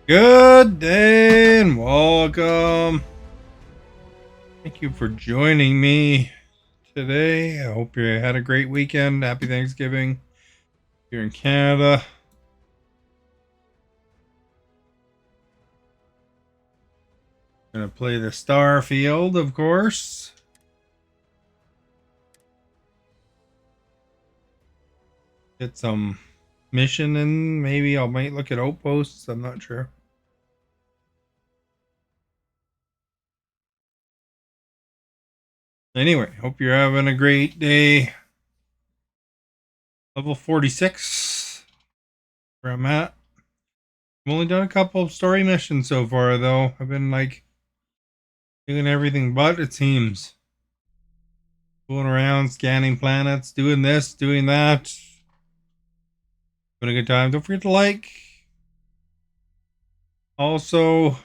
Good day and welcome. Thank you for joining me today. I hope you had a great weekend. Happy Thanksgiving here in Canada. Gonna play the Starfield, of course. Get some mission and maybe I might look at outposts. I'm not sure. Anyway, hope you're having a great day. Level 46, where I'm at. I've only done a couple of story missions so far, though. I've been like doing everything but, it seems. Fooling around, scanning planets, doing this, doing that. Having a good time. Don't forget to like. Also,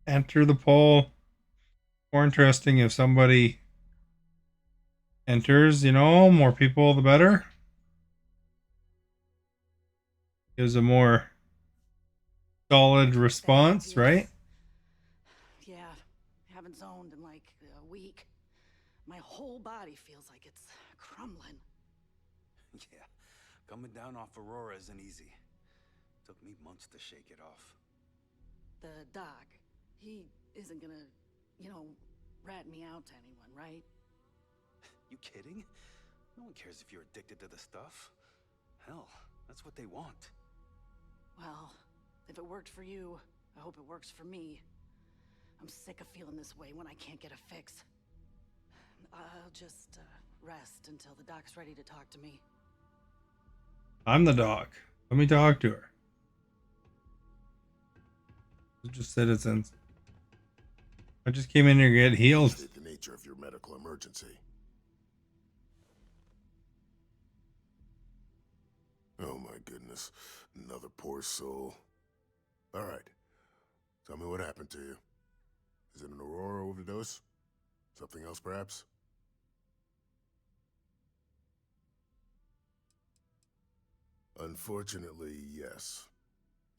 enter the poll. More interesting if somebody enters, more people the better. Gives a more solid response, right? Yeah, haven't zoned in like a week. My whole body feels like it's crumbling. Yeah, coming down off Aurora isn't easy. Took me months to shake it off. The doc, he isn't gonna, rat me out to anyone, right? You kidding? No one cares if you're addicted to the stuff. Hell, that's what they want. Well, if it worked for you, I hope it works for me. I'm sick of feeling this way when I can't get a fix. I'll just rest until the doc's ready to talk to me. I'm the doc. Let me talk to her. We're just citizens. I just came in here to get healed. State the nature of your medical emergency. Oh my goodness. Another poor soul. Alright. Tell me what happened to you. Is it an Aurora overdose? Something else, perhaps? Unfortunately, yes.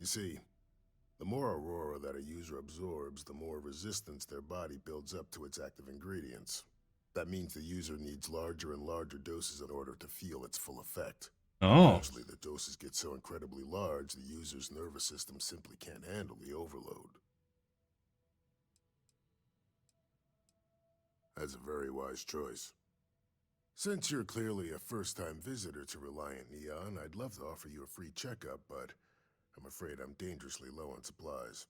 You see, the more Aurora that a user absorbs, the more resistance their body builds up to its active ingredients. That means the user needs larger and larger doses in order to feel its full effect. Oh. Eventually, the doses get so incredibly large, the user's nervous system simply can't handle the overload. That's a very wise choice. Since you're clearly a first-time visitor to Reliant Neon, I'd love to offer you a free checkup, but I'm afraid I'm dangerously low on supplies.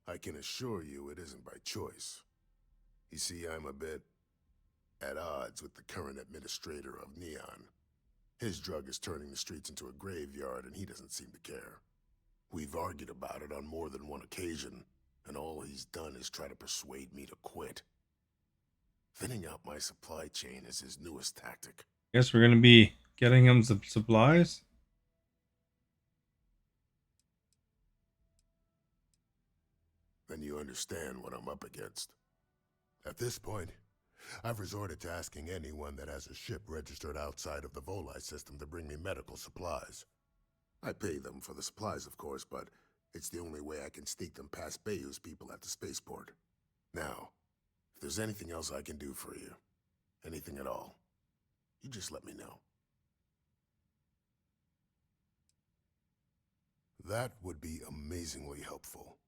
I can assure you it isn't by choice. You see, I'm a bit at odds with the current administrator of Neon. His drug is turning the streets into a graveyard, and he doesn't seem to care. We've argued about it on more than one occasion, and all he's done is try to persuade me to quit. Thinning out my supply chain is his newest tactic. Guess we're gonna be getting him some supplies. Then you understand what I'm up against. At this point, I've resorted to asking anyone that has a ship registered outside of the Volii system to bring me medical supplies. I pay them for the supplies, of course, but it's the only way I can sneak them past Bayou's people at the spaceport. Now, if there's anything else I can do for you, anything at all, you just let me know. That would be amazingly helpful.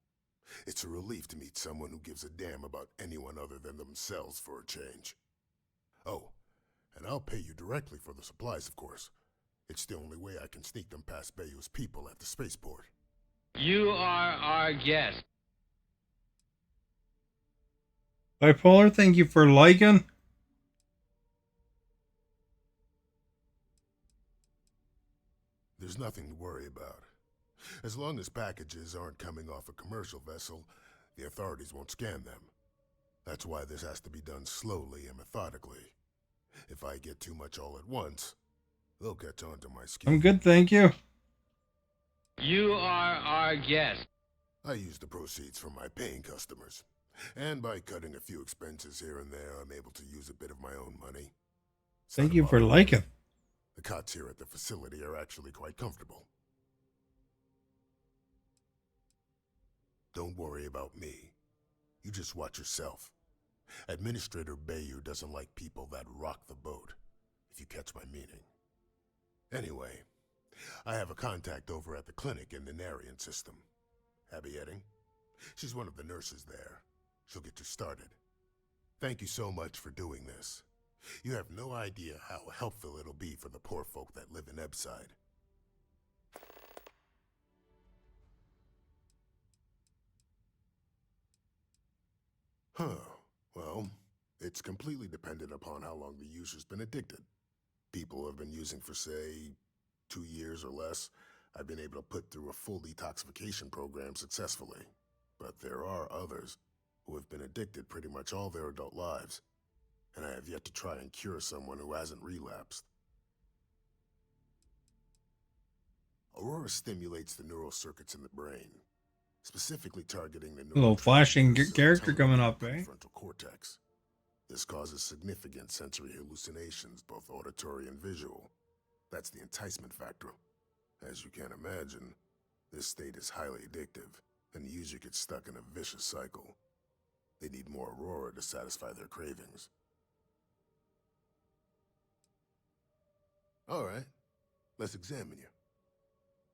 It's a relief to meet someone who gives a damn about anyone other than themselves for a change. Oh, and I'll pay you directly for the supplies, of course. It's the only way I can sneak them past Bayou's people at the spaceport. You are our guest. Bipolar, thank you for liking. There's nothing to worry about. As long as packages aren't coming off a commercial vessel, the authorities won't scan them. That's why this has to be done slowly and methodically. If I get too much all at once, they'll catch on to my scheme. I'm good, thank you. You are our guest. I use the proceeds from my paying customers. And by cutting a few expenses here and there, I'm able to use a bit of my own money. Thank you for liking. The cots here at the facility are actually quite comfortable. Don't worry about me. You just watch yourself. Administrator Bayou doesn't like people that rock the boat, if you catch my meaning. Anyway, I have a contact over at the clinic in the Narian system. Abby Edding. She's one of the nurses there. She'll get you started. Thank you so much for doing this. You have no idea how helpful it'll be for the poor folk that live in Ebside. Huh. Well, it's completely dependent upon how long the user's been addicted. People who have been using for, say, 2 years or less, I've been able to put through a full detoxification program successfully. But there are others who have been addicted pretty much all their adult lives, and I have yet to try and cure someone who hasn't relapsed. Aurora stimulates the neural circuits in the brain, specifically targeting the Little flashing neurotransmitters character coming serotonin up, and eh? prefrontal cortex. This causes significant sensory hallucinations, both auditory and visual. That's the enticement factor. As you can imagine, this state is highly addictive, and the user gets stuck in a vicious cycle. They need more Aurora to satisfy their cravings. All right, let's examine you.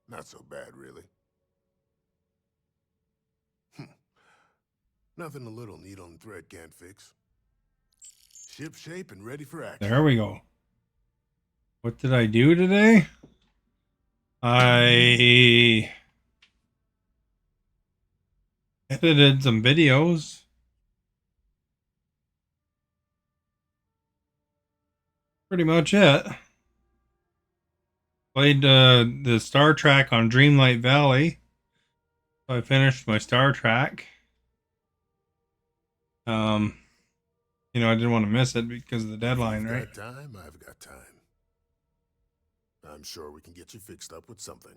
Not so bad, really. Nothing a little needle and thread can't fix. Ship shape and ready for action. There we go. What did I do today? I edited some videos. Pretty much it. Played the Star Trek on Dreamlight Valley. So I finished my Star Trek. I didn't want to miss it because of the deadline, If you've right? got time, I've got time. I'm sure we can get you fixed up with something.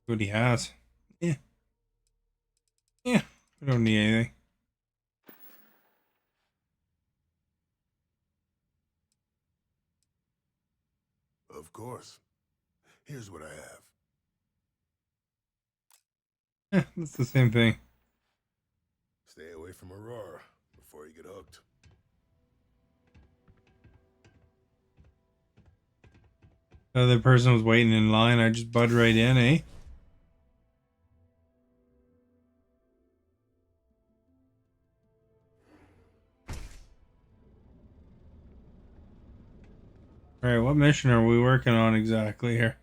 What he has. Yeah. Yeah. I don't need anything. Of course. Here's what I have. Yeah, that's the same thing. Stay away from Aurora before you get hooked. The other person was waiting in line. I just bud right in, eh? Alright, what mission are we working on exactly here?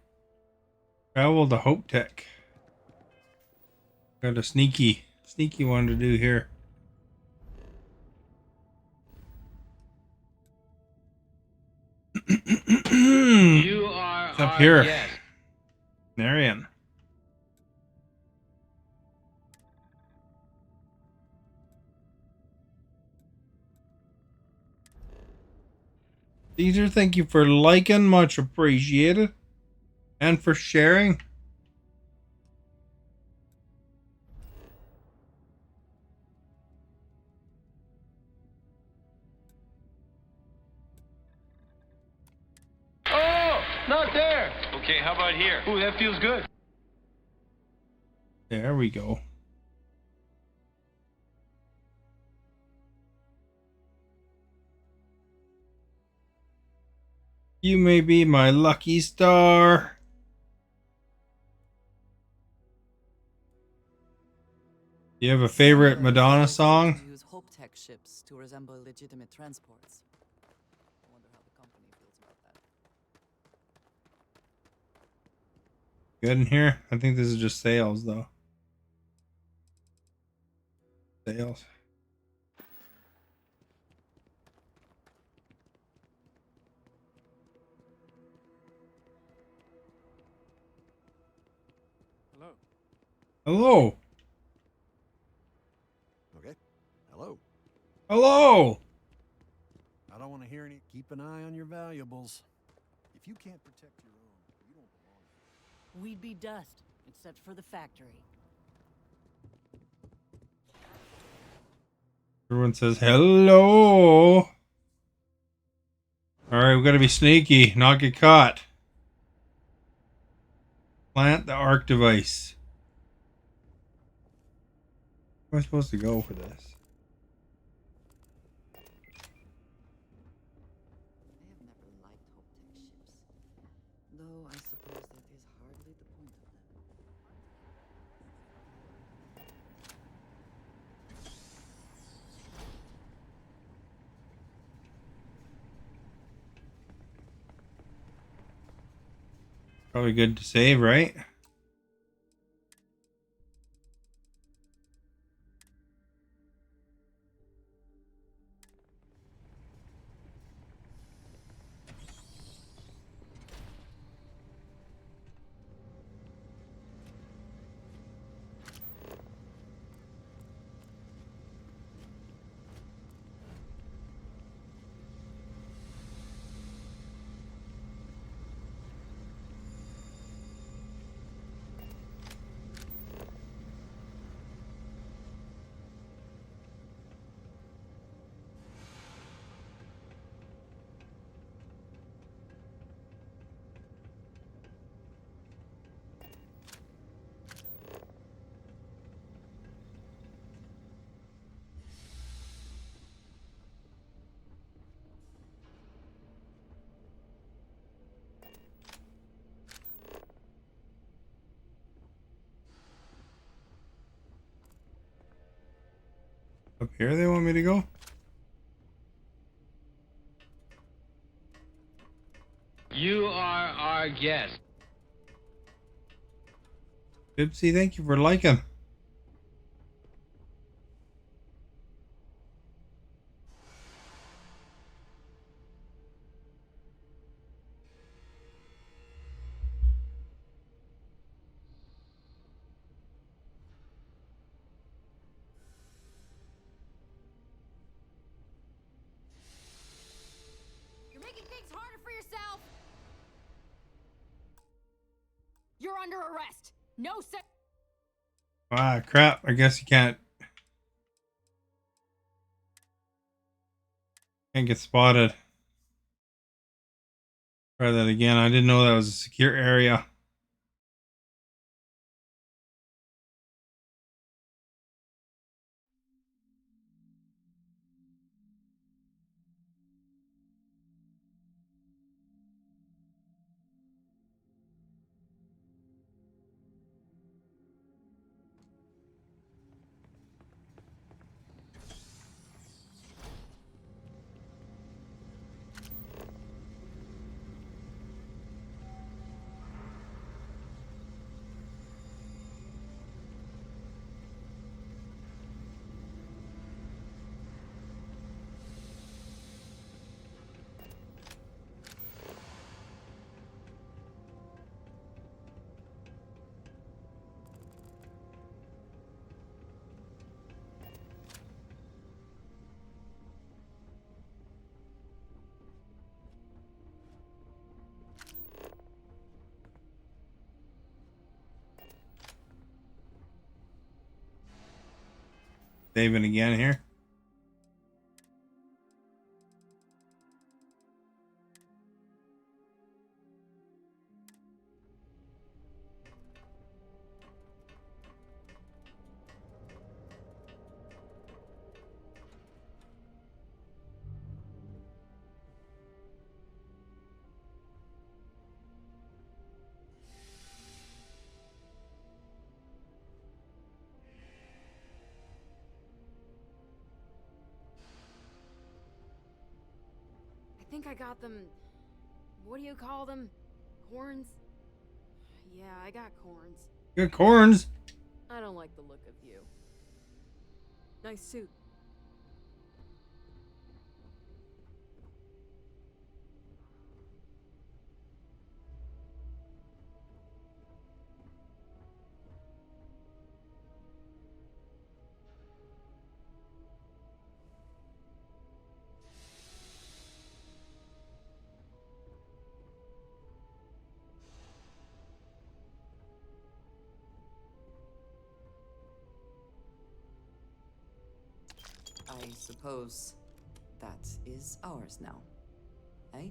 Travel to Hope Tech. Got a sneaky one to do here. You are It's up our here. guest. Narian. Caesar, thank you for liking, much appreciated. And for sharing. Oh, not there. Okay, how about here? Ooh, that feels good. There we go. You may be my lucky star. Do you have a favorite Madonna song? Use Hope Tech ships to resemble legitimate transports. I wonder how the company feels about that. Good in here? I think this is just sales, though. Sales. Hello. Hello. Okay. Hello. Hello. I don't want to hear any. Keep an eye on your valuables. If you can't protect your own, you don't belong here. We'd be dust, except for the factory. Everyone says hello. All right, we got to be sneaky, not get caught. Plant the arc device. Where am I supposed to go for this? I have never liked Hope-Tech ships, though I suppose that is hardly the point of them. Probably good to save, right? Up here they want me to go? You are our guest. Bibsy, thank you for liking. You're making things harder for yourself! You're under arrest. No se- Ah, crap. I guess you can't get spotted. Try that again. I didn't know that was a secure area. Saving again here. I think I got them. What do you call them? Corns? Yeah, I got corns. Good corns. I don't like the look of you. Nice suit. I suppose that is ours now. Eh?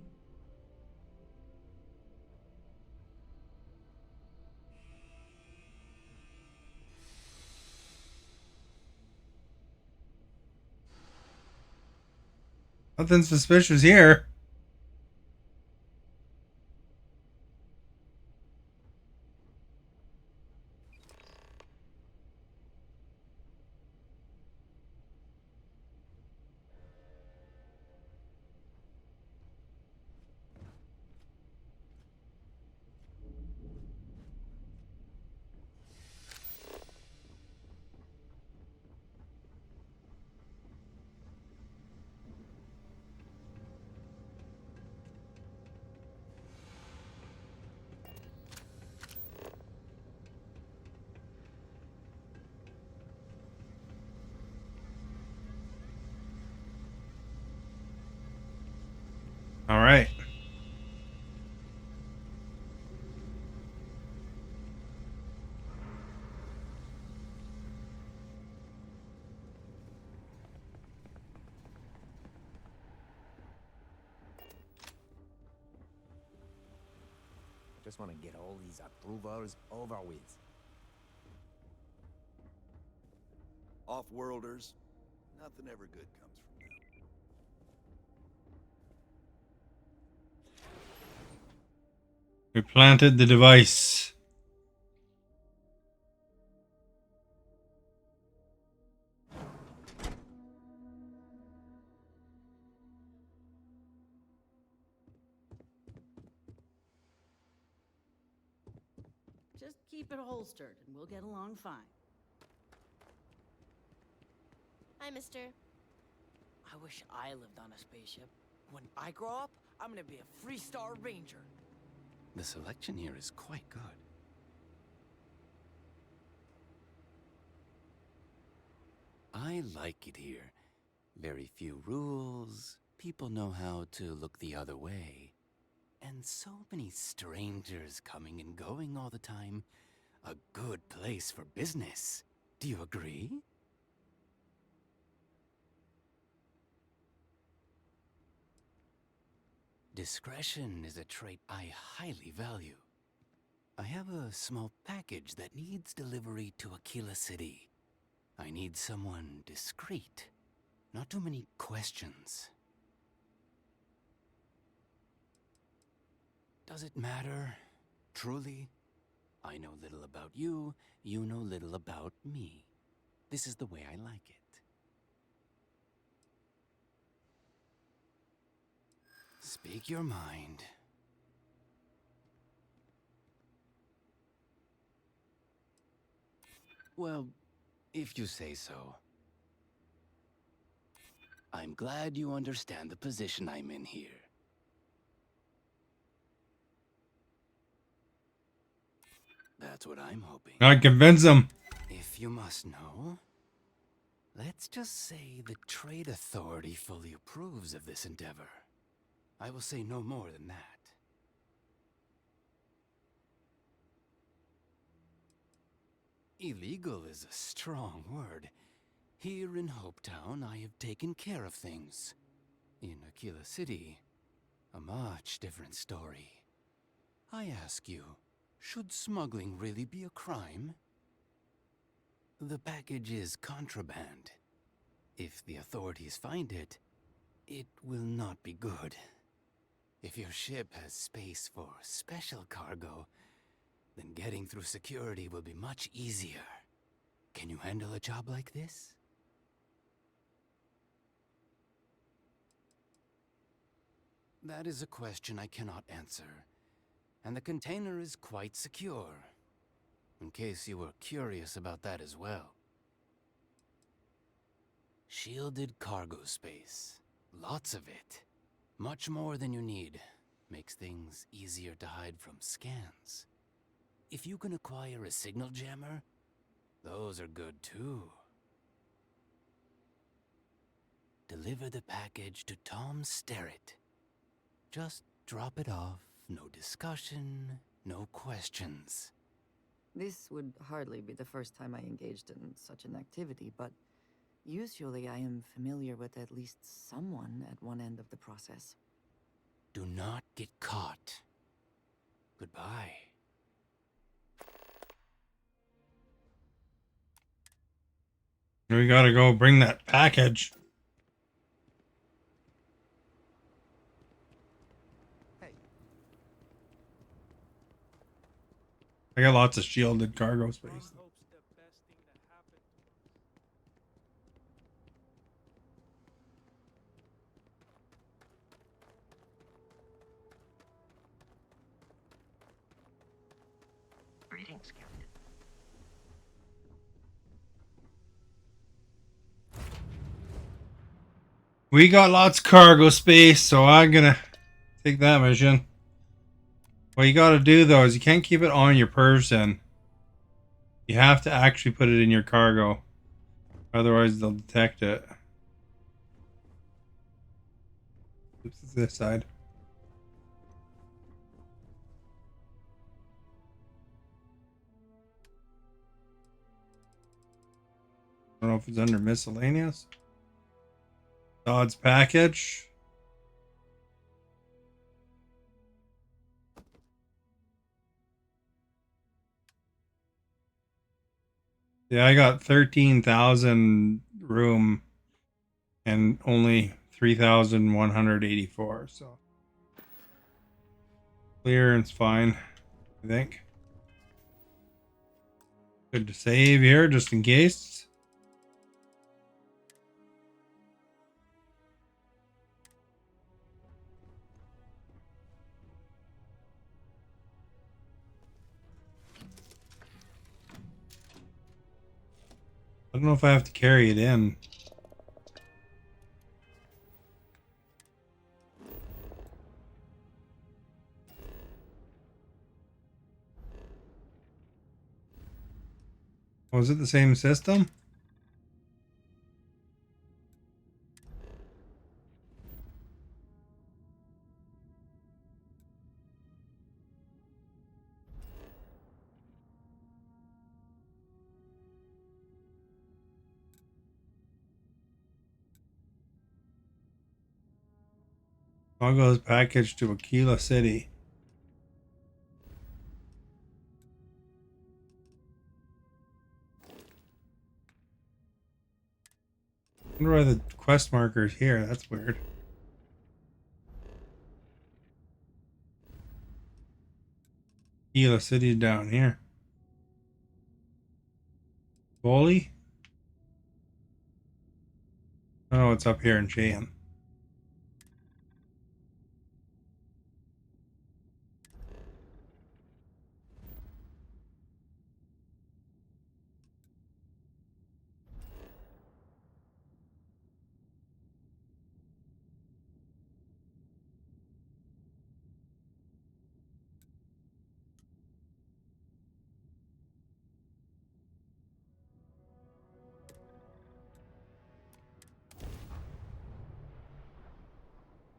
Nothing suspicious here. All right. I just want to get all these approvals over with. Off-worlders, nothing ever good comes from them. We planted the device. Just keep it holstered, and we'll get along fine. Hi, mister. I wish I lived on a spaceship. When I grow up, I'm gonna be a three-star ranger. The selection here is quite good. I like it here. Very few rules. People know how to look the other way. And so many strangers coming and going all the time. A good place for business. Do you agree? Discretion is a trait I highly value. I have a small package that needs delivery to Aquila City. I need someone discreet. Not too many questions. Does it matter? Truly? I know little about you, you know little about me. This is the way I like it. Speak your mind. Well, if you say so. I'm glad you understand the position I'm in here. That's what I'm hoping. I convince him. If you must know, let's just say the Trade Authority fully approves of this endeavor. I will say no more than that. Illegal is a strong word. Here in Hopetown, I have taken care of things. In Aquila City, a much different story. I ask you, should smuggling really be a crime? The package is contraband. If the authorities find it, it will not be good. If your ship has space for special cargo, then getting through security will be much easier. Can you handle a job like this? That is a question I cannot answer, and the container is quite secure, in case you were curious about that as well. Shielded cargo space. Lots of it. Much more than you need. Makes things easier to hide from scans. If you can acquire a signal jammer, those are good too. Deliver the package to Tom Sterrett. Just drop it off, no discussion, no questions. This would hardly be the first time I engaged in such an activity, but Usually, I am familiar with at least someone at one end of the process. Do not get caught. Goodbye. We gotta go bring that package. Hey. I got lots of shielded cargo space. Greetings, Captain. We got lots of cargo space, so I'm gonna take that mission. What you gotta do though is you can't keep it on your person. You have to actually put it in your cargo. Otherwise they'll detect it. This is this side. I don't know if it's under miscellaneous. Dodds package. Yeah, I got 13,000 room and only 3,184. So clearance fine, I think. Good to save here just in case. I don't know if I have to carry it in. Was it the same system? Cargo's package to Aquila City. I wonder why the quest marker's here. That's weird. Aquila City's down here. Bully? Oh, it's up here in Cheyenne.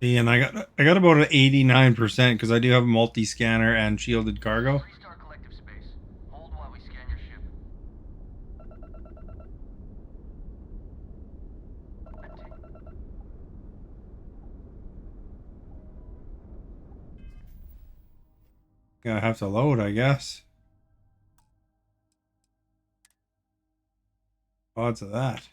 See, and I got about an 89% because I do have a multi-scanner and shielded cargo. Restart collective space. Hold while we scan your ship. Gonna have to load, I guess. Odds of that.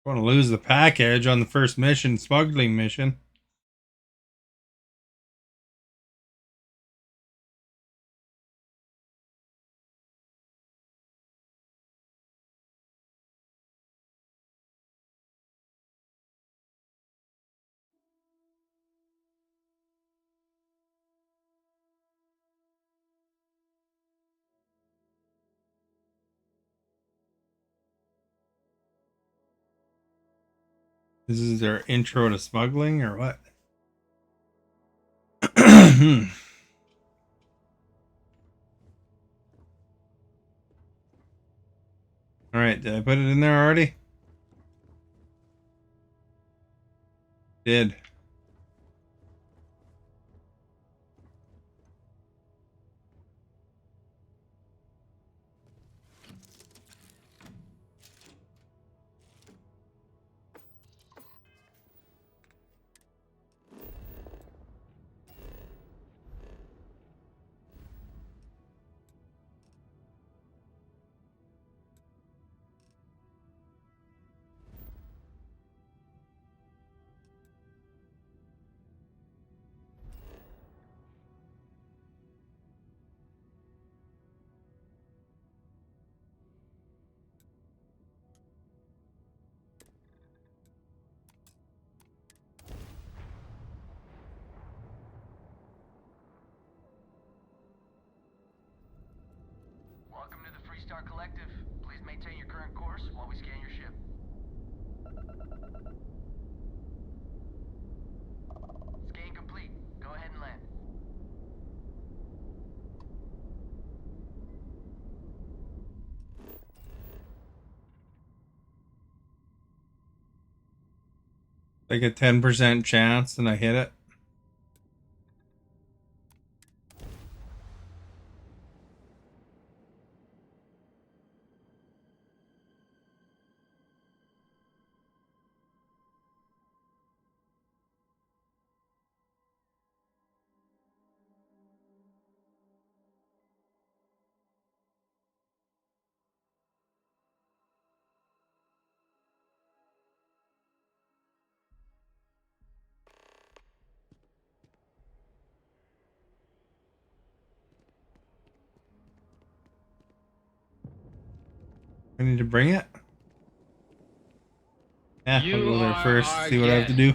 Want to lose the package on the first mission, smuggling mission. This is their intro to smuggling or what? All right, did I put it in there already? Did. Star Collective. Please maintain your current course while we scan your ship. Scan complete. Go ahead and land. Like a 10% chance and I hit it. I need to bring it. Yeah, I'll go there first. See what I have to do.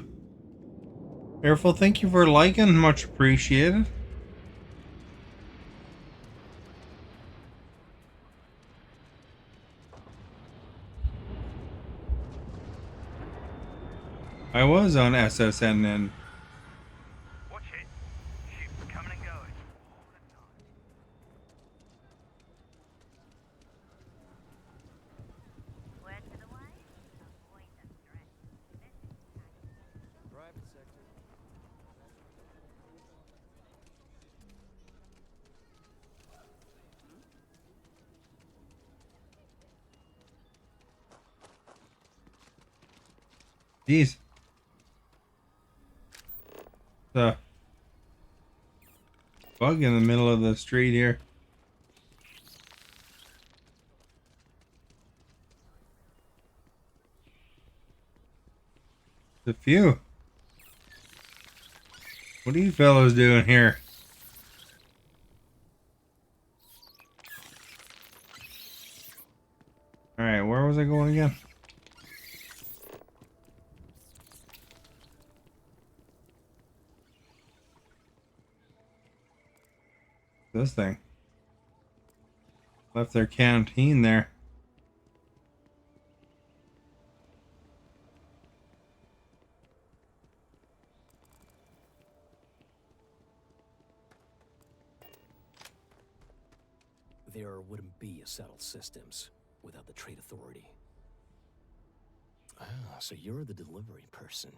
Careful. Thank you for liking. Much appreciated. I was on SSNN. Watch it. Ships coming and going. Private sector. Jeez. The bug in the middle of the street here. A few. What are you fellows doing here? Alright, where was I going again? This thing. Left their canteen there. There wouldn't be a settled systems without the Trade Authority. Ah, so you're the delivery person.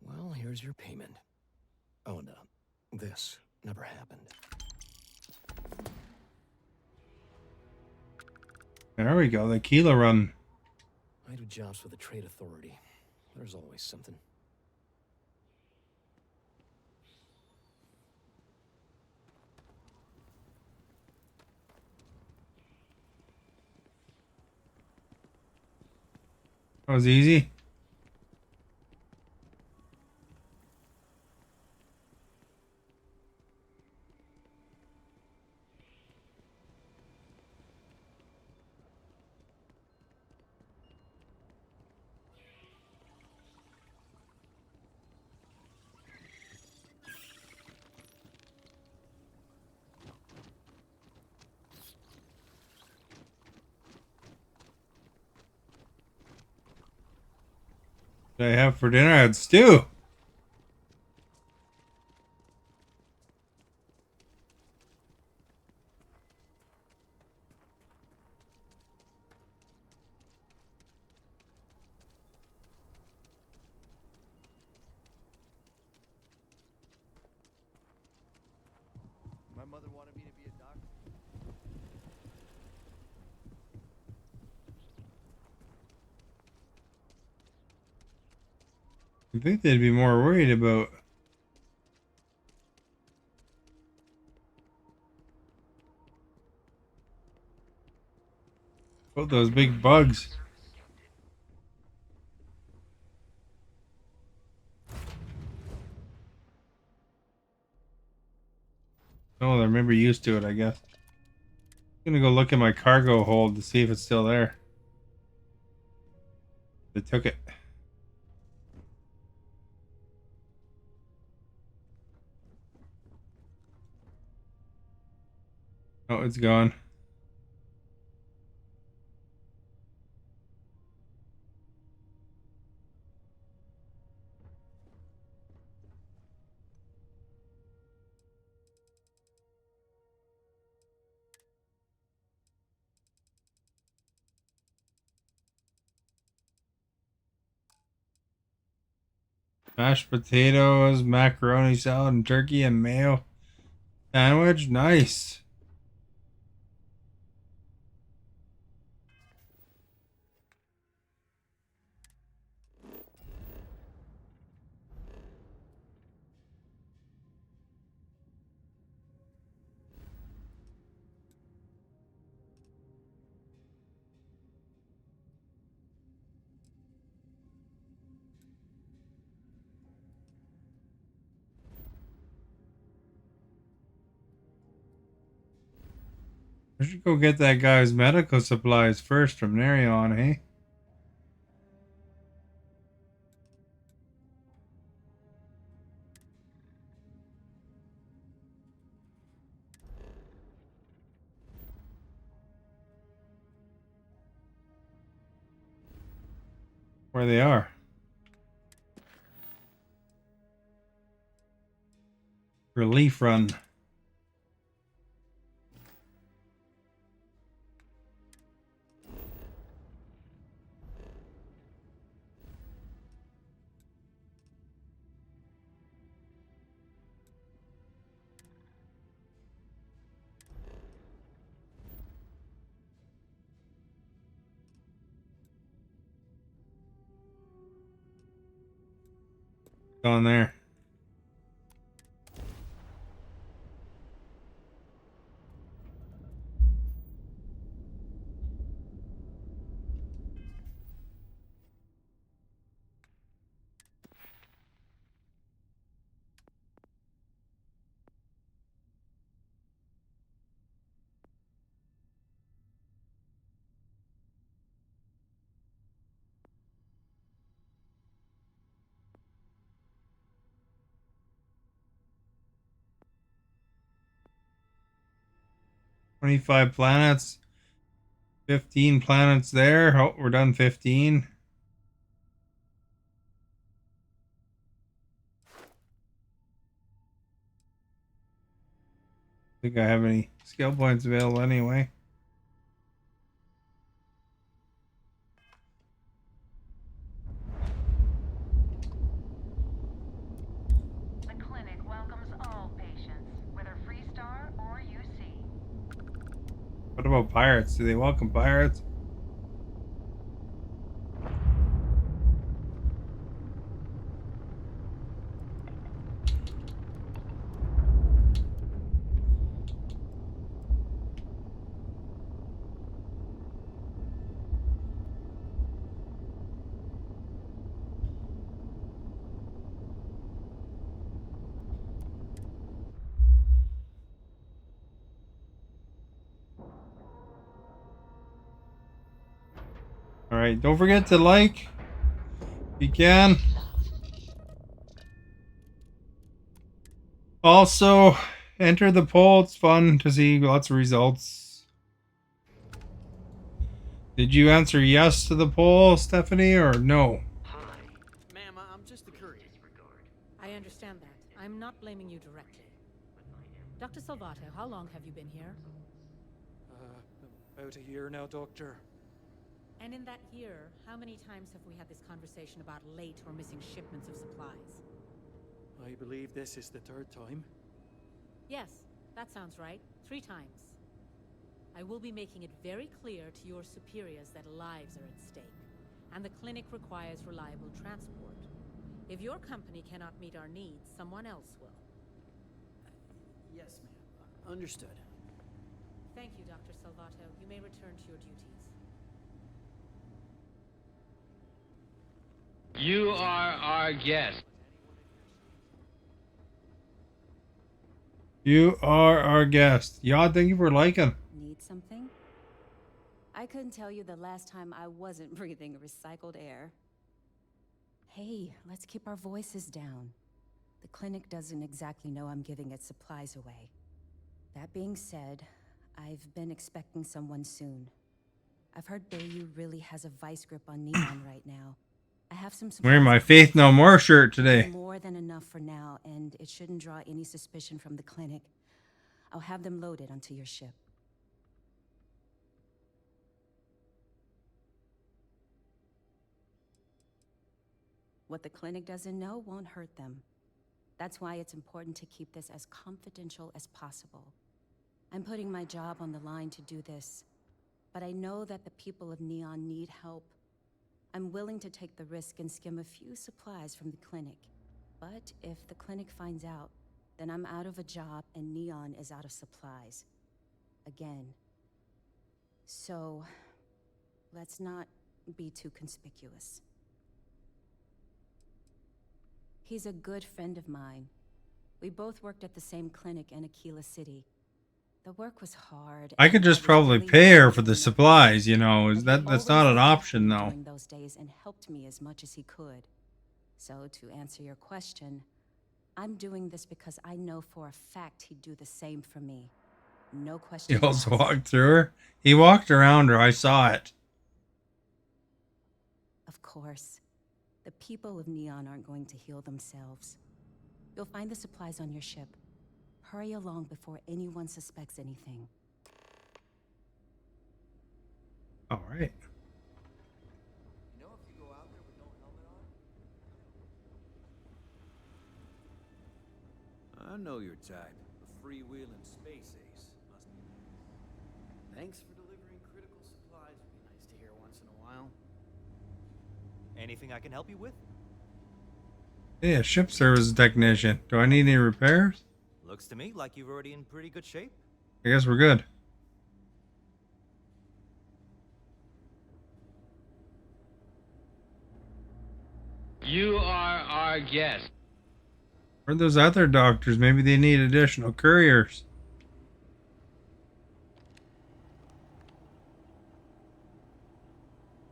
Well, here's your payment. Oh, and this never happened. There we go, the Kilo run. I do jobs for the Trade Authority. There's always something. That was easy. What did I have for dinner? I had stew. My mother wanted me to be a doctor. I think they'd be more worried about those big bugs. Oh, they're maybe used to it, I guess. I'm gonna go look at my cargo hold to see if it's still there. They took it. Oh, it's gone. Mashed potatoes, macaroni salad, and turkey and mayo sandwich. Nice. I should go get that guy's medical supplies first from there on, eh? Where they are. Relief run. Going there. $25 planets. 15 planets there. Oh, we're done 15. Think I have any skill points available anyway. The clinic welcomes all patients, whether Freestar or UC. What about pirates? Do they welcome pirates? Alright, don't forget to like if you can. Also, enter the poll. It's fun to see lots of results. Did you answer yes to the poll, Stephanie, or no? Ma'am, I'm just a courier. I understand that. I'm not blaming you directly. Dr. Salvato, how long have you been here? About a year now, Doctor. And in that year, how many times have we had this conversation about late or missing shipments of supplies? I believe this is the third time. Yes, that sounds right. 3 times. I will be making it very clear to your superiors that lives are at stake, and the clinic requires reliable transport. If your company cannot meet our needs, someone else will. Yes, ma'am. Understood. Thank you, Dr. Salvato. You may return to your duties. You are our guest. You are our guest. Yeah, thank you for liking. Need something? I couldn't tell you the last time I wasn't breathing recycled air. Hey, let's keep our voices down. The clinic doesn't exactly know I'm giving its supplies away. That being said, I've been expecting someone soon. I've heard Bayou really has a vice grip on Neon right now. I have some supplies. Wearing my Faith No More shirt today. More than enough for now, and it shouldn't draw any suspicion from the clinic. I'll have them loaded onto your ship. What the clinic doesn't know won't hurt them. That's why it's important to keep this as confidential as possible. I'm putting my job on the line to do this, but I know that the people of Neon need help. I'm willing to take the risk and skim a few supplies from the clinic. But if the clinic finds out, then I'm out of a job and Neon is out of supplies. Again. So, let's not be too conspicuous. He's a good friend of mine. We both worked at the same clinic in Aquila City. The work was hard. I could just probably pay her for the supplies, you know. That's not an option though. During those days and helped me as much as he could. So to answer your question, I'm doing this because I know for a fact he'd do the same for me. No He questions also asked. walked through her. He walked around her. I saw it. Of course. The people of Neon aren't going to heal themselves. You'll find the supplies on your ship. Hurry along before anyone suspects anything. All right. You know, if you go out there with no helmet on? I know your type. A freewheeling space ace. Thanks for delivering critical supplies. Would be nice to hear once in a while. Anything I can help you with? Yeah, ship service technician. Do I need any repairs? Looks to me like you're already in pretty good shape. I guess we're good. You are our guest. Where are those other doctors? Maybe they need additional couriers.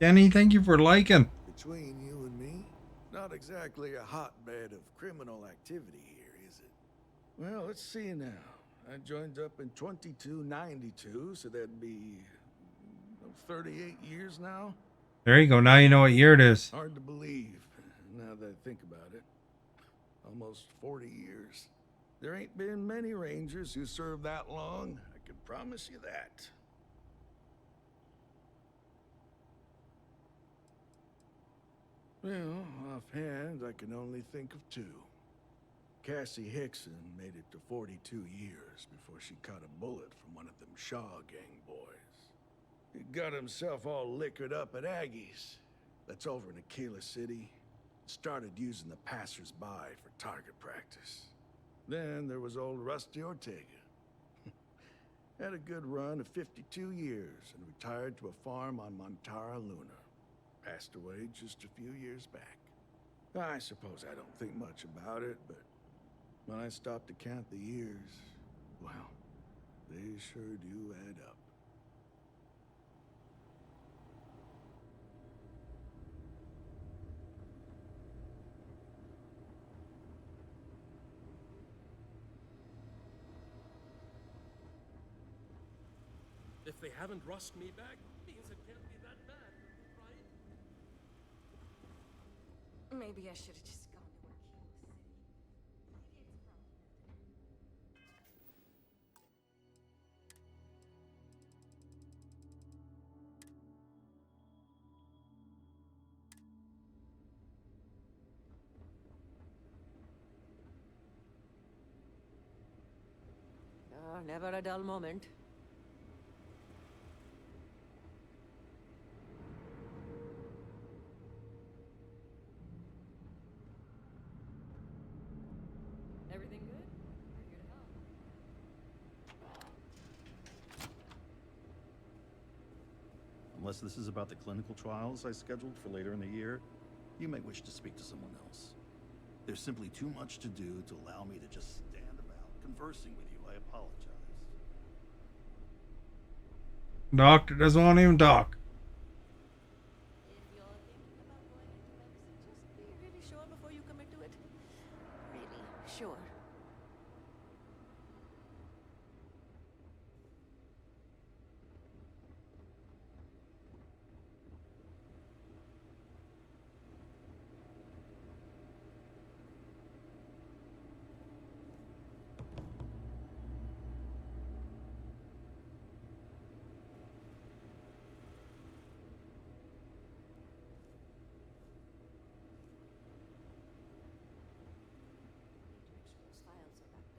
Kenny, thank you for liking. Between you and me, not exactly a hotbed of criminal activity here, is it? Well, let's see now. I joined up in 2292, so that'd be 38 years now. There you go. Now you know what year it is. Hard to believe, now that I think about it. Almost 40 years. There ain't been many Rangers who served that long, I can promise you that. Well, offhand, I can only think of two. Cassie Hickson made it to 42 years before she caught a bullet from one of them Shaw gang boys. He got himself all liquored up at Aggie's. That's over in Aquila City. Started using the passers-by for target practice. Then there was old Rusty Ortega. Had a good run of 52 years and retired to a farm on Montara Luna. Passed away just a few years back. I suppose I don't think much about it, but when I stop to count the years, well, they sure do add up. If they haven't rushed me back, means it can't be that bad, right? Maybe I should have just gone to Aquila City. Never a dull moment. Everything good? We're here to help. Unless this is about the clinical trials I scheduled for later in the year, you may wish to speak to someone else. There's simply too much to do to allow me to just stand about conversing with you. I apologize. Doctor doesn't want to even talk. If you're thinking about going into medicine, just be really sure before you commit to it. Really sure.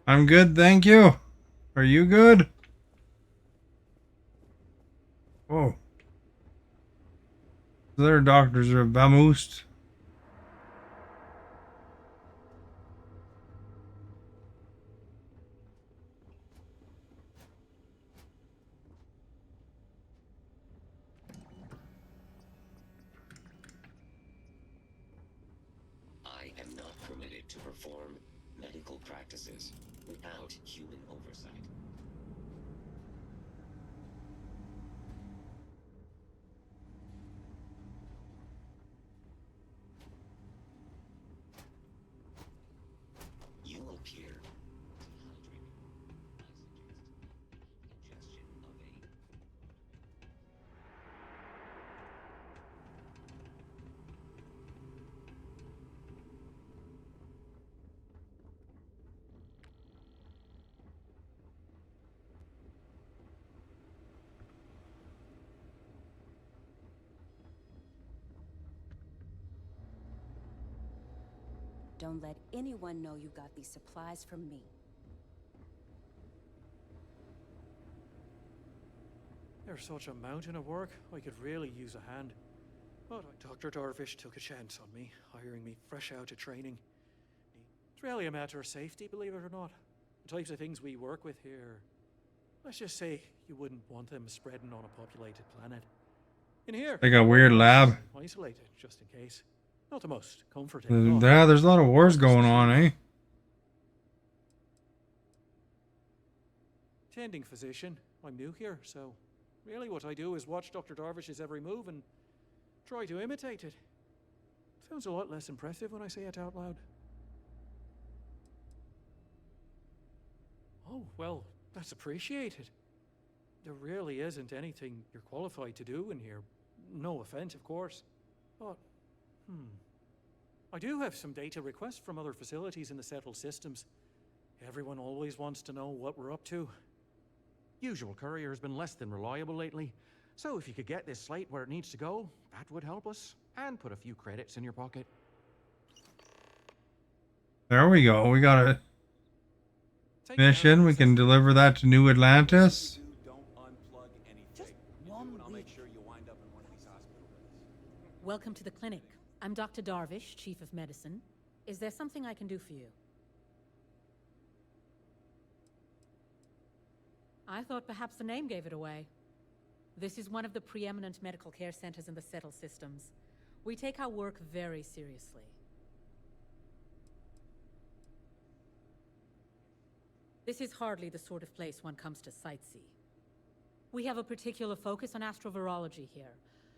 I'm good, thank you. Are you good? Whoa. Their doctors are vamoosed. I am not permitted to perform medical practices without human oversight. You appear dehydrated. I suggest ingestion of a Don't let anyone know you got these supplies from me. There's such a mountain of work, I could really use a hand. But Dr. Darvish took a chance on me, hiring me fresh out of training. It's really a matter of safety, believe it or not. The types of things we work with here. Let's just say you wouldn't want them spreading on a populated planet. In here, Like a weird lab. isolated, just in case. Not the most comforting. Yeah, there's a lot of wars going on, eh? Tending physician. I'm new here, so really what I do is watch Dr. Darvish's every move and try to imitate it. Sounds a lot less impressive when I say it out loud. Oh, well, that's appreciated. There really isn't anything you're qualified to do in here. No offense, of course. But, I do have some data requests from other facilities in the settled systems. Everyone always wants to know what we're up to. Usual courier has been less than reliable lately, so if you could get this slate where it needs to go, that would help us, and put a few credits in your pocket. There we go. We got a mission. We can deliver that to New Atlantis. Welcome to the clinic. I'm Dr. Darvish, Chief of Medicine. Is there something I can do for you? I thought perhaps the name gave it away. This is one of the preeminent medical care centers in the settled systems. We take our work very seriously. This is hardly the sort of place one comes to sightsee. We have a particular focus on astrovirology here.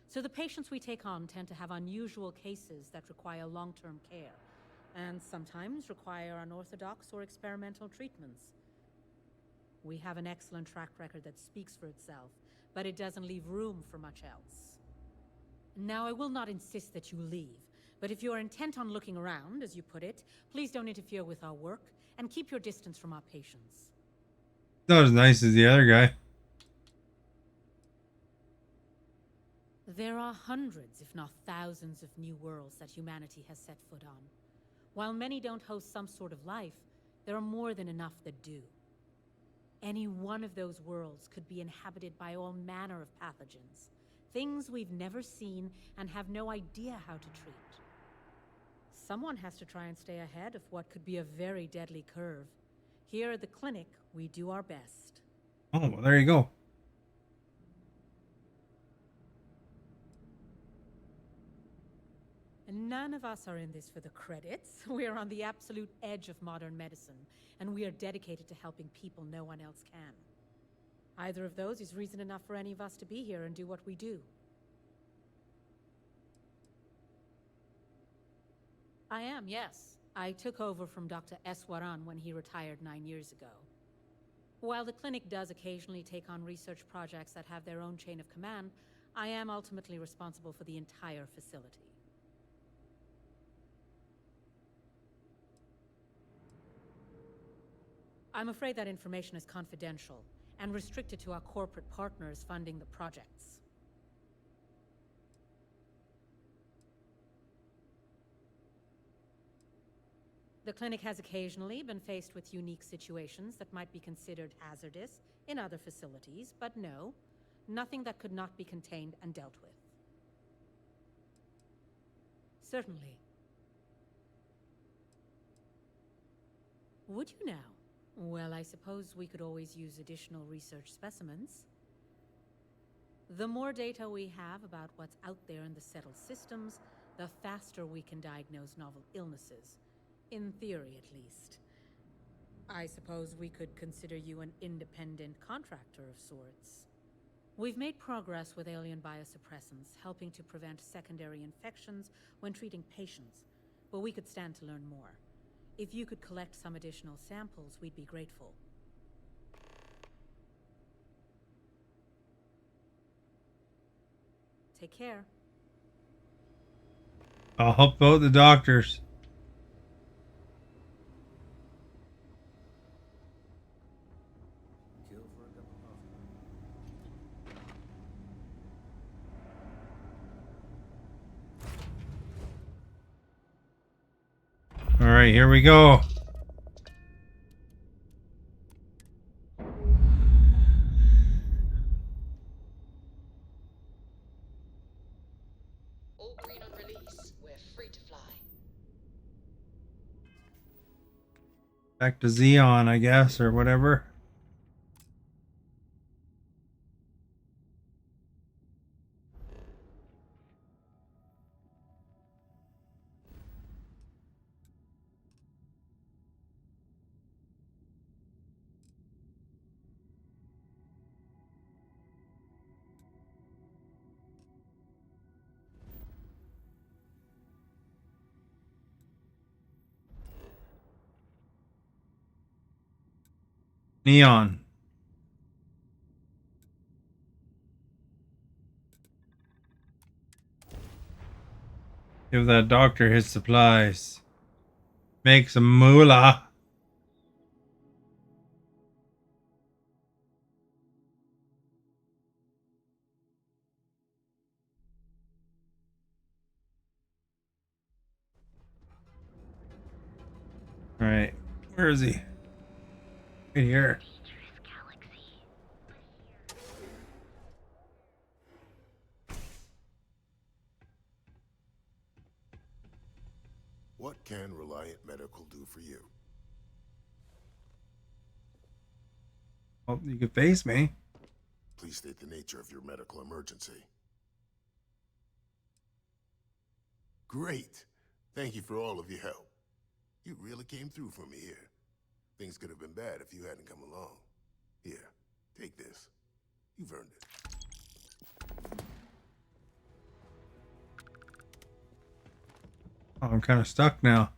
So the patients we take on tend to have unusual cases that require long-term care, and sometimes require unorthodox or experimental treatments. We have an excellent track record that speaks for itself, but it doesn't leave room for much else. Now, I will not insist that you leave, but if you are intent on looking around, as you put it, please don't interfere with our work, and keep your distance from our patients. Not as nice as the other guy. There are hundreds, if not thousands, of new worlds that humanity has set foot on. While many don't host some sort of life, there are more than enough that do. Any one of those worlds could be inhabited by all manner of pathogens, things we've never seen and have no idea how to treat. Someone has to try and stay ahead of what could be a very deadly curve. Here at the clinic, we do our best. Oh, well, there you go. None of us are in this for the credits. We are on the absolute edge of modern medicine, and we are dedicated to helping people no one else can. Either of those is reason enough for any of us to be here and do what we do. I am, yes. I took over from Dr. Eswaran when he retired 9 years ago. While the clinic does occasionally take on research projects that have their own chain of command, I am ultimately responsible for the entire facility. I'm afraid that information is confidential and restricted to our corporate partners funding the projects. The clinic has occasionally been faced with unique situations that might be considered hazardous in other facilities, but no, nothing that could not be contained and dealt with. Certainly. Would you now? Well, I suppose we could always use additional research specimens. The more data we have about what's out there in the settled systems, the faster we can diagnose novel illnesses. In theory, at least. I suppose we could consider you an independent contractor of sorts. We've made progress with alien biosuppressants, helping to prevent secondary infections when treating patients, but we could stand to learn more. If you could collect some additional samples, we'd be grateful. Take care. I'll help out the doctors. Chill for a cup of coffee. All right, here we go. All green on release. We're free to fly. Back to Xeon, I guess, or whatever. Neon. Give that doctor his supplies. Make some moolah. All right, where is he? Right here. What can Reliant Medical do for you? Oh, you can face me. Please state the nature of your medical emergency. Great. Thank you for all of your help. You really came through for me here. Things could have been bad if you hadn't come along. Here, take this. You've earned it. Oh, I'm kind of stuck now.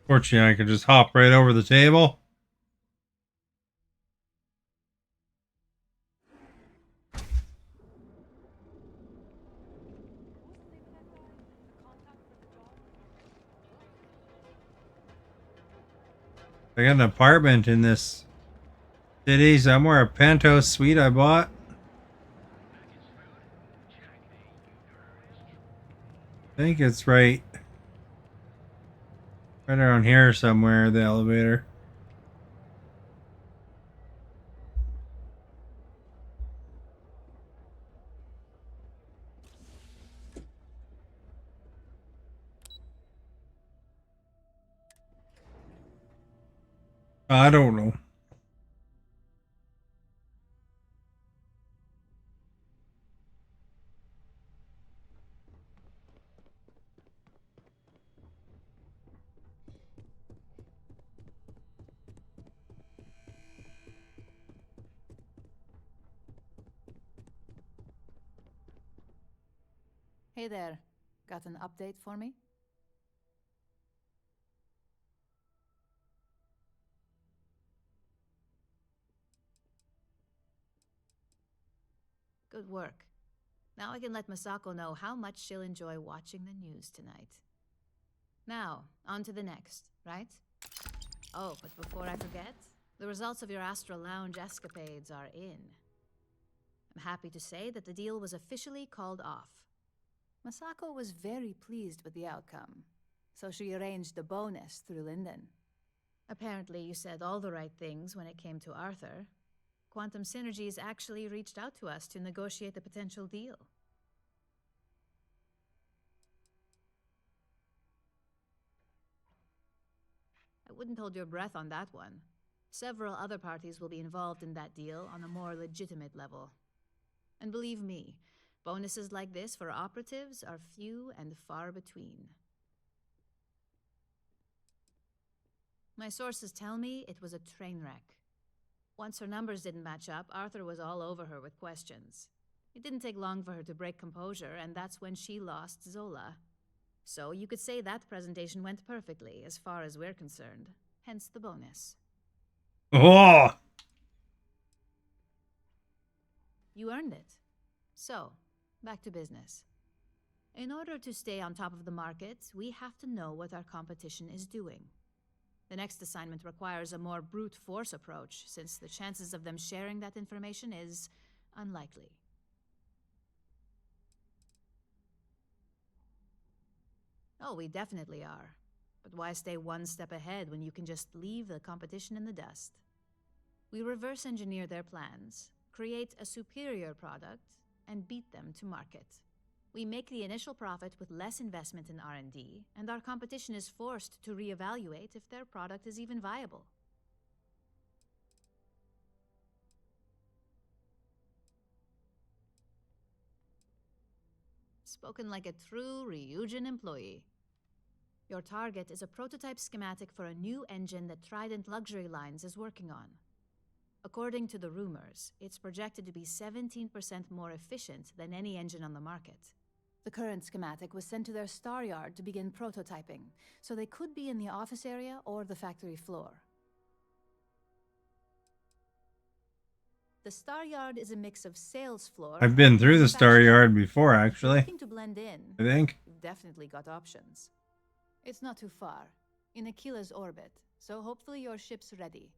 Fortunately, I could just hop right over the table. I got an apartment in this city somewhere, a penthouse suite I bought. I think it's right around here somewhere, the elevator. I don't know. Hey there. Got an update for me? Good work. Now I can let Masako know how much she'll enjoy watching the news tonight. Now, on to the next, right? Oh, but before I forget, the results of your Astral Lounge escapades are in. I'm happy to say that the deal was officially called off. Masako was very pleased with the outcome, so she arranged the bonus through Linden. Apparently, you said all the right things when it came to Arthur. Quantum Synergies actually reached out to us to negotiate a potential deal. I wouldn't hold your breath on that one. Several other parties will be involved in that deal on a more legitimate level. And believe me, bonuses like this for operatives are few and far between. My sources tell me it was a train wreck. Once her numbers didn't match up, Arthur was all over her with questions. It didn't take long for her to break composure, and that's when she lost Zola. So you could say that presentation went perfectly, as far as we're concerned. Hence the bonus. Oh! You earned it. So, back to business. In order to stay on top of the market, we have to know what our competition is doing. The next assignment requires a more brute force approach, since the chances of them sharing that information is unlikely. Oh, we definitely are. But why stay one step ahead when you can just leave the competition in the dust? We reverse engineer their plans, create a superior product, and beat them to market. We make the initial profit with less investment in R&D, and our competition is forced to reevaluate if their product is even viable. Spoken like a true Ryujin employee. Your target is a prototype schematic for a new engine that Trident Luxury Lines is working on. According to the rumors, it's projected to be 17% more efficient than any engine on the market. The current schematic was sent to their star yard to begin prototyping, so they could be in the office area or the factory floor. The star yard is a mix of sales floor. I've been through the Star Yard before, actually. Looking to blend in, I think. You've definitely got options. It's not too far, in Aquila's orbit, so hopefully your ship's ready.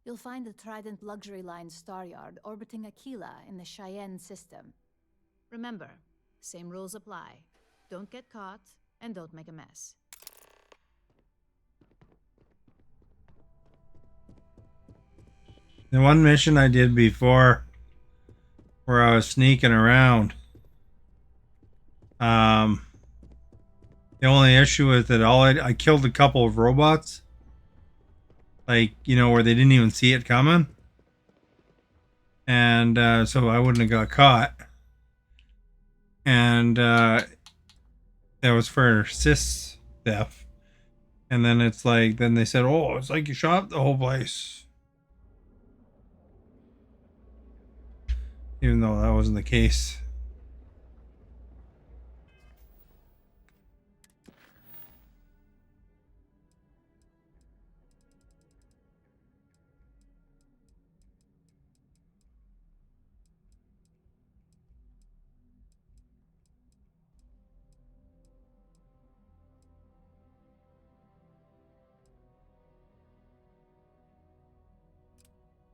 You'll find the Trident Luxury Line star yard orbiting Aquila in the Cheyenne system. Remember, same rules apply. Don't get caught, and don't make a mess. The one mission I did before, where I was sneaking around, the only issue is that I killed a couple of robots, like, you know, where they didn't even see it coming, and so I wouldn't have got caught. And that was for sys theft. And then it's like, then they said, oh, it's like you shot up the whole place. Even though that wasn't the case.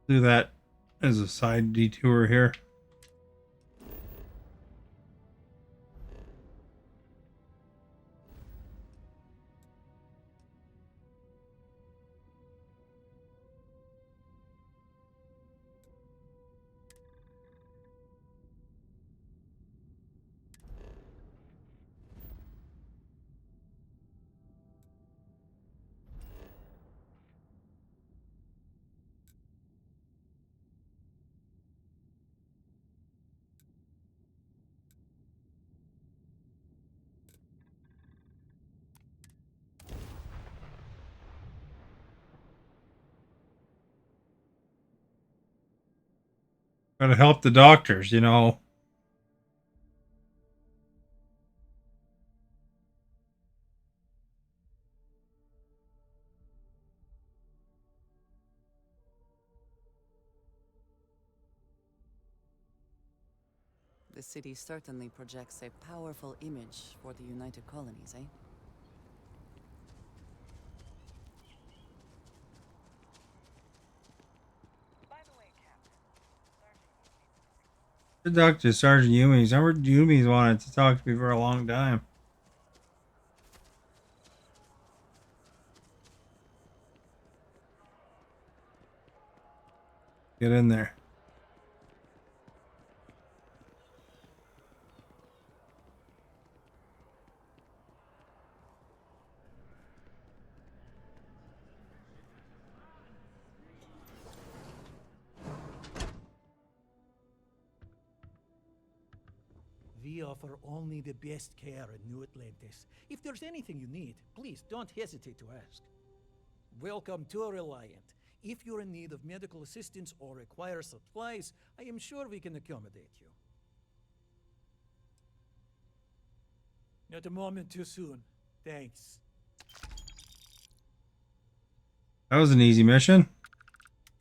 Do that as a side detour here. Gotta help the doctors, you know. The city certainly projects a powerful image for the United Colonies, eh? By the way, Captain, To talk to Sergeant Yumi's. I heard Yumi's wanted to talk to me for a long time. Get in there. We offer only the best care in New Atlantis. If there's anything you need, please don't hesitate to ask. Welcome to Reliant. If you're in need of medical assistance or require supplies, I am sure we can accommodate you. Not a moment too soon. Thanks. That was an easy mission.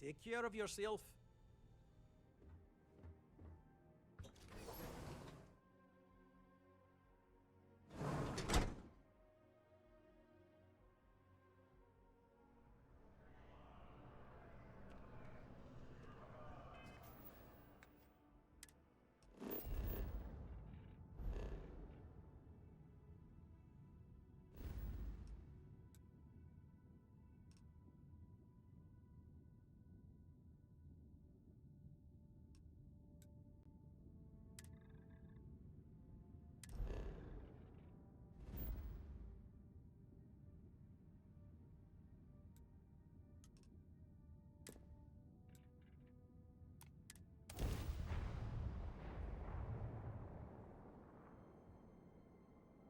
Take care of yourself.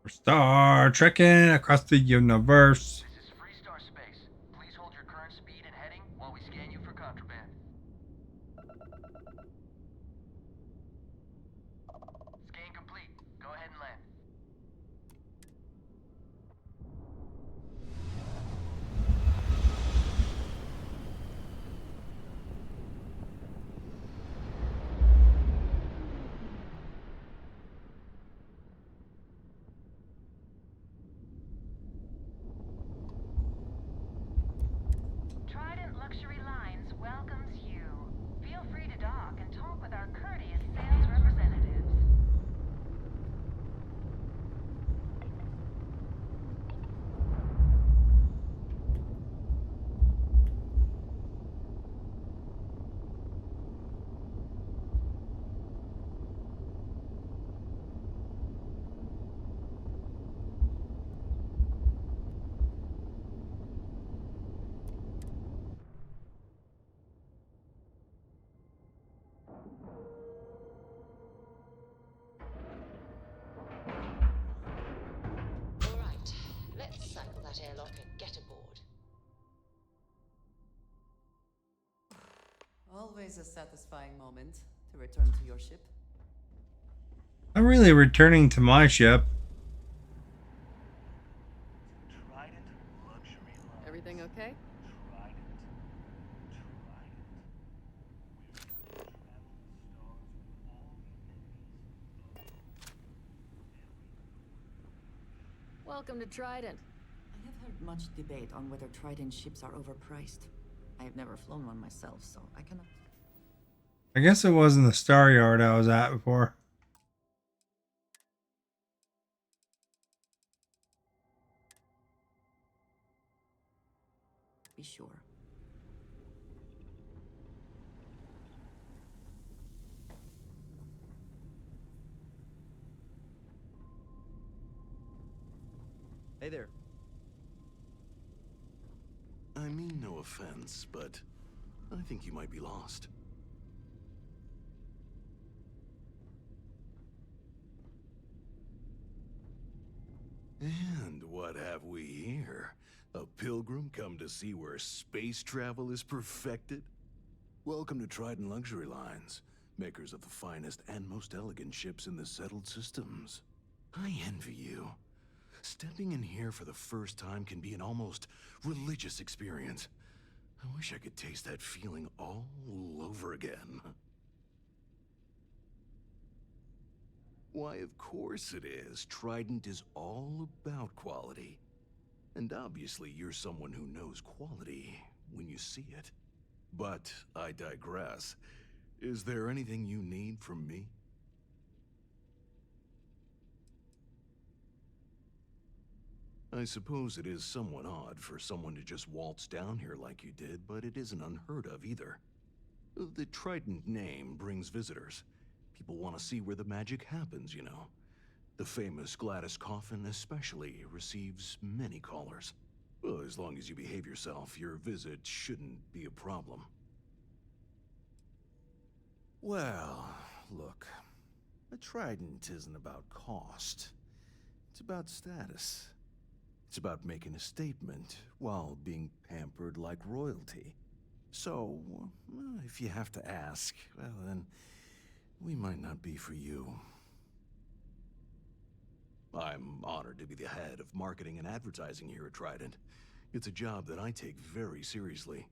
Star trekking across the universe. This is Freestar Space. Please hold your current speed and heading while we scan you for contraband. Scan complete. Go ahead and land. Trident Luxury Lines welcomes you. Feel free to dock and talk with our courteous sales representatives. Alright, let's cycle that airlock and get aboard. Always a satisfying moment to return to your ship. I'm really returning to my ship. Everything okay? Welcome to Trident. I have heard much debate on whether Trident ships are overpriced. I have never flown one myself, so I cannot. I guess it wasn't the Star Yard I was at before. Be sure. Hey there. I mean no offense, but I think you might be lost. And what have we here? A pilgrim come to see where space travel is perfected? Welcome to Trident Luxury Lines, makers of the finest and most elegant ships in the settled systems. I envy you. Stepping in here for the first time can be an almost religious experience. I wish I could taste that feeling all over again. Why, of course it is. Trident is all about quality. And obviously you're someone who knows quality when you see it. But I digress. Is there anything you need from me? I suppose it is somewhat odd for someone to just waltz down here like you did, but it isn't unheard of either. The Trident name brings visitors. People want to see where the magic happens, you know. The famous Gladys Coffin especially receives many callers. Well, as long as you behave yourself, your visit shouldn't be a problem. Well, look, a Trident isn't about cost. It's about status. It's about making a statement while being pampered like royalty. So, if you have to ask, well then, we might not be for you. I'm honored to be the head of marketing and advertising here at Trident. It's a job that I take very seriously.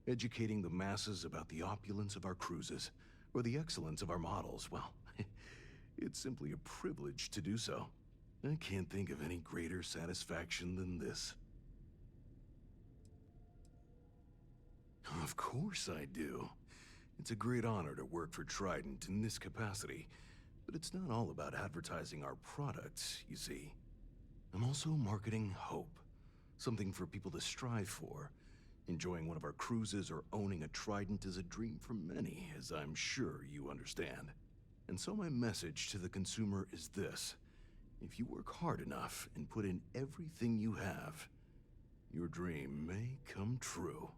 Educating the masses about the opulence of our cruises, or the excellence of our models, well, it's simply a privilege to do so. I can't think of any greater satisfaction than this. Of course I do. It's a great honor to work for Trident in this capacity, but it's not all about advertising our products, you see. I'm also marketing hope, something for people to strive for. Enjoying one of our cruises or owning a Trident is a dream for many, as I'm sure you understand. And so my message to the consumer is this. If you work hard enough and put in everything you have, your dream may come true.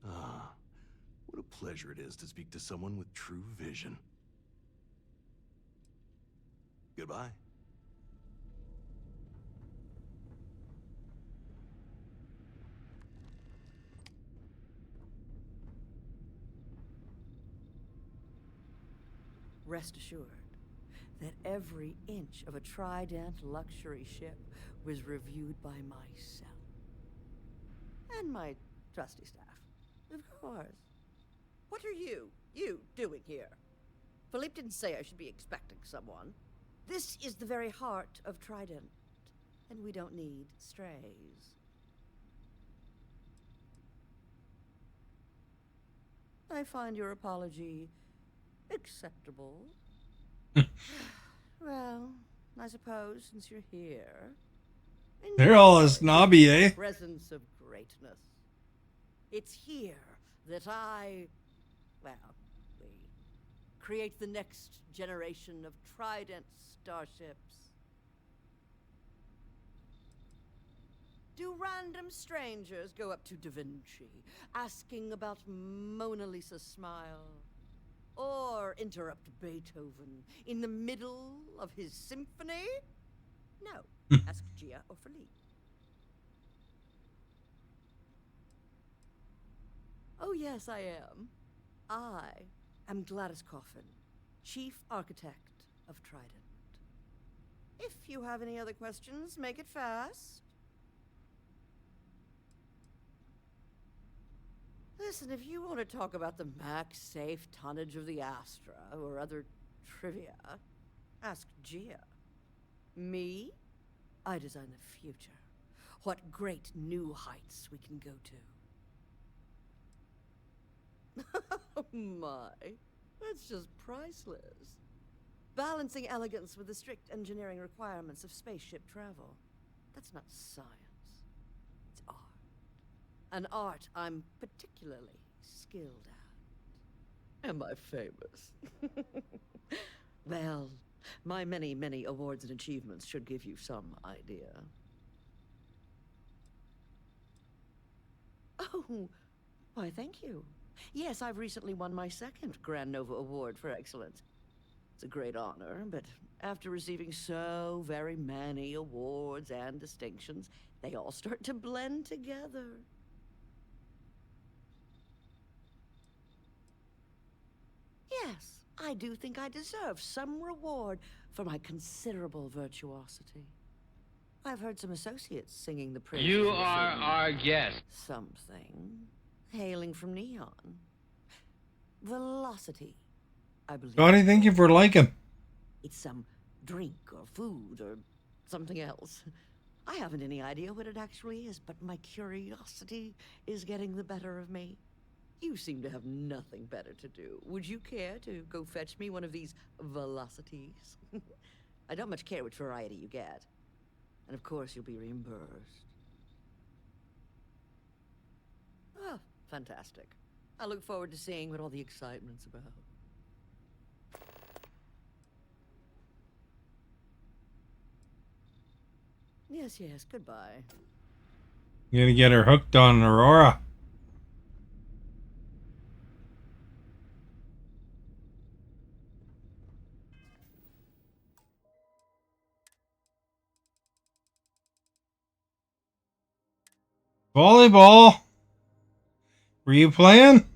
Ah, what a pleasure it is to speak to someone with true vision. Goodbye. Rest assured that every inch of a Trident luxury ship was reviewed by myself. And my trusty staff, of course. What are you doing here? Philippe didn't say I should be expecting someone. This is the very heart of Trident, and we don't need strays. I find your apology acceptable. Well, I suppose since you're here, They're all as snobby, eh? presence of greatness. It's here that we create the next generation of Trident starships. Do random strangers go up to Da Vinci, asking about Mona Lisa's smile? Or interrupt Beethoven in the middle of his symphony? No. Ask Gia or Philippe. Oh, yes, I am. I am Gladys Coffin, Chief Architect of Trident. If you have any other questions, make it fast. Listen, if you want to talk about the max safe tonnage of the Astra or other trivia, ask Gia. Me? I design the future. What great new heights we can go to. Oh my, that's just priceless. Balancing elegance with the strict engineering requirements of spaceship travel. That's not science. It's art. An art I'm particularly skilled at. Am I famous? Well, my many, many awards and achievements should give you some idea. Oh, why, thank you. Yes, I've recently won my second Grand Nova Award for excellence. It's a great honor, but after receiving so very many awards and distinctions, they all start to blend together. Yes, I do think I deserve some reward for my considerable virtuosity. I've heard some associates singing the praises You of a are certain our guest. something hailing from Neon. Velocity, I believe. Johnny, thank you for liking. It's some drink or food or something else. I haven't any idea what it actually is, but my curiosity is getting the better of me. You seem to have nothing better to do. Would you care to go fetch me one of these velocities? I don't much care which variety you get. And of course, you'll be reimbursed. Ah, fantastic. I look forward to seeing what all the excitement's about. Yes, yes, goodbye. You gotta get her hooked on Aurora. Volleyball. Were you playing?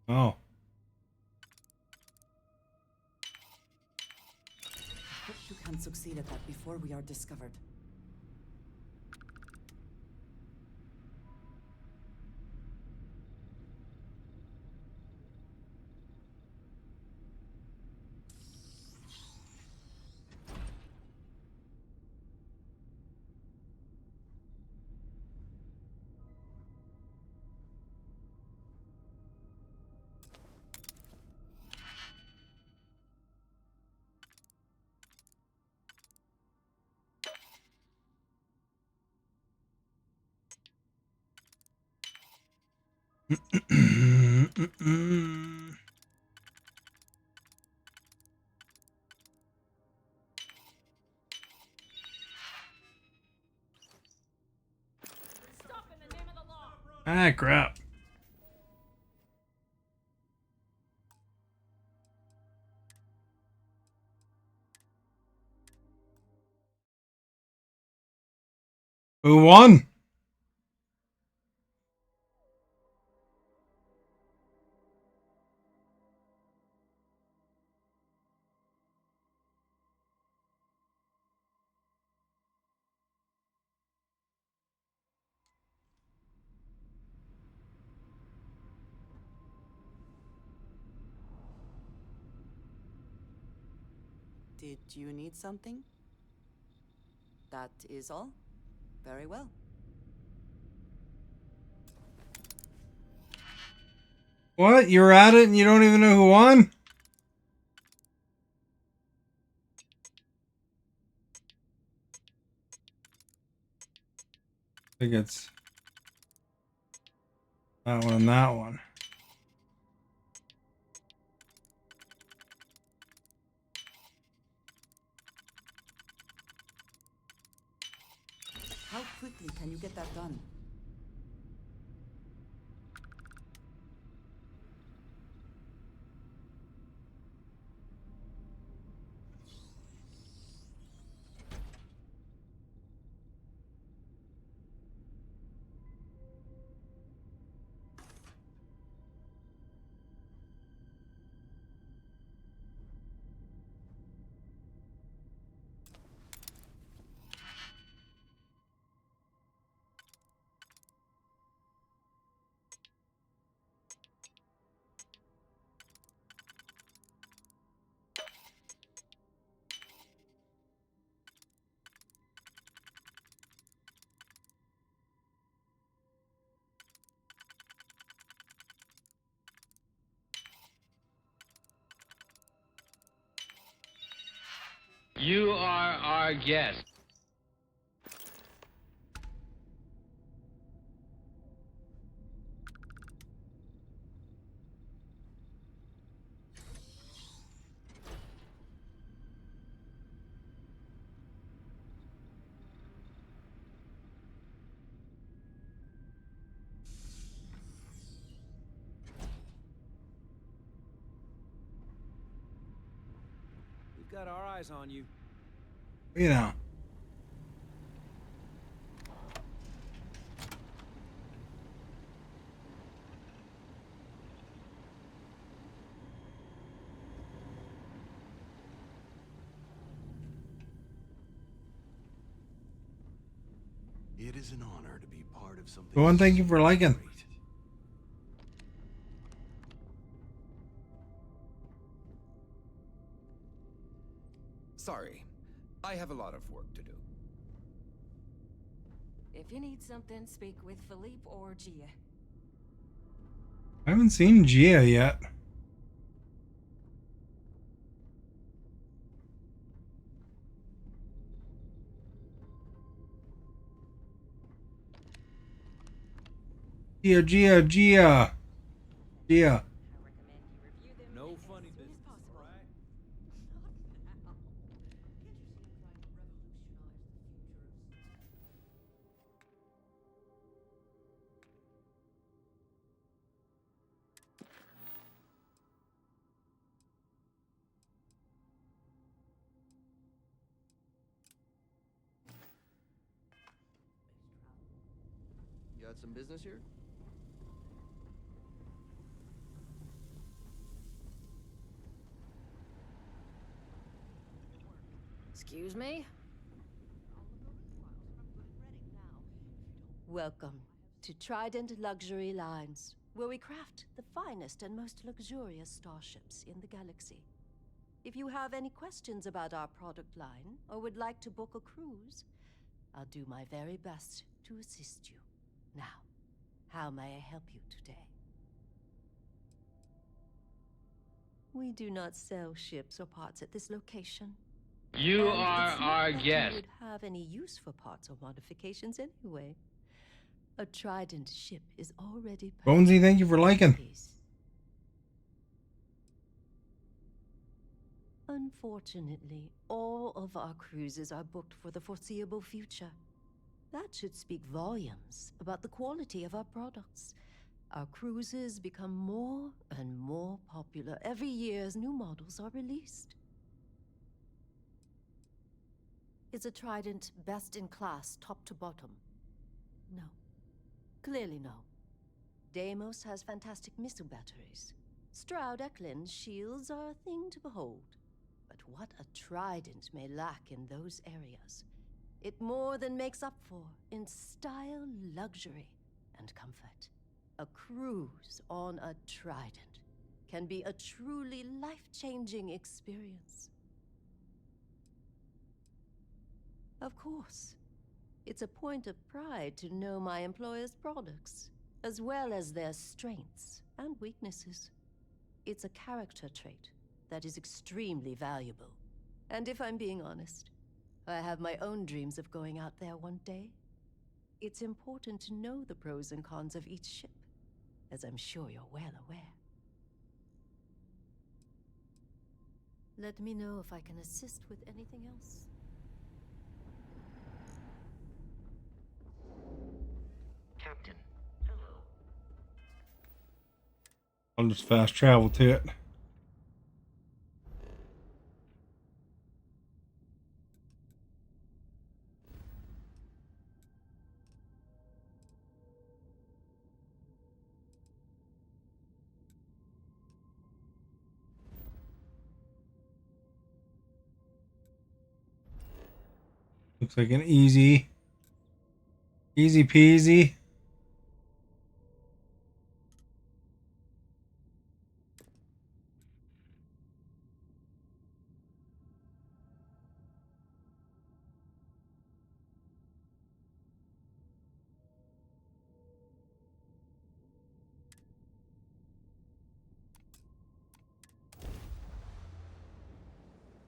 Oh. Hope you can succeed at that before we are discovered. Ah, crap. Who won? Did you need something? That is all? Very well. What? You're at it and you don't even know who won? I think it's that one and that one. How quickly can you get that done? You are our guest. We've got our eyes on you. You know. It is an honor to be part of something. Go on, thank you for liking. Sorry, I have a lot of work to do. If you need something, speak with Philippe or Gia. I haven't seen Gia yet. Gia. No funny business, all right? You got some business here? Excuse me? Welcome to Trident Luxury Lines, where we craft the finest and most luxurious starships in the galaxy. If you have any questions about our product line or would like to book a cruise, I'll do my very best to assist you. Now, how may I help you today? We do not sell ships or parts at this location. You And are it's not our that guest. You would have any use for parts or modifications anyway. A Trident ship is already Bonesy, thank you for liking. Unfortunately, all of our cruises are booked for the foreseeable future. That should speak volumes about the quality of our products. Our cruises become more and more popular every year as new models are released. Is a Trident best in class, top to bottom? No. Clearly no. Deimos has fantastic missile batteries. Stroud Eklund's shields are a thing to behold. But what a Trident may lack in those areas, it more than makes up for in style, luxury, and comfort. A cruise on a Trident can be a truly life-changing experience. Of course, it's a point of pride to know my employer's products, as well as their strengths and weaknesses. It's a character trait that is extremely valuable. And if I'm being honest, I have my own dreams of going out there one day. It's important to know the pros and cons of each ship, as I'm sure you're well aware. Let me know if I can assist with anything else. Captain, hello. I'll just fast travel to it. Looks like an easy peasy.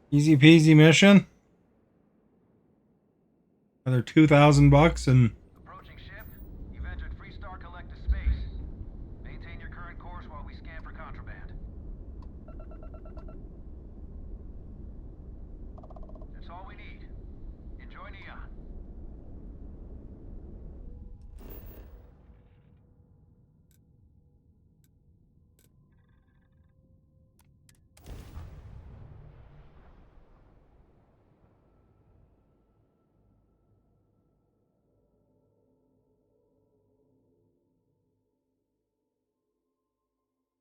Easy peasy mission. Another $2,000 and Approaching ship. You've entered Freestar Collective space. Maintain your current course while we scan for contraband. That's all we need. Enjoy Neon.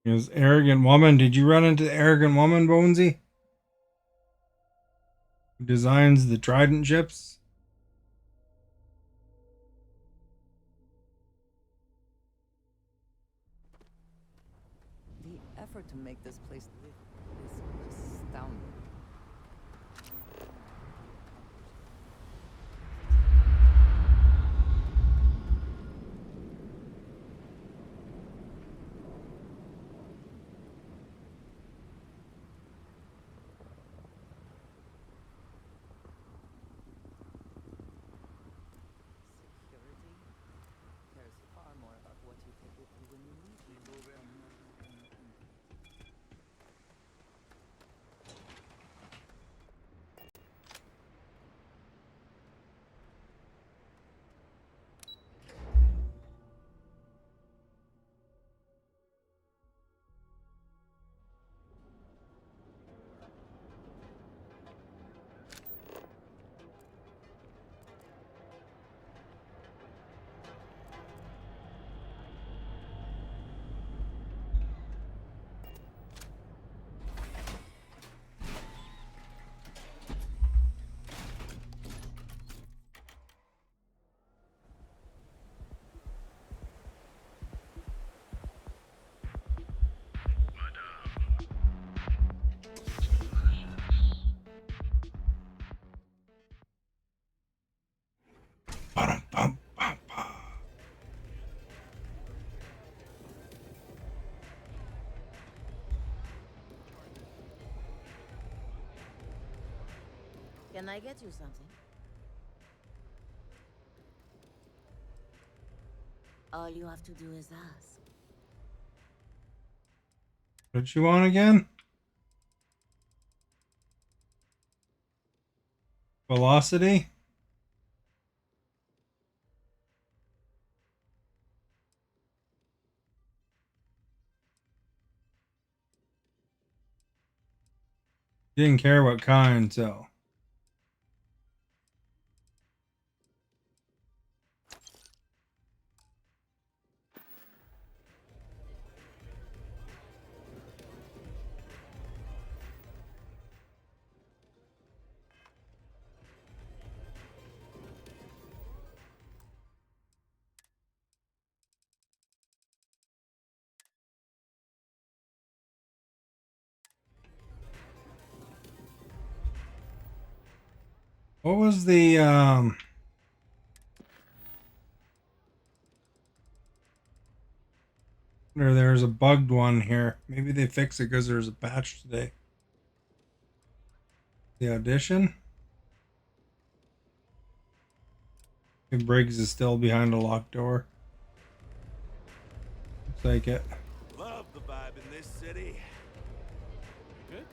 there's Arrogant Woman. Did you run into the Arrogant Woman, Bonesy? Who designs the Trident ships? effort to make this place livable is astounding. Security cares far more about what you take with you when you leave. Can I get you something? All you have to do is ask. What you want again? Velocity? Didn't care what kind, so. What was the there's a bugged one here. Maybe they fixed it because there's a patch today. The audition? If Briggs is still behind a locked door. Looks like it. Love the vibe in this city. Good.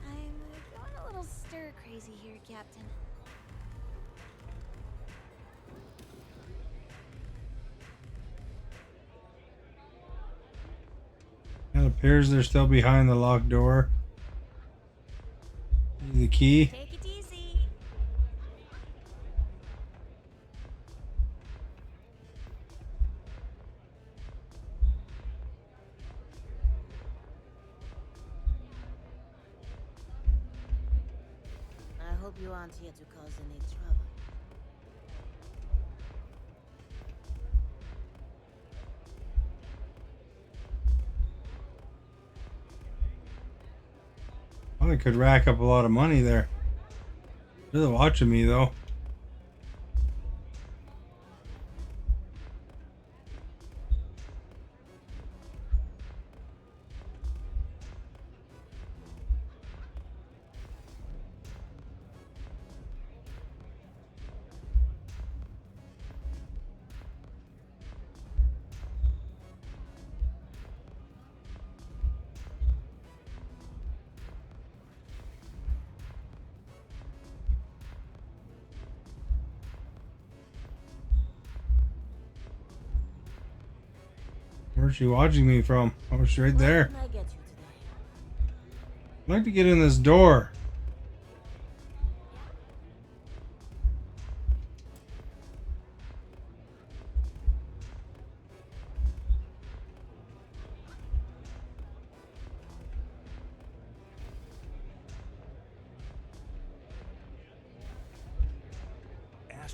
I'm going a little stir crazy here, Captain. It appears they're still behind the locked door. The key. Take it easy. I hope you aren't here to cause any trouble. Well, I could rack up a lot of money there. They're watching me though. Where's she watching me from? Oh, she's right there. What can I get you today? I'd like to get in this door.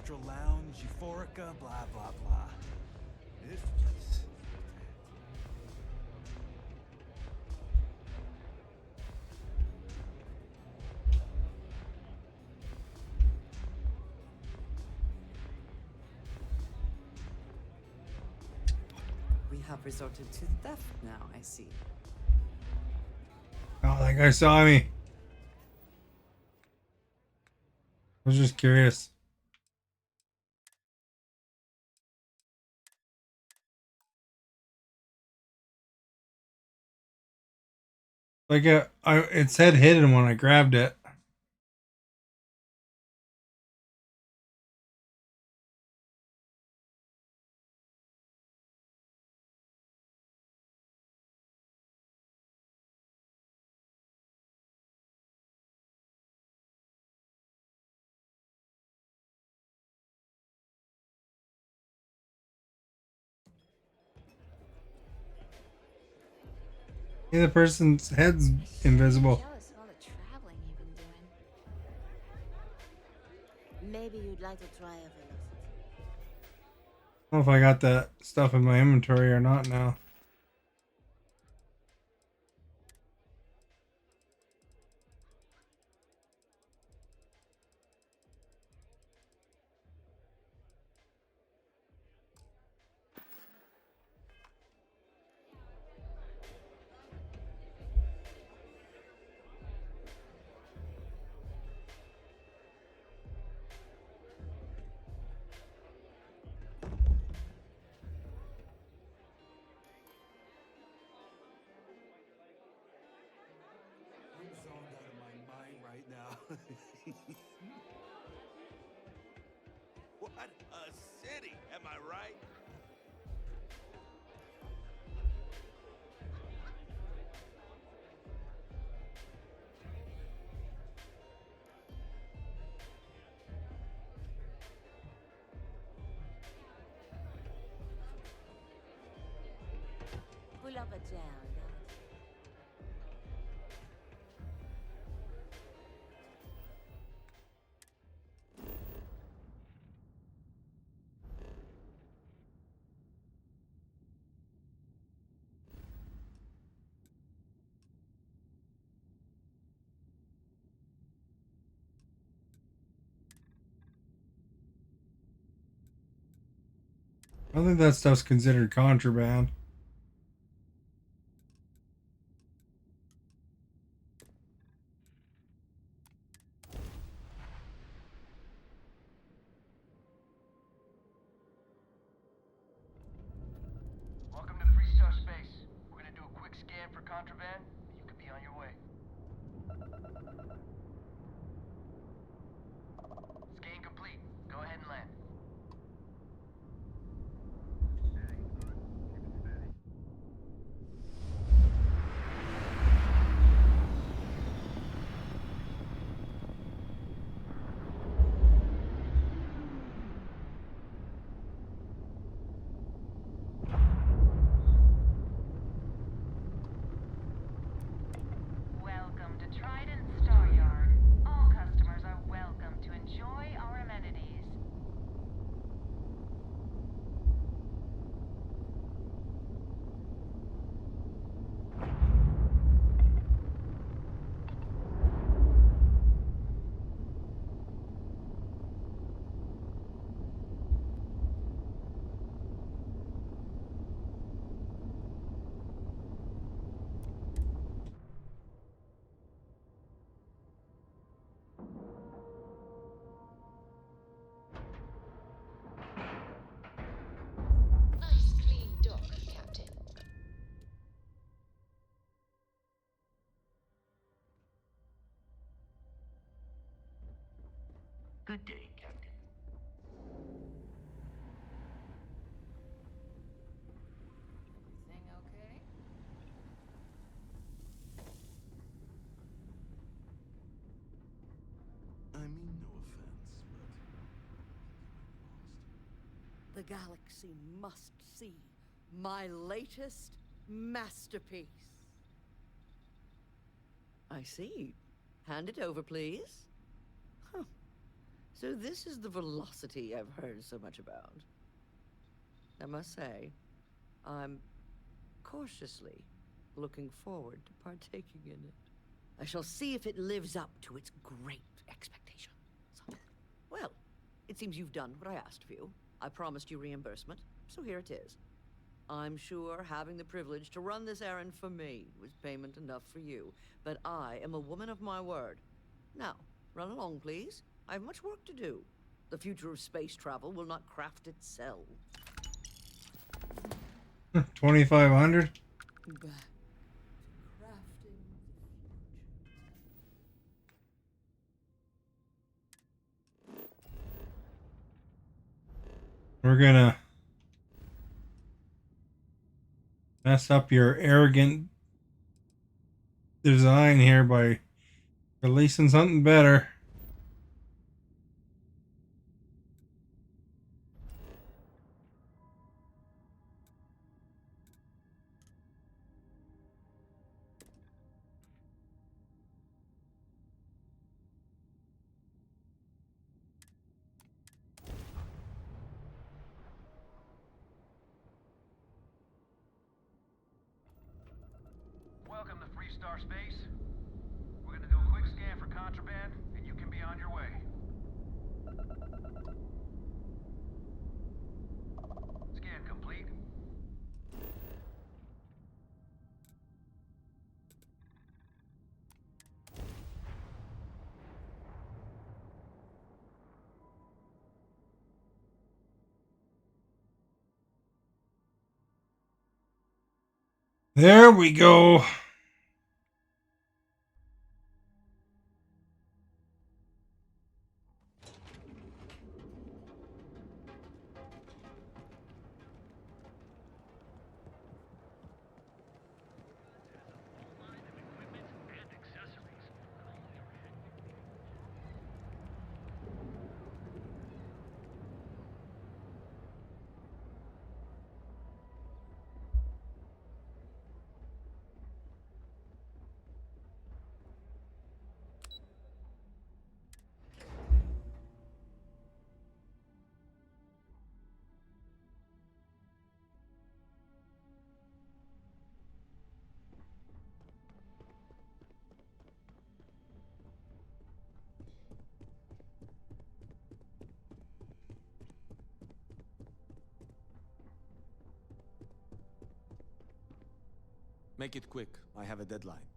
extra lounge, euphorica, blah, blah, blah. This place. We have resorted to theft now, I see. Oh, that guy saw me. I was just curious. Like it said hidden when I grabbed it. Yeah, the person's head's invisible. Jealous of all the traveling you've been doing. Maybe you'd like to try a velocity. I don't know if I got that stuff in my inventory or not now. I'm zoned out of my mind right now. What a city, am I right? Pull up a jam. I don't think that stuff's considered contraband. Welcome to Freestar Space. We're gonna do a quick scan for contraband, and you could be on your way. Scan complete. Go ahead and land. Welcome to Trident Star Yard. All customers are welcome to enjoy our amenities. Nice clean dock, Captain. Good day, Captain. Everything okay? I mean, no offense, but The galaxy must see my latest masterpiece. I see. Hand it over, please. Huh. So this is the velocity I've heard so much about. I must say, I'm cautiously looking forward to partaking in it. I shall see if it lives up to its great expectations. Well, it seems you've done what I asked of you. I promised you reimbursement, so here it is. I'm sure having the privilege to run this errand for me was payment enough for you, but I am a woman of my word. Now, run along, please. I have much work to do. The future of space travel will not craft itself. 2,500. Back to crafting We're gonna mess up your arrogant design here by releasing something better. Welcome to Freestar Space. We're gonna do a quick scan for contraband, and you can be on your way. Scan complete. There we go. Make it quick. I have a deadline.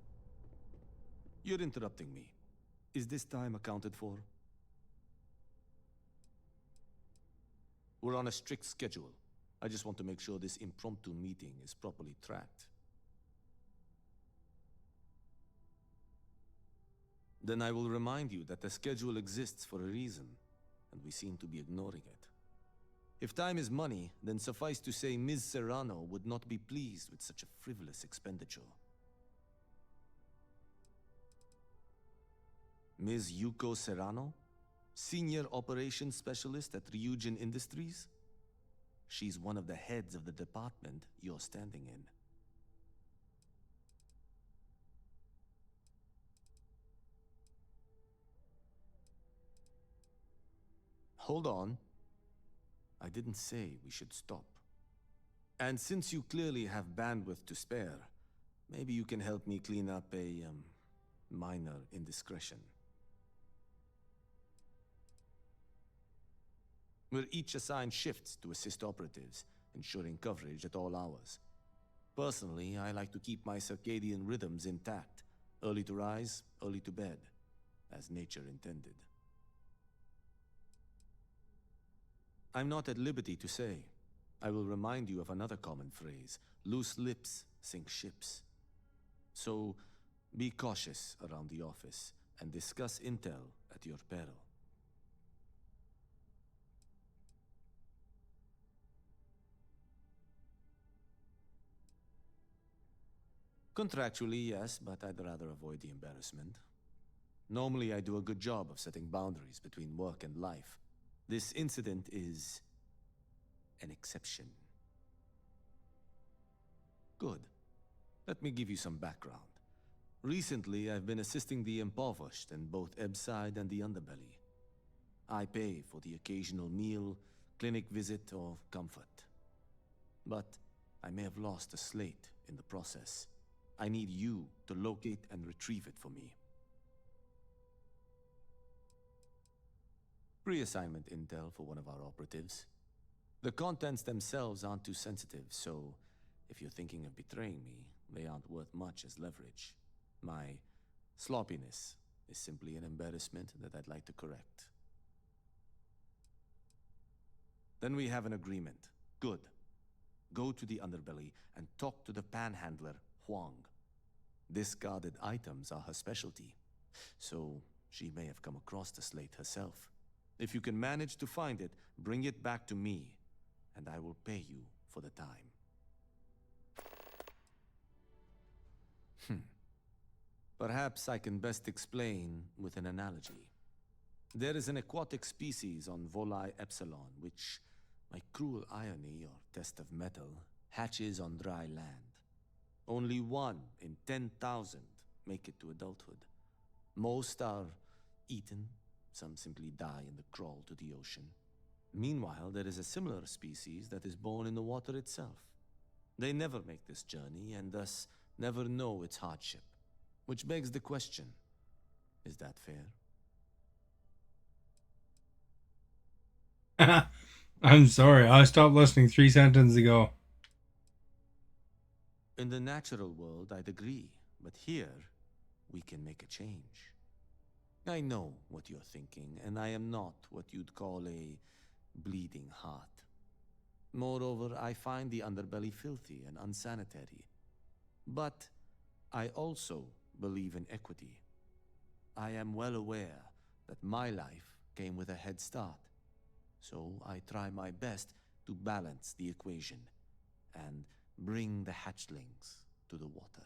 You're interrupting me. Is this time accounted for? We're on a strict schedule. I just want to make sure this impromptu meeting is properly tracked. Then I will remind you that the schedule exists for a reason, and we seem to be ignoring it. If time is money, then suffice to say Ms. Serrano would not be pleased with such a frivolous expenditure. Ms. Yuko Serrano? Senior Operations Specialist at Ryujin Industries? She's one of the heads of the department you're standing in. Hold on. I didn't say we should stop. And since you clearly have bandwidth to spare, maybe you can help me clean up a, minor indiscretion. We're each assigned shifts to assist operatives, ensuring coverage at all hours. Personally, I like to keep my circadian rhythms intact. Early to rise, early to bed, as nature intended. I'm not at liberty to say. I will remind you of another common phrase: loose lips sink ships. So, be cautious around the office, and discuss intel at your peril. Contractually, yes, but I'd rather avoid the embarrassment. Normally, I do a good job of setting boundaries between work and life. This incident is an exception. Good. Let me give you some background. Recently, I've been assisting the impoverished in both Ebside and the Underbelly. I pay for the occasional meal, clinic visit, or comfort. But I may have lost a slate in the process. I need you to locate and retrieve it for me. Pre-assignment intel for one of our operatives. The contents themselves aren't too sensitive, so if you're thinking of betraying me, they aren't worth much as leverage. My sloppiness is simply an embarrassment that I'd like to correct. Then we have an agreement. Good. Go to the underbelly and talk to the panhandler, Huang. Discarded items are her specialty, so she may have come across the slate herself. If you can manage to find it, bring it back to me, and I will pay you for the time. Perhaps I can best explain with an analogy. There is an aquatic species on Volai Epsilon, which, by cruel irony or test of metal, hatches on dry land. Only 1 in 10,000 make it to adulthood. Most are eaten, some simply die in the crawl to the ocean. Meanwhile, there is a similar species that is born in the water itself. They never make this journey and thus never know its hardship. Which begs the question, is that fair? I'm sorry, I stopped listening 3 sentences ago. In the natural world, I'd agree, but here, we can make a change. I know what you're thinking, and I am not what you'd call a bleeding heart. Moreover, I find the underbelly filthy and unsanitary. But I also believe in equity. I am well aware that my life came with a head start, so I try my best to balance the equation and bring the hatchlings to the water.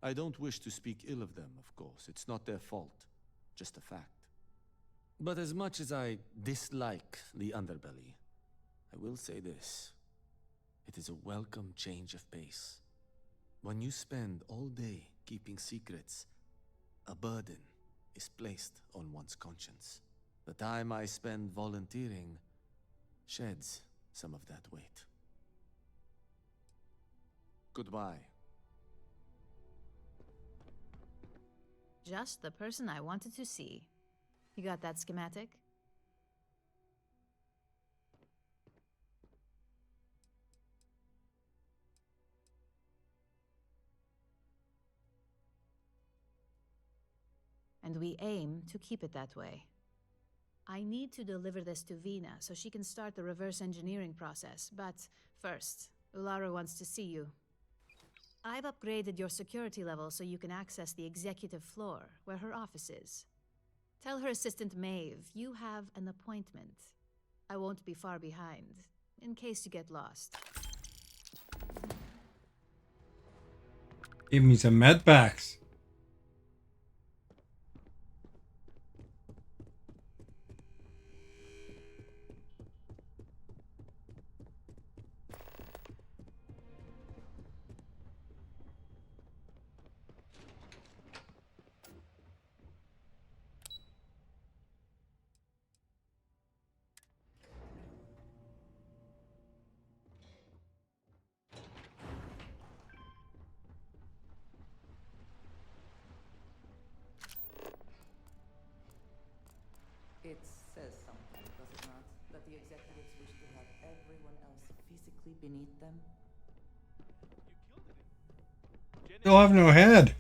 I don't wish to speak ill of them, of course. It's not their fault, just a fact. But as much as I dislike the underbelly, I will say this. It is a welcome change of pace. When you spend all day keeping secrets, a burden is placed on one's conscience. The time I spend volunteering sheds some of that weight. Goodbye. Just the person I wanted to see. You got that schematic? And we aim to keep it that way. I need to deliver this to Vina so she can start the reverse engineering process, but first, Ulara wants to see you. I've upgraded your security level so you can access the executive floor, where her office is. Tell her assistant Maeve you have an appointment. I won't be far behind, in case you get lost. Give me some med packs. It says something, does it not? That the executives wish to have everyone else physically beneath them? Still have no head.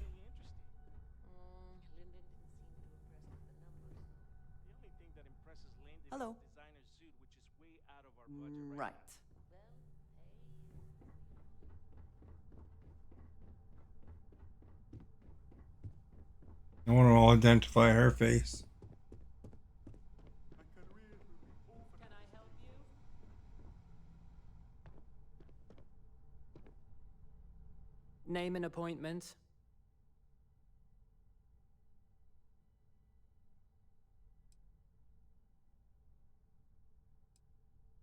Hello. Right. No one will identify her face. Name and appointment.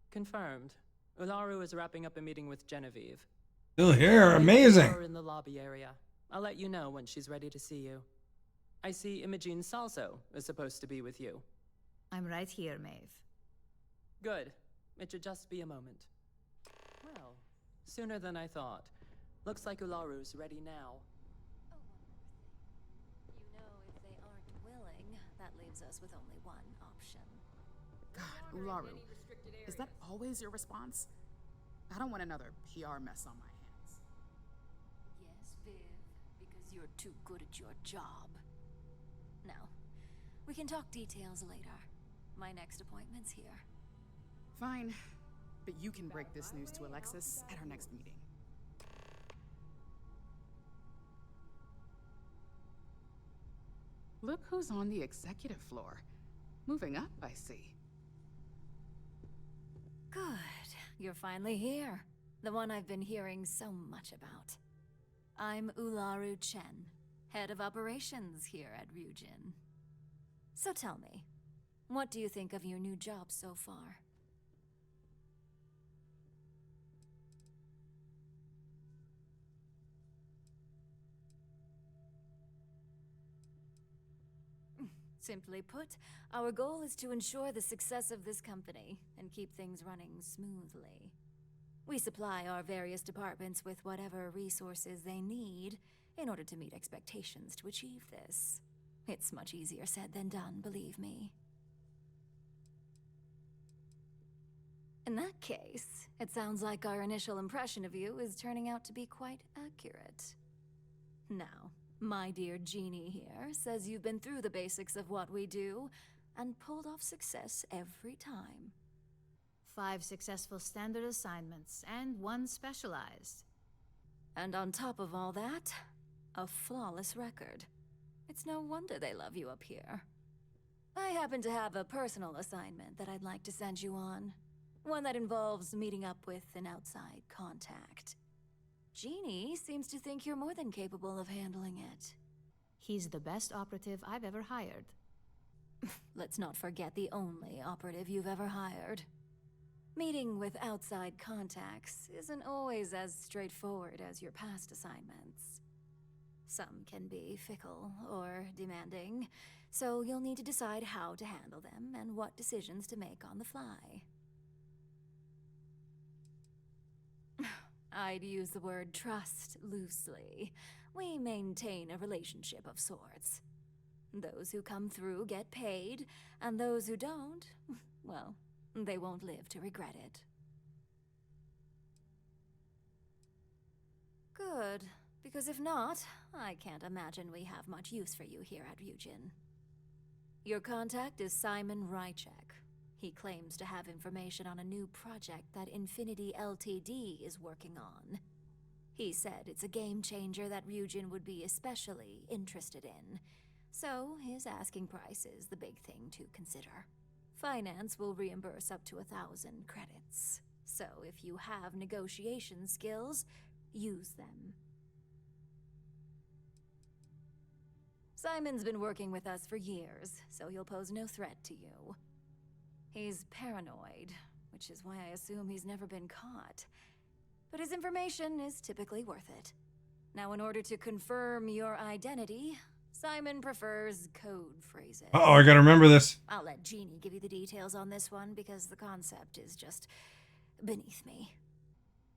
Confirmed. Ularu is wrapping up a meeting with Genevieve. Still here, Meet amazing. her in the lobby area. I'll let you know when she's ready to see you. I see Imogene Salso is supposed to be with you. I'm right here, Maeve. Good. It should just be a moment. Well, sooner than I thought. Looks like Ularu's ready now. You know, if they aren't willing, that leaves us with only one option. God, Ularu, is that always your response? I don't want another PR mess on my hands. Yes, Viv, because you're too good at your job. Now, we can talk details later. My next appointment's here. Fine, but you can break this news to Alexis at our next meeting. Look who's on the executive floor. Moving up, I see. Good. You're finally here. The one I've been hearing so much about. I'm Ularu Chen, head of operations here at Ryujin. So tell me, what do you think of your new job so far? Simply put, our goal is to ensure the success of this company and keep things running smoothly. We supply our various departments with whatever resources they need in order to meet expectations to achieve this. It's much easier said than done, believe me. In that case, it sounds like our initial impression of you is turning out to be quite accurate. Now, my dear Jeannie here says you've been through the basics of what we do and pulled off success every time. 5 successful standard assignments and 1 specialized. And on top of all that, a flawless record. It's no wonder they love you up here. I happen to have a personal assignment that I'd like to send you on. One that involves meeting up with an outside contact. Jeannie seems to think you're more than capable of handling it. He's the best operative I've ever hired. Let's not forget the only operative you've ever hired. Meeting with outside contacts isn't always as straightforward as your past assignments. Some can be fickle or demanding, so you'll need to decide how to handle them and what decisions to make on the fly. I'd use the word trust loosely. We maintain a relationship of sorts. Those who come through get paid, and those who don't, well, they won't live to regret it. Good, because if not, I can't imagine we have much use for you here at Ryujin. Your contact is Simon Rychek. He claims to have information on a new project that Infinity Ltd is working on. He said it's a game changer that Ryujin would be especially interested in. So his asking price is the big thing to consider. Finance will reimburse up to 1,000 credits. So if you have negotiation skills, use them. Simon's been working with us for years, so he'll pose no threat to you. He's paranoid, which is why I assume he's never been caught. But his information is typically worth it. Now, in order to confirm your identity, Simon prefers code phrases. Uh-oh, I gotta remember this. I'll let Jeannie give you the details on this one because the concept is just beneath me.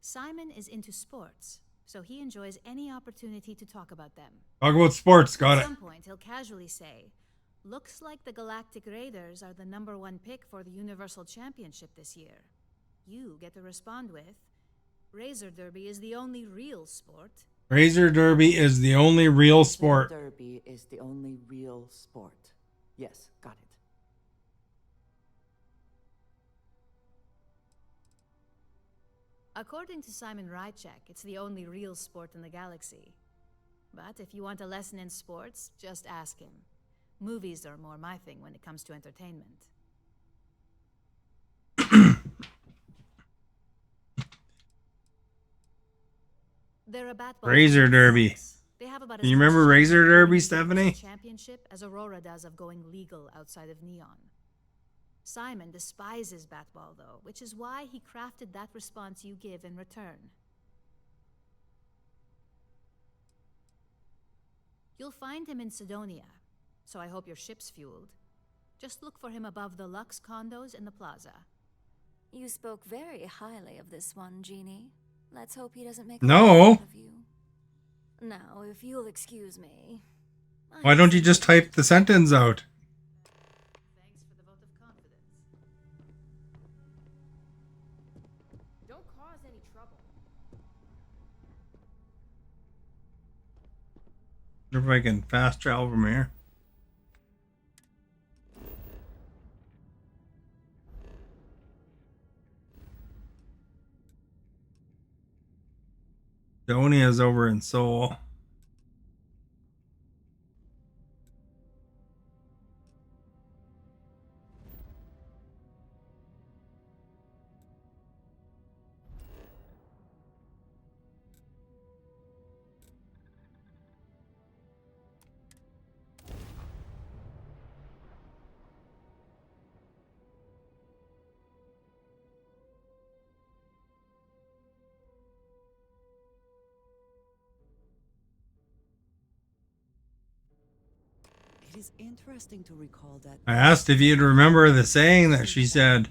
Simon is into sports, so he enjoys any opportunity to talk about them. Talk about sports, got it. At some point, he'll casually say, "Looks like the Galactic Raiders are the #1 pick for the Universal Championship this year." You get to respond with, "Razor Derby is the only real sport." Razor Derby is the only real sport. Derby is the only real sport. Yes, got it. According to Simon Rychek, it's the only real sport in the galaxy. But if you want a lesson in sports, just ask him. Movies are more my thing when it comes to entertainment. They're a bat ball Razor Derby. They have about Can you remember Razor Derby, Stephanie? Championship as Aurora does of going legal outside of Neon. Simon despises batball, though, which is why he crafted that response you give in return. You'll find him in Sidonia, so I hope your ship's fueled. Just look for him above the Lux condos in the plaza. You spoke very highly of this one, Jeannie. Let's hope he doesn't make a No. fool out of you. Now, if you'll excuse me. Why don't you just type the sentence out? Thanks for the vote of confidence. Don't cause any trouble. Wonder if I can fast travel from here. Donia's over in Seoul. It is interesting to recall that. I asked if you'd remember the saying that she said.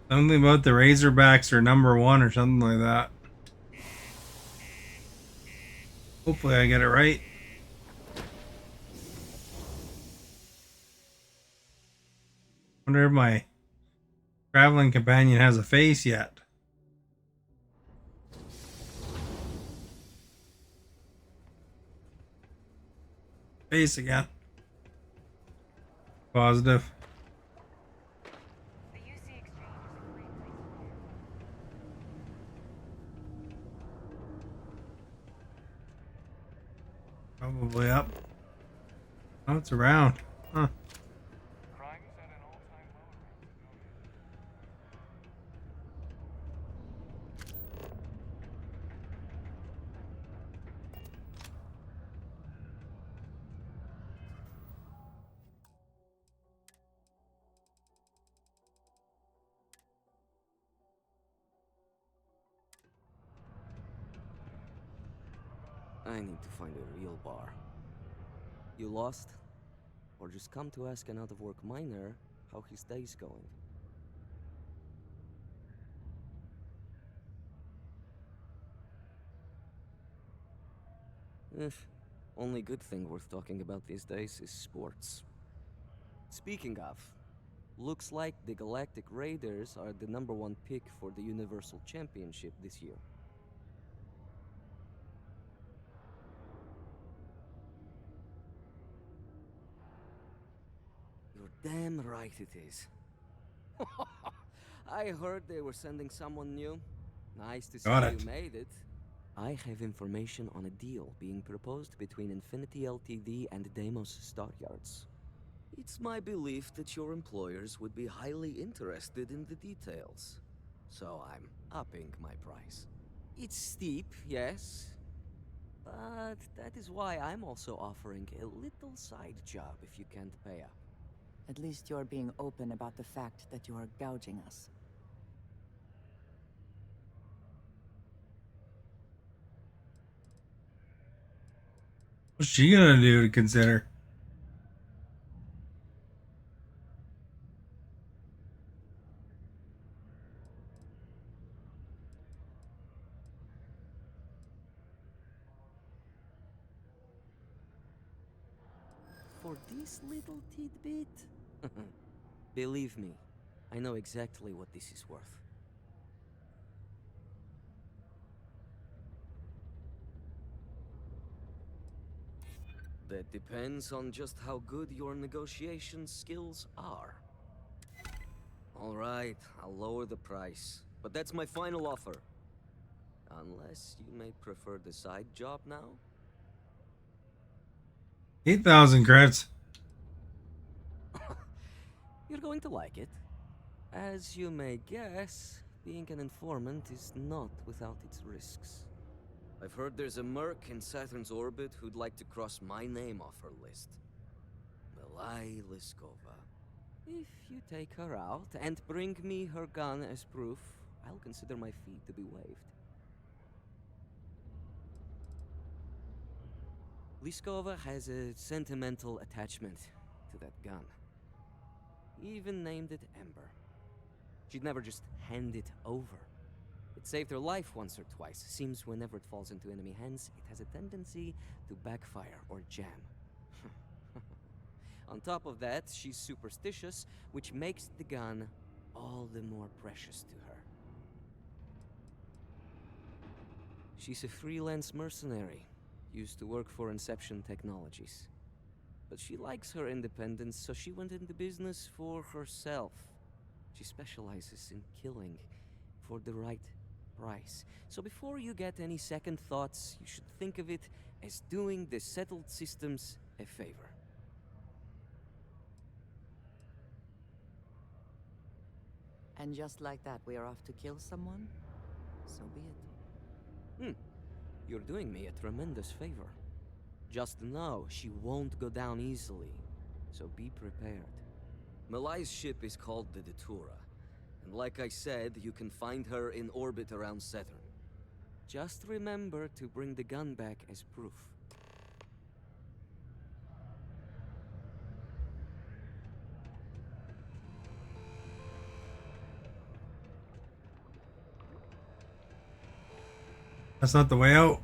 Something about the Razorbacks are #1 or something like that. Hopefully I get it right. Wonder if my traveling companion has a face yet. Face again. Positive. Probably up. Oh, it's around. Huh. I need to find a real bar. You lost? Or just come to ask an out-of-work miner how his day's going? Only good thing worth talking about these days is sports. Speaking of, looks like the Galactic Raiders are the #1 pick for the Universal Championship this year. You're damn right it is. I heard they were sending someone new. Nice to see Got you it. made it. I have information on a deal being proposed between Infinity Ltd and Deimos Stockyards. It's my belief that your employers would be highly interested in the details. So I'm upping my price. It's steep, yes. But that is why I'm also offering a little side job if you can't pay up. At least you're being open about the fact that you are gouging us. What's she gonna do to consider? For this little tidbit? Believe me, I know exactly what this is worth. That depends on just how good your negotiation skills are. Alright, I'll lower the price. But that's my final offer. Unless you may prefer the side job now? 8,000 credits. You're going to like it. As you may guess, being an informant is not without its risks. I've heard there's a merc in Saturn's orbit who'd like to cross my name off her list. Milai Liskova. If you take her out and bring me her gun as proof, I'll consider my fee to be waived. Liskova has a sentimental attachment to that gun. He even named it Ember. She'd never just hand it over. It saved her life once or twice. Seems whenever it falls into enemy hands, it has a tendency to backfire or jam. On top of that, she's superstitious, which makes the gun all the more precious to her. She's a freelance mercenary, used to work for Inception Technologies. But she likes her independence, so she went into business for herself. She specializes in killing for the right price. So before you get any second thoughts, you should think of it as doing the settled systems a favor. And just like that, we are off to kill someone? So be it. You're doing me a tremendous favor. Just know she won't go down easily, so be prepared. Malai's ship is called the Datura, and like I said, you can find her in orbit around Saturn. Just remember to bring the gun back as proof. That's not the way out.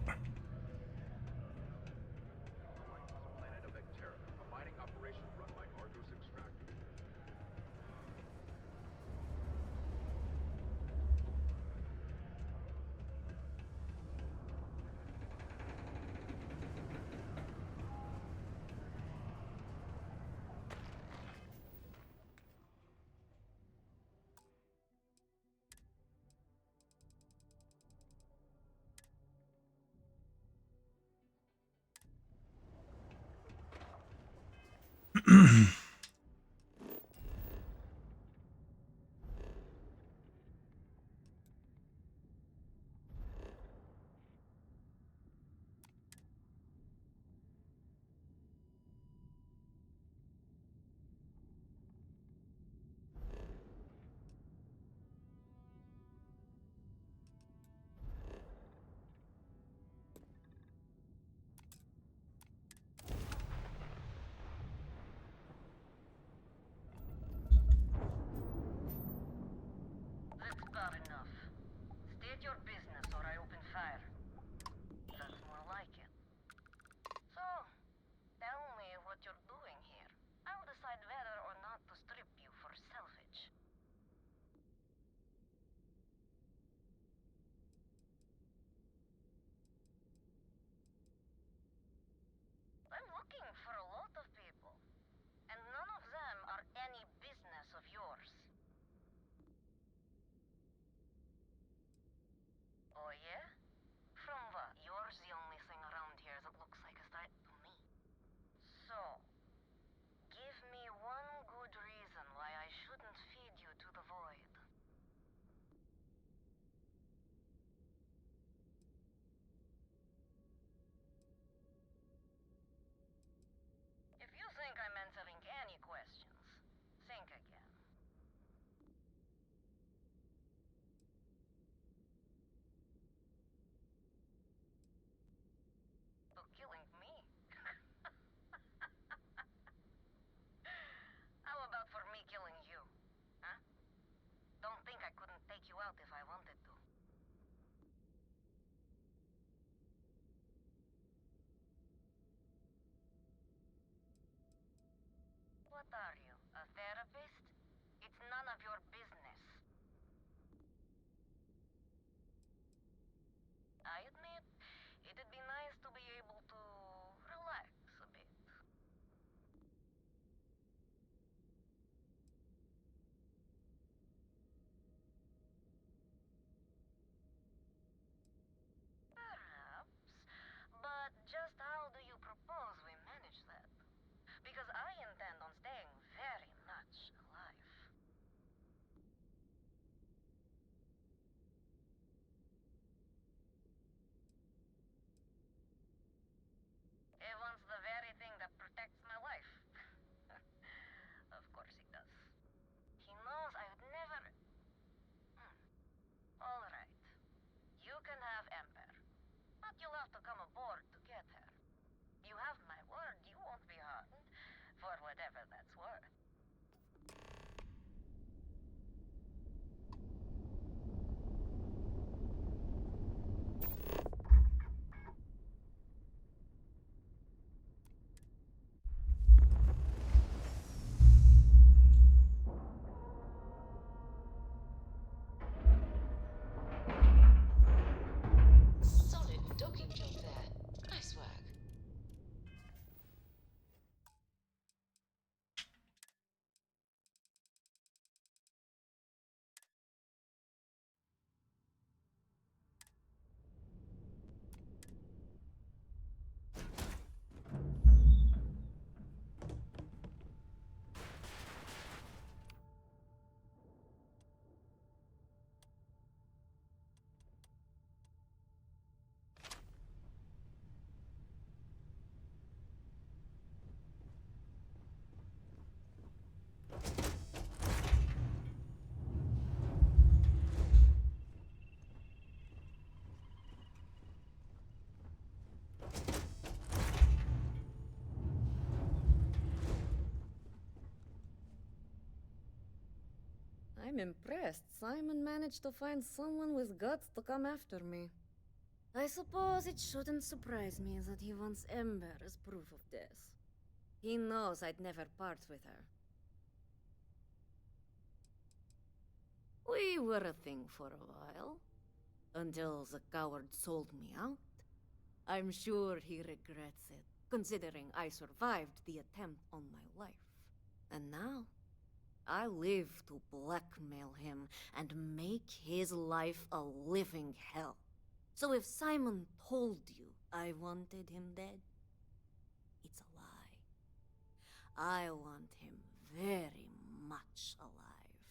I'm impressed Simon managed to find someone with guts to come after me. I suppose it shouldn't surprise me that he wants Ember as proof of this. He knows I'd never part with her. We were a thing for a while, until the coward sold me out. I'm sure he regrets it, considering I survived the attempt on my life. And now, I live to blackmail him and make his life a living hell. So if Simon told you I wanted him dead, it's a lie. I want him very much alive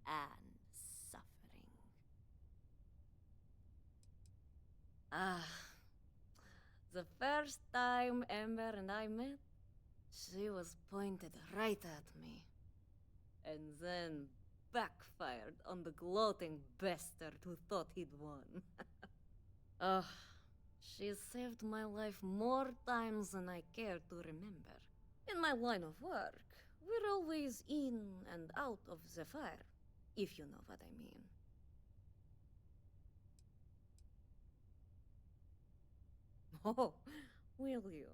and suffering. Ah, the first time Ember and I met, she was pointed right at me. And then backfired on the gloating bastard who thought he'd won. Ugh, she's saved my life more times than I care to remember. In my line of work, we're always in and out of the fire, if you know what I mean. Oh, will you?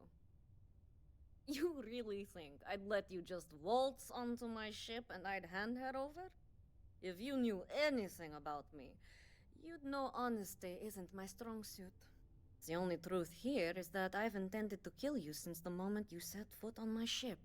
You really think I'd let you just waltz onto my ship and I'd hand her over? If you knew anything about me, you'd know honesty isn't my strong suit. The only truth here is that I've intended to kill you since the moment you set foot on my ship.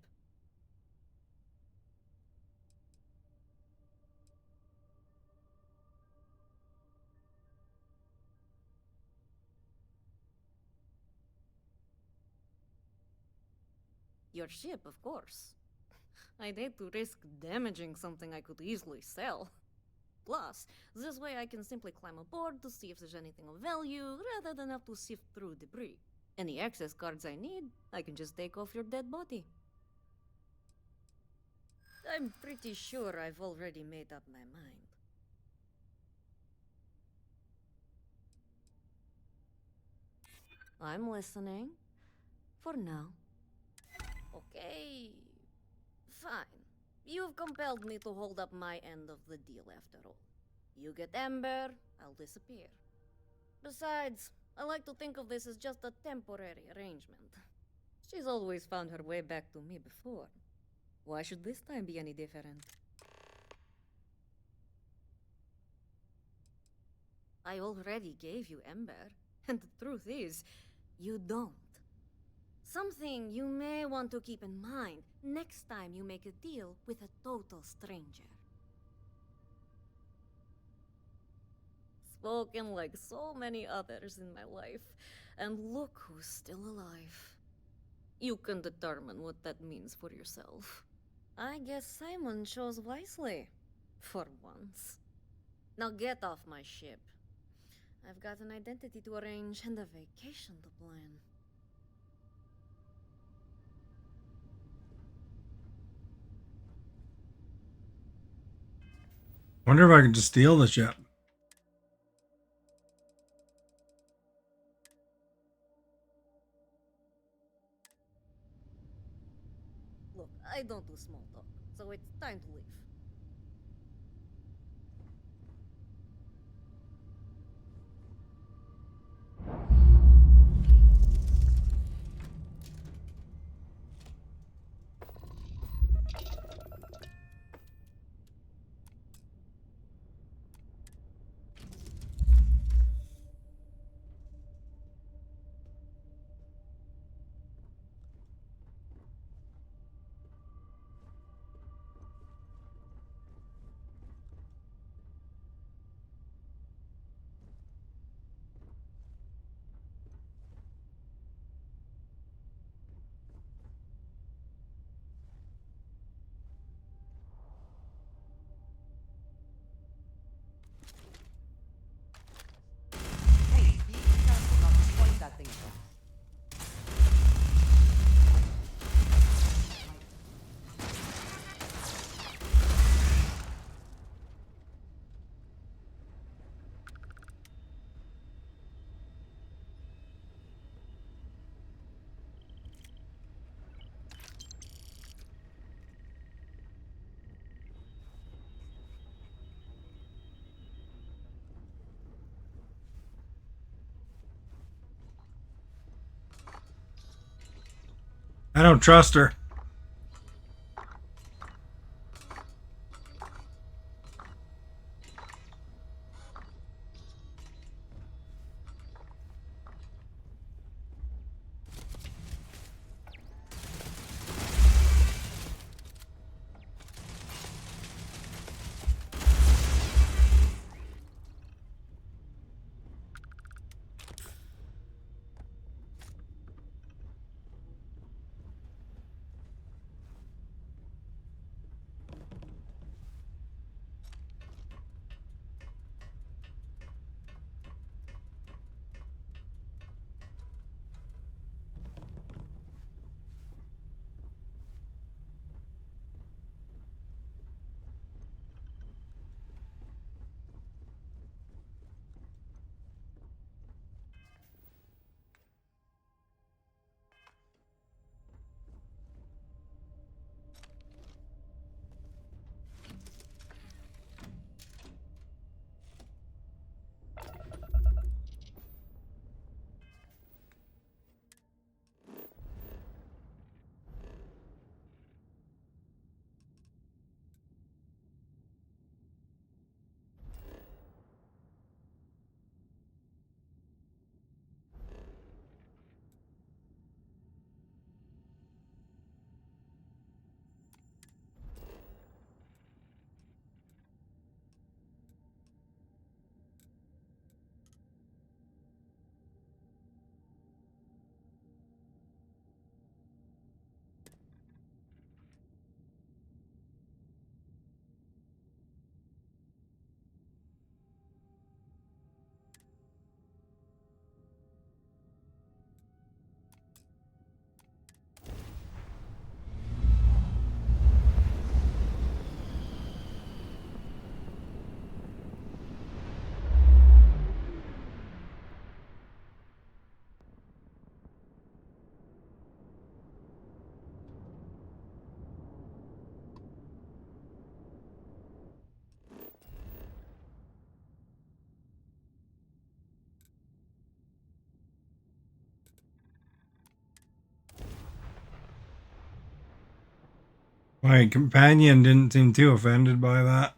Your ship, of course. I'd hate to risk damaging something I could easily sell. Plus, this way I can simply climb aboard to see if there's anything of value, rather than have to sift through debris. Any access cards I need, I can just take off your dead body. I'm pretty sure I've already made up my mind. I'm listening. For now. Okay. Fine. You've compelled me to hold up my end of the deal after all. You get Ember, I'll disappear. Besides, I like to think of this as just a temporary arrangement. She's always found her way back to me before. Why should this time be any different? I already gave you Ember, and the truth is, you don't. Something you may want to keep in mind next time you make a deal with a total stranger. Spoken like so many others in my life, and look who's still alive. You can determine what that means for yourself. I guess Simon chose wisely. For once. Now get off my ship. I've got an identity to arrange and a vacation to plan. Wonder if I can just steal the ship. Look, I don't do small talk, so it's time to leave. I don't trust her. My companion didn't seem too offended by that.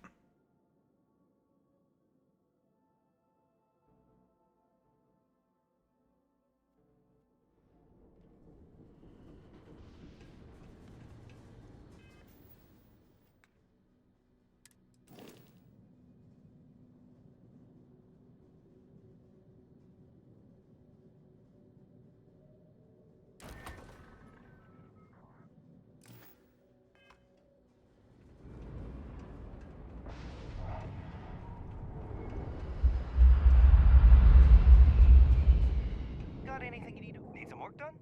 Got anything you need some work done?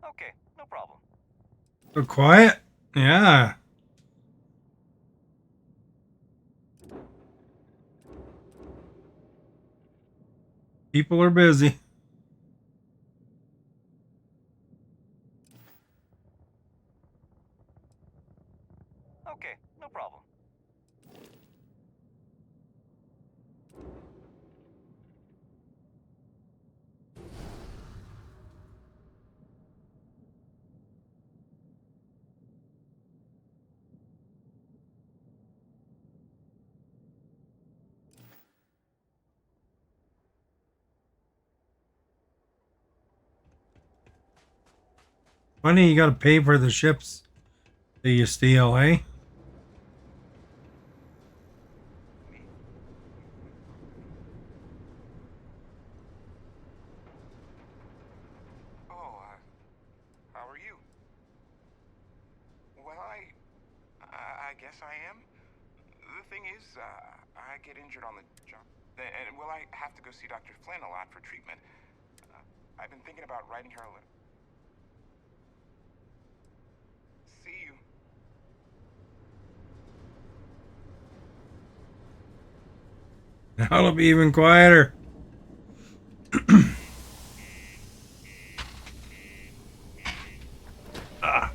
Okay, no problem. So quiet? Yeah. People are busy. Okay, no problem. Funny you gotta pay for the ships that you steal, eh? Oh, how are you? Well, I guess I am. The thing is, I get injured on the job. And, well, I have to go see Dr. Flynn a lot for treatment. I've been thinking about writing her a letter. See you. Now it'll be even quieter. Ah.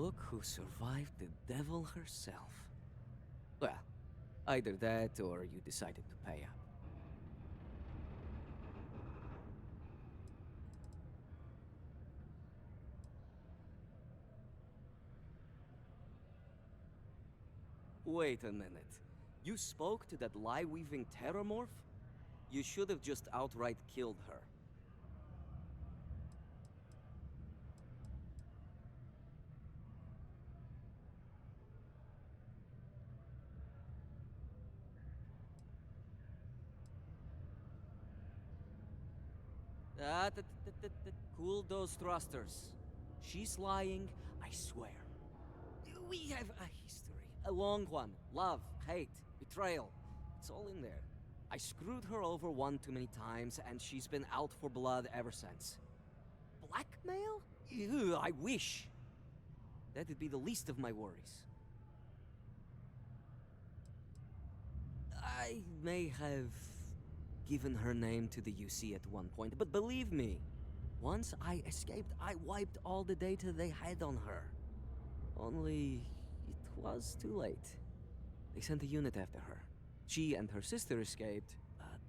Look who survived the devil herself. Well, either that or you decided to pay up. Wait a minute. You spoke to that lie-weaving terrormorph? You should have just outright killed her. Cool those thrusters. She's lying, I swear. We have a history. A long one. Love, hate, betrayal. It's all in there. I screwed her over one too many times, and she's been out for blood ever since. Blackmail? Ew, I wish. That'd be the least of my worries. I may have given her name to the UC at one point, but believe me, once I escaped, I wiped all the data they had on her. Only it was too late. They sent a unit after her. She and her sister escaped, but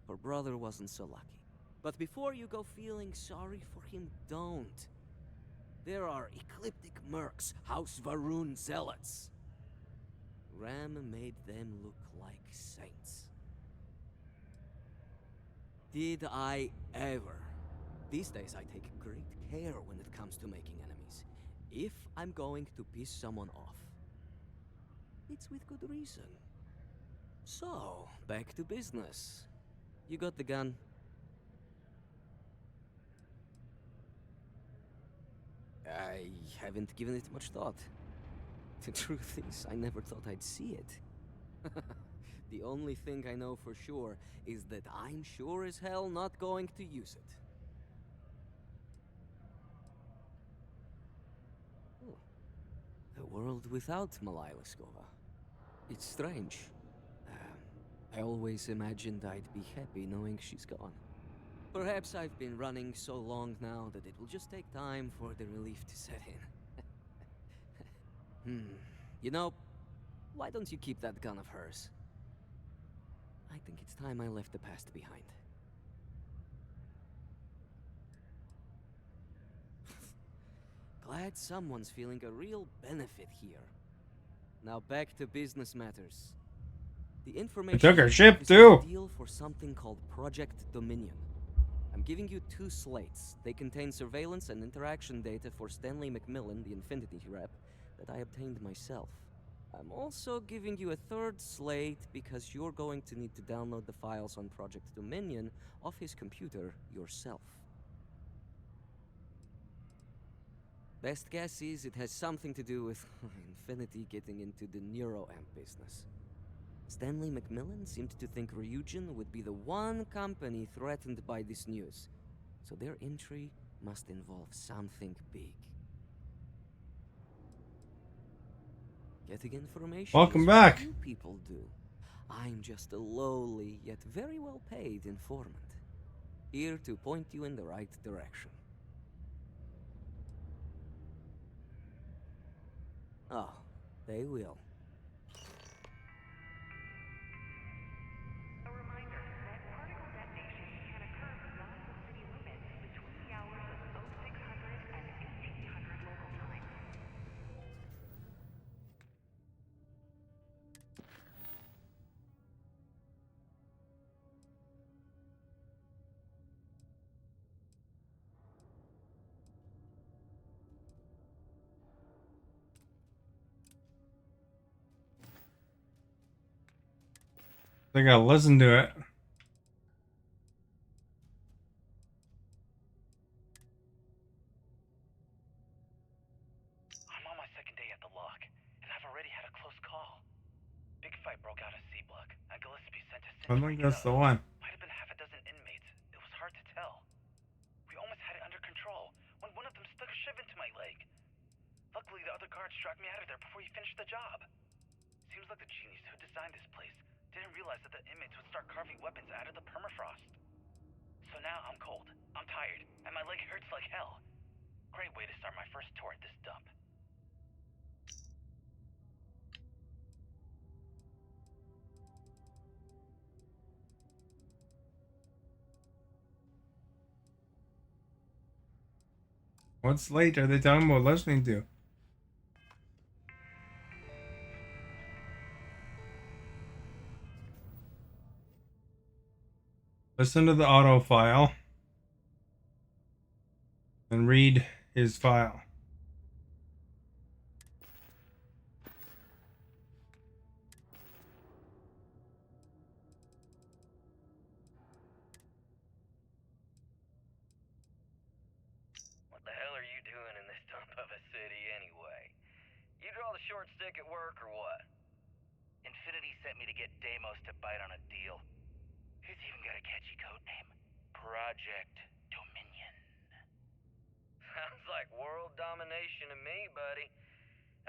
her brother wasn't so lucky. But before you go feeling sorry for him, don't. There are ecliptic mercs, House Varun zealots. Ram made them look like saints. Did I ever? These days I take great care when it comes to making enemies. If I'm going to piss someone off, it's with good reason. So, back to business. You got the gun? I haven't given it much thought. The truth is, I never thought I'd see it. The only thing I know for sure is that I'm sure as hell not going to use it. A world without Malaya Liskova. It's strange. I always imagined I'd be happy knowing she's gone. Perhaps I've been running so long now that it will just take time for the relief to set in. You know, why don't you keep that gun of hers? I think it's time I left the past behind. Glad someone's feeling a real benefit here. Now back to business matters. The information took her you ship have is too. a deal for something called Project Dominion. I'm giving you 2 slates. They contain surveillance and interaction data for Stanley McMillan, the Infinity rep, that I obtained myself. I'm also giving you a 3rd slate because you're going to need to download the files on Project Dominion off his computer yourself. Best guess is it has something to do with Infinity getting into the neuroamp business. Stanley McMillan seemed to think Ryujin would be the one company threatened by this news, so their entry must involve something big. Getting information Welcome is back. what you people do. I'm just a lowly yet very well paid informant, here to point you in the right direction. Oh, they will. A reminder that particle detonations can occur beyond the city limits between the hours of 0600 and 1800 local time. I gotta listen to it. I'm on my 2nd day at the lock, and I've already had a close call. Big fight broke out at C-Block, and Gillespie sent a I synth think it that's the up. one. Might have been half a dozen inmates. It was hard to tell. We almost had it under control when one of them stuck a shiv into my leg. Luckily, the other guards dragged me out of there before he finished the job. Seems like the genius who designed this place didn't realize that the inmates would start carving weapons out of the permafrost. So now I'm cold, I'm tired, and my leg hurts like hell. Great way to start my first tour at this dump. What slate are they talking about listening to? Listen to the auto file and read his file. What the hell are you doing in this dump of a city anyway? You draw the short stick at work or what? Infinity sent me to get Deimos to bite on a deal. He's even got a catchy code name. Project Dominion. Sounds like world domination to me, buddy.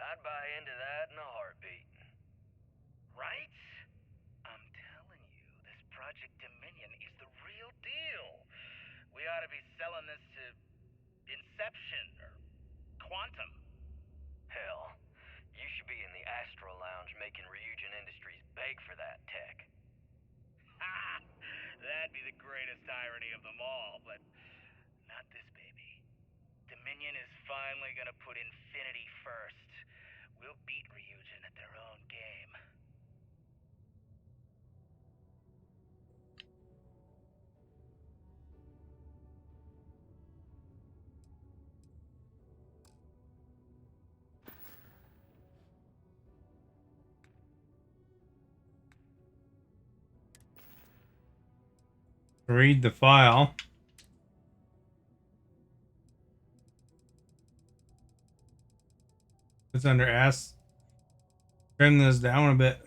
I'd buy into that in a heartbeat. Right? I'm telling you, this Project Dominion is the real deal. We ought to be selling this to Inception or Quantum. Hell, you should be in the Astro Lounge making Ryujin Industries beg for that tech. Ha! That'd be the greatest irony of them all, but not this baby. Dominion is finally gonna put Infinity first. We'll beat Ryujin at their own game. Read the file. It's under S. Trim this down a bit.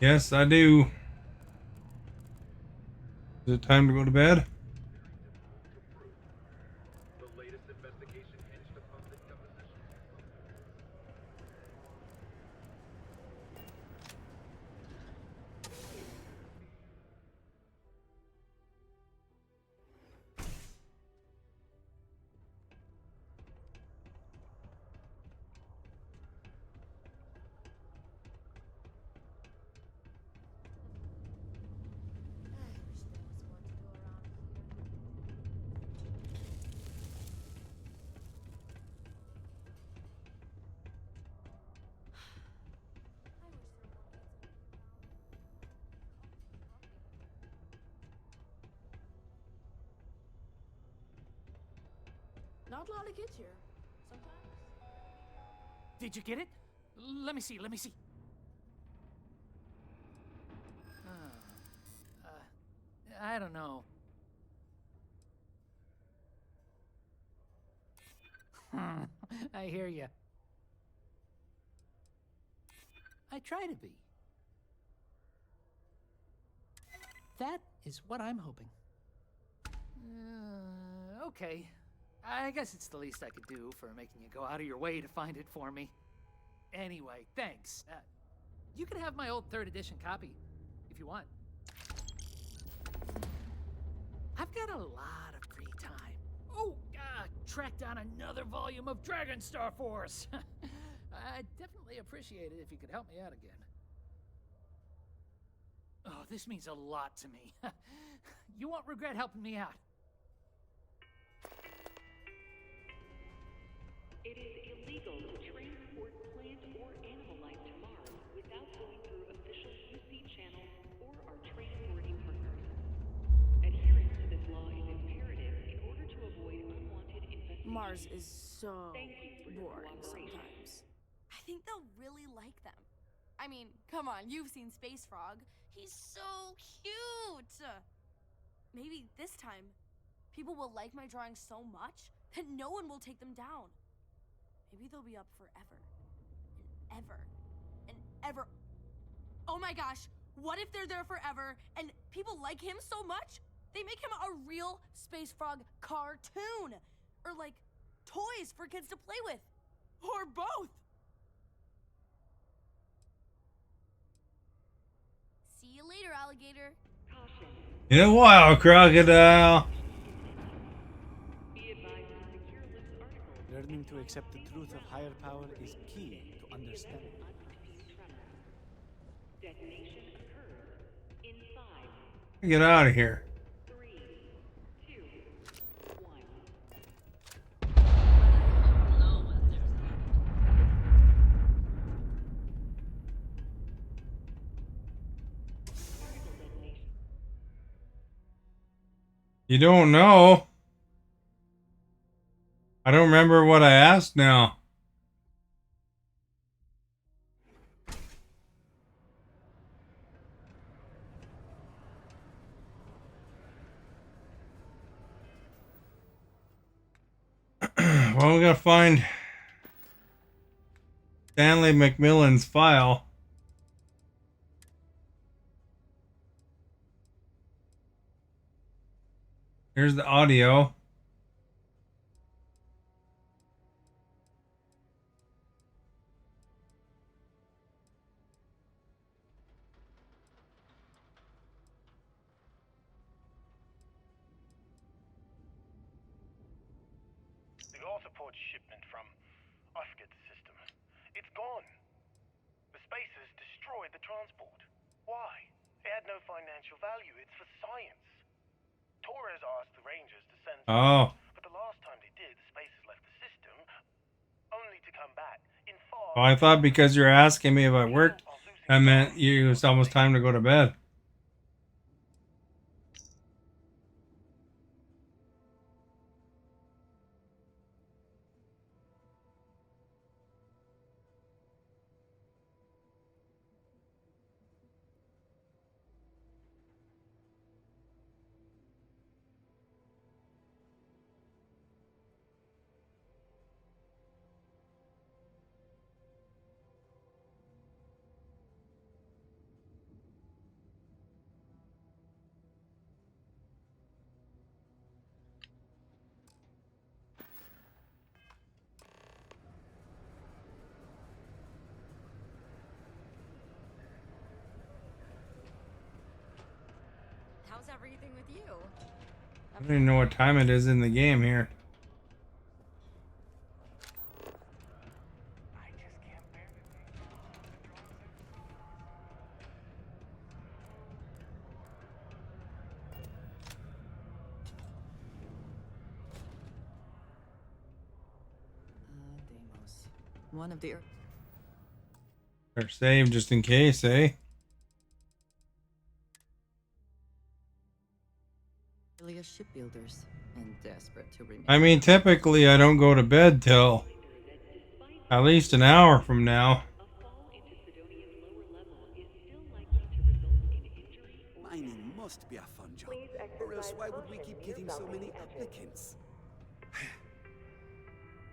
Yes, I do. Is it time to go to bed? Not a lot of kids here. Sometimes. Did you get it? Let me see, let me see. I don't know. I hear you. I try to be. That is what I'm hoping. Okay. I guess it's the least I could do for making you go out of your way to find it for me. Anyway, thanks. You can have my old 3rd edition copy, if you want. I've got a lot of free time. Oh, track down another volume of Dragon Star Force. I'd definitely appreciate it if you could help me out again. Oh, this means a lot to me. You won't regret helping me out. It is illegal to transport plant or animal life to Mars without going through official UC channels or our transporting partners. Adherence to this law is imperative in order to avoid unwanted investigations. Mars is so Thank you for your boring cooperation. sometimes. I think they'll really like them. I mean, come on, you've seen Space Frog. He's so cute! Maybe this time, people will like my drawings so much that no one will take them down. Maybe they'll be up forever. And ever. And ever. Oh my gosh, what if they're there forever and people like him so much? They make him a real Space Frog cartoon! Or like, toys for kids to play with. Or both! See you later, alligator. In a while, crocodile. Learning to accept the truth of higher power is key to understanding. Detonation occurs in 5, Get out of here. 3, 2, 1. You don't know. I don't remember what I asked now. Well, we gotta find Stanley McMillan's file. Here's the audio. The all support shipment from Osgood's system. It's gone. The spacers destroyed the transport. Why? It had no financial value. It's for science. Torres asked the Rangers to send Oh. but the last time they did, the spacers left the system, only to come back in far... Well, I thought because you're asking me if I worked, that meant it was almost time to go to bed. How's everything with you? I don't even know what time it is in the game here. Deimos. One of the... Better save just in case, eh? earliest shipbuilders and desperate to remain. I mean, typically I don't go to bed till at least an hour from now. Mining must be a fun job, or else why would we keep getting so many applicants?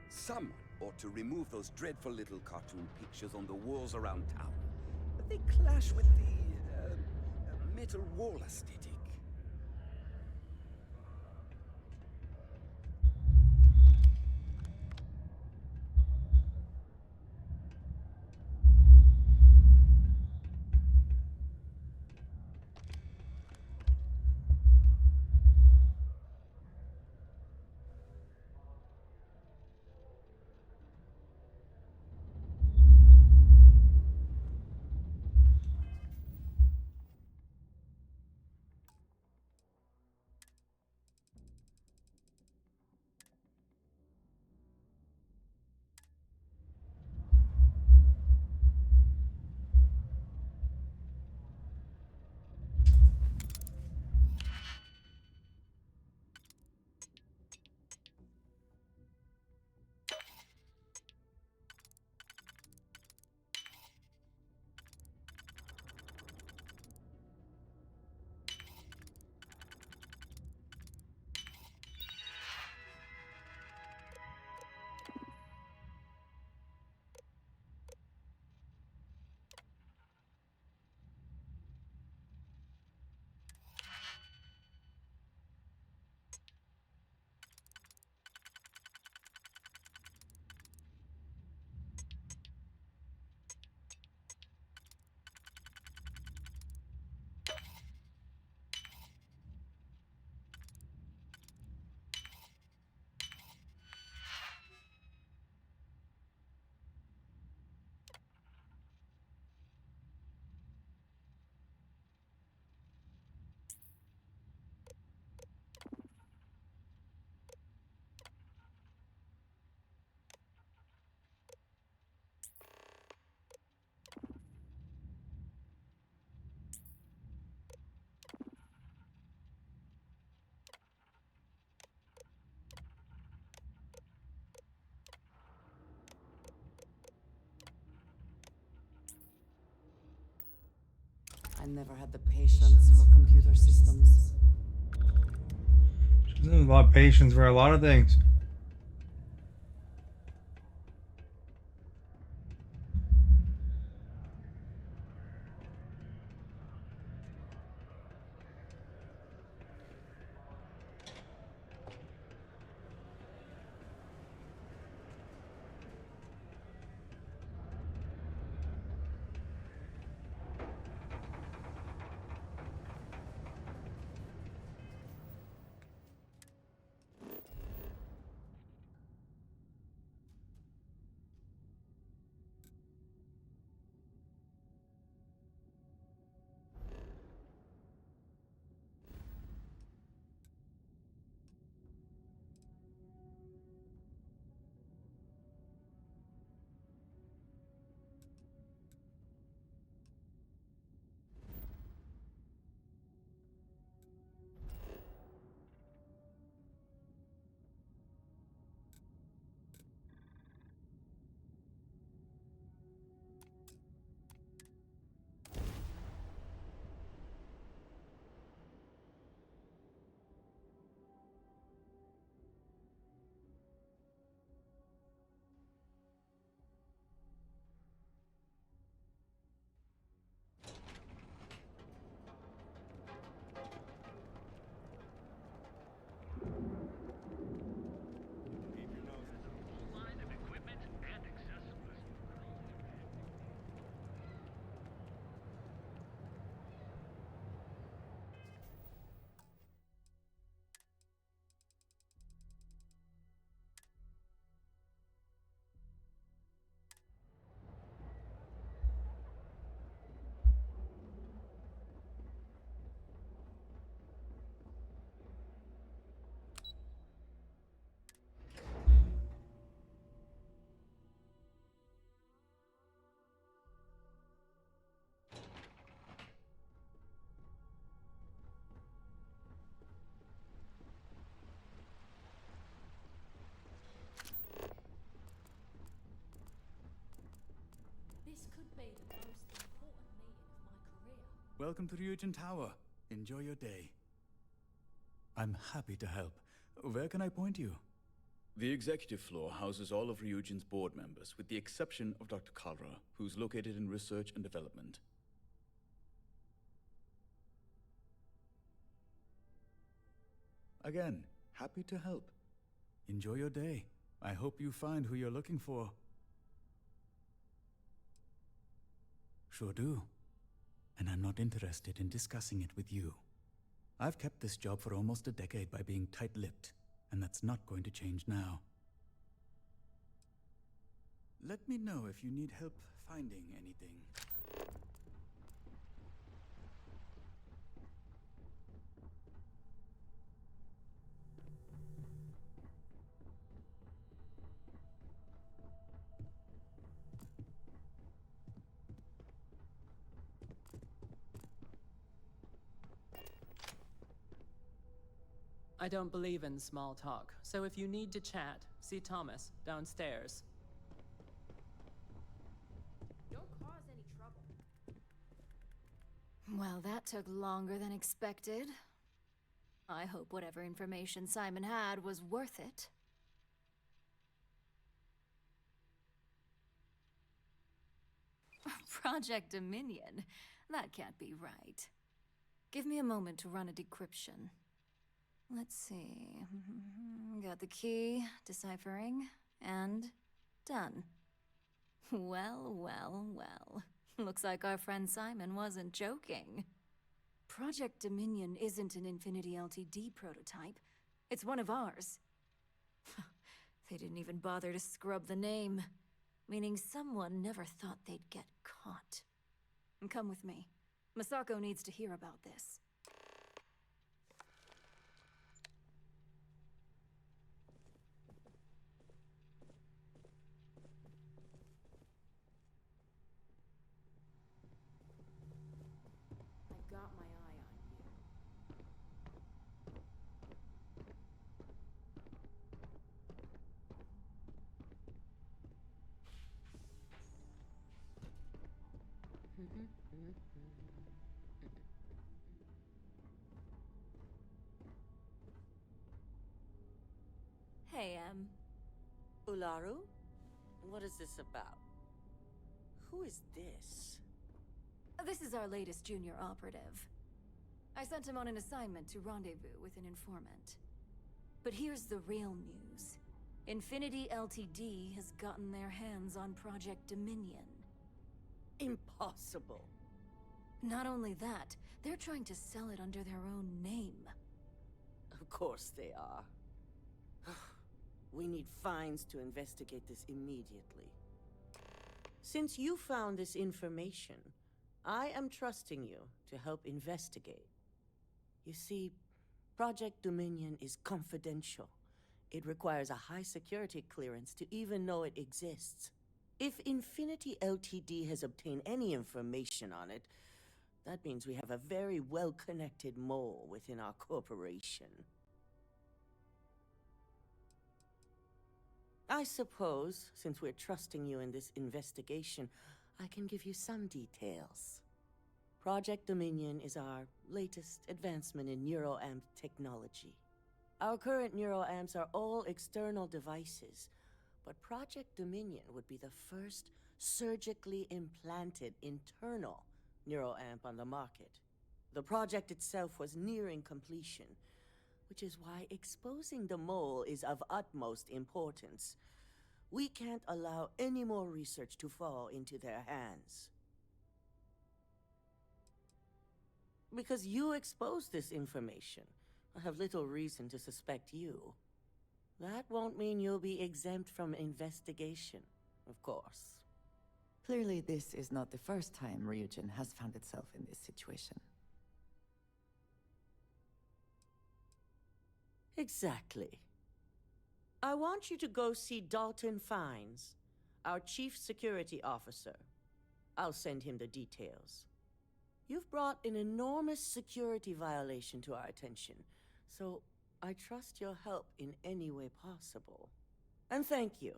Someone ought to remove those dreadful little cartoon pictures on the walls around town. They clash with the metal wall aesthetic. never had the patience for computer systems. She doesn't have a lot of patience for a lot of things. This could be the most important meeting of my career. Welcome to Ryujin Tower. Enjoy your day. I'm happy to help. Where can I point you? The executive floor houses all of Ryujin's board members, with the exception of Dr. Kalra, who's located in research and development. Again, happy to help. Enjoy your day. I hope you find who you're looking for. Sure do. And I'm not interested in discussing it with you. I've kept this job for almost a decade by being tight-lipped, and that's not going to change now. Let me know if you need help finding anything. I don't believe in small talk, so if you need to chat, see Thomas downstairs. Don't cause any trouble. Well, that took longer than expected. I hope whatever information Simon had was worth it. Project Dominion? That can't be right. Give me a moment to run a decryption. Let's see. Got the key, deciphering, and done. Well, well, well. Looks like our friend Simon wasn't joking. Project Dominion isn't an Infinity LTD prototype. It's one of ours. They didn't even bother to scrub the name, meaning someone never thought they'd get caught. Come with me. Masako needs to hear about this. I've got my eye on you. am. Ularu? What is this about? Who is this? This is our latest junior operative. I sent him on an assignment to rendezvous with an informant. But here's the real news. Infinity Ltd. has gotten their hands on Project Dominion. Impossible. Not only that, they're trying to sell it under their own name. Of course they are. We need fines to investigate this immediately. Since you found this information, I am trusting you to help investigate. You see, Project Dominion is confidential. It requires a high security clearance to even know it exists. If Infinity Ltd. has obtained any information on it, that means we have a very well-connected mole within our corporation. I suppose, since we're trusting you in this investigation, I can give you some details. Project Dominion is our latest advancement in neuroamp technology. Our current neuroamps are all external devices, but Project Dominion would be the first surgically implanted internal neuroamp on the market. The project itself was nearing completion, which is why exposing the mole is of utmost importance. We can't allow any more research to fall into their hands. Because you exposed this information, I have little reason to suspect you. That won't mean you'll be exempt from investigation, of course. Clearly, this is not the first time Ryujin has found itself in this situation. Exactly. I want you to go see Dalton Fines, our chief security officer. I'll send him the details. You've brought an enormous security violation to our attention, so I trust your help in any way possible. And thank you.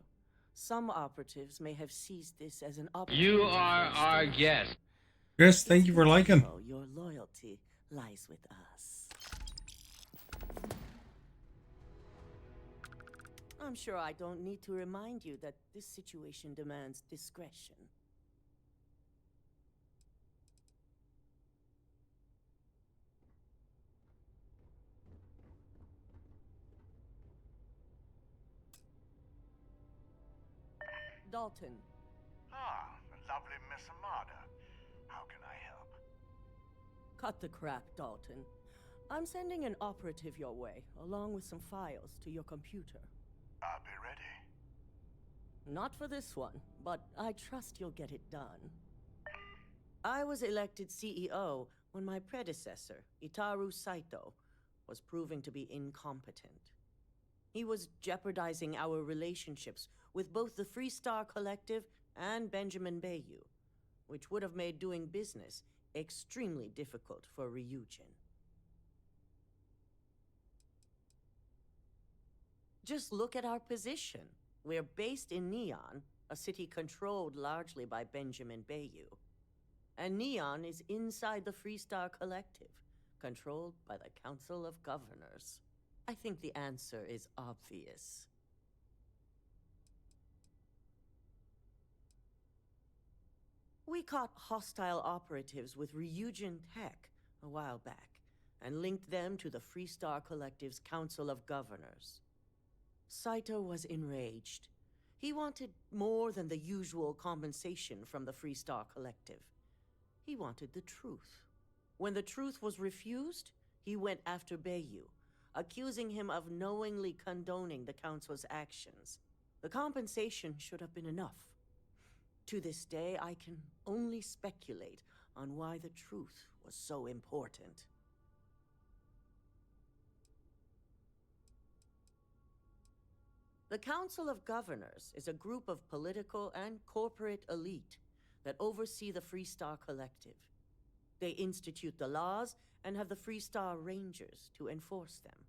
Some operatives may have seized this as an opportunity. You are our guest. Chris, thank you for liking. Your loyalty lies with us. I'm sure I don't need to remind you that this situation demands discretion. Dalton. Ah, lovely Miss Amada. How can I help? Cut the crap, Dalton. I'm sending an operative your way, along with some files to your computer. I'll be ready. Not for this one, but I trust you'll get it done. I was elected CEO when my predecessor, Itaru Saito, was proving to be incompetent. He was jeopardizing our relationships with both the Freestar Collective and Benjamin Bayou, which would have made doing business extremely difficult for Ryujin. Just look at our position. We're based in Neon, a city controlled largely by Benjamin Bayou. And Neon is inside the Freestar Collective, controlled by the Council of Governors. I think the answer is obvious. We caught hostile operatives with Ryujin Tech a while back, and linked them to the Freestar Collective's Council of Governors. Saito was enraged. He wanted more than the usual compensation from the Freestar Collective. He wanted the truth. When the truth was refused, he went after Bayou, accusing him of knowingly condoning the Council's actions. The compensation should have been enough. To this day, I can only speculate on why the truth was so important. The Council of Governors is a group of political and corporate elite that oversee the Freestar Collective. They institute the laws and have the Freestar Rangers to enforce them.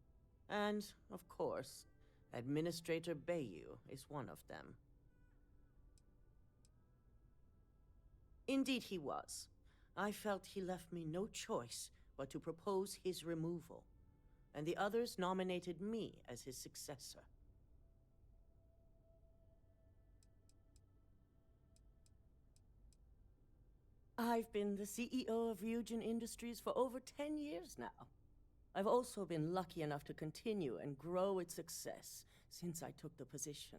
And, of course, Administrator Bayou is one of them. Indeed he was. I felt he left me no choice but to propose his removal, and the others nominated me as his successor. I've been the CEO of Ryujin Industries for over 10 years now. I've also been lucky enough to continue and grow its success since I took the position.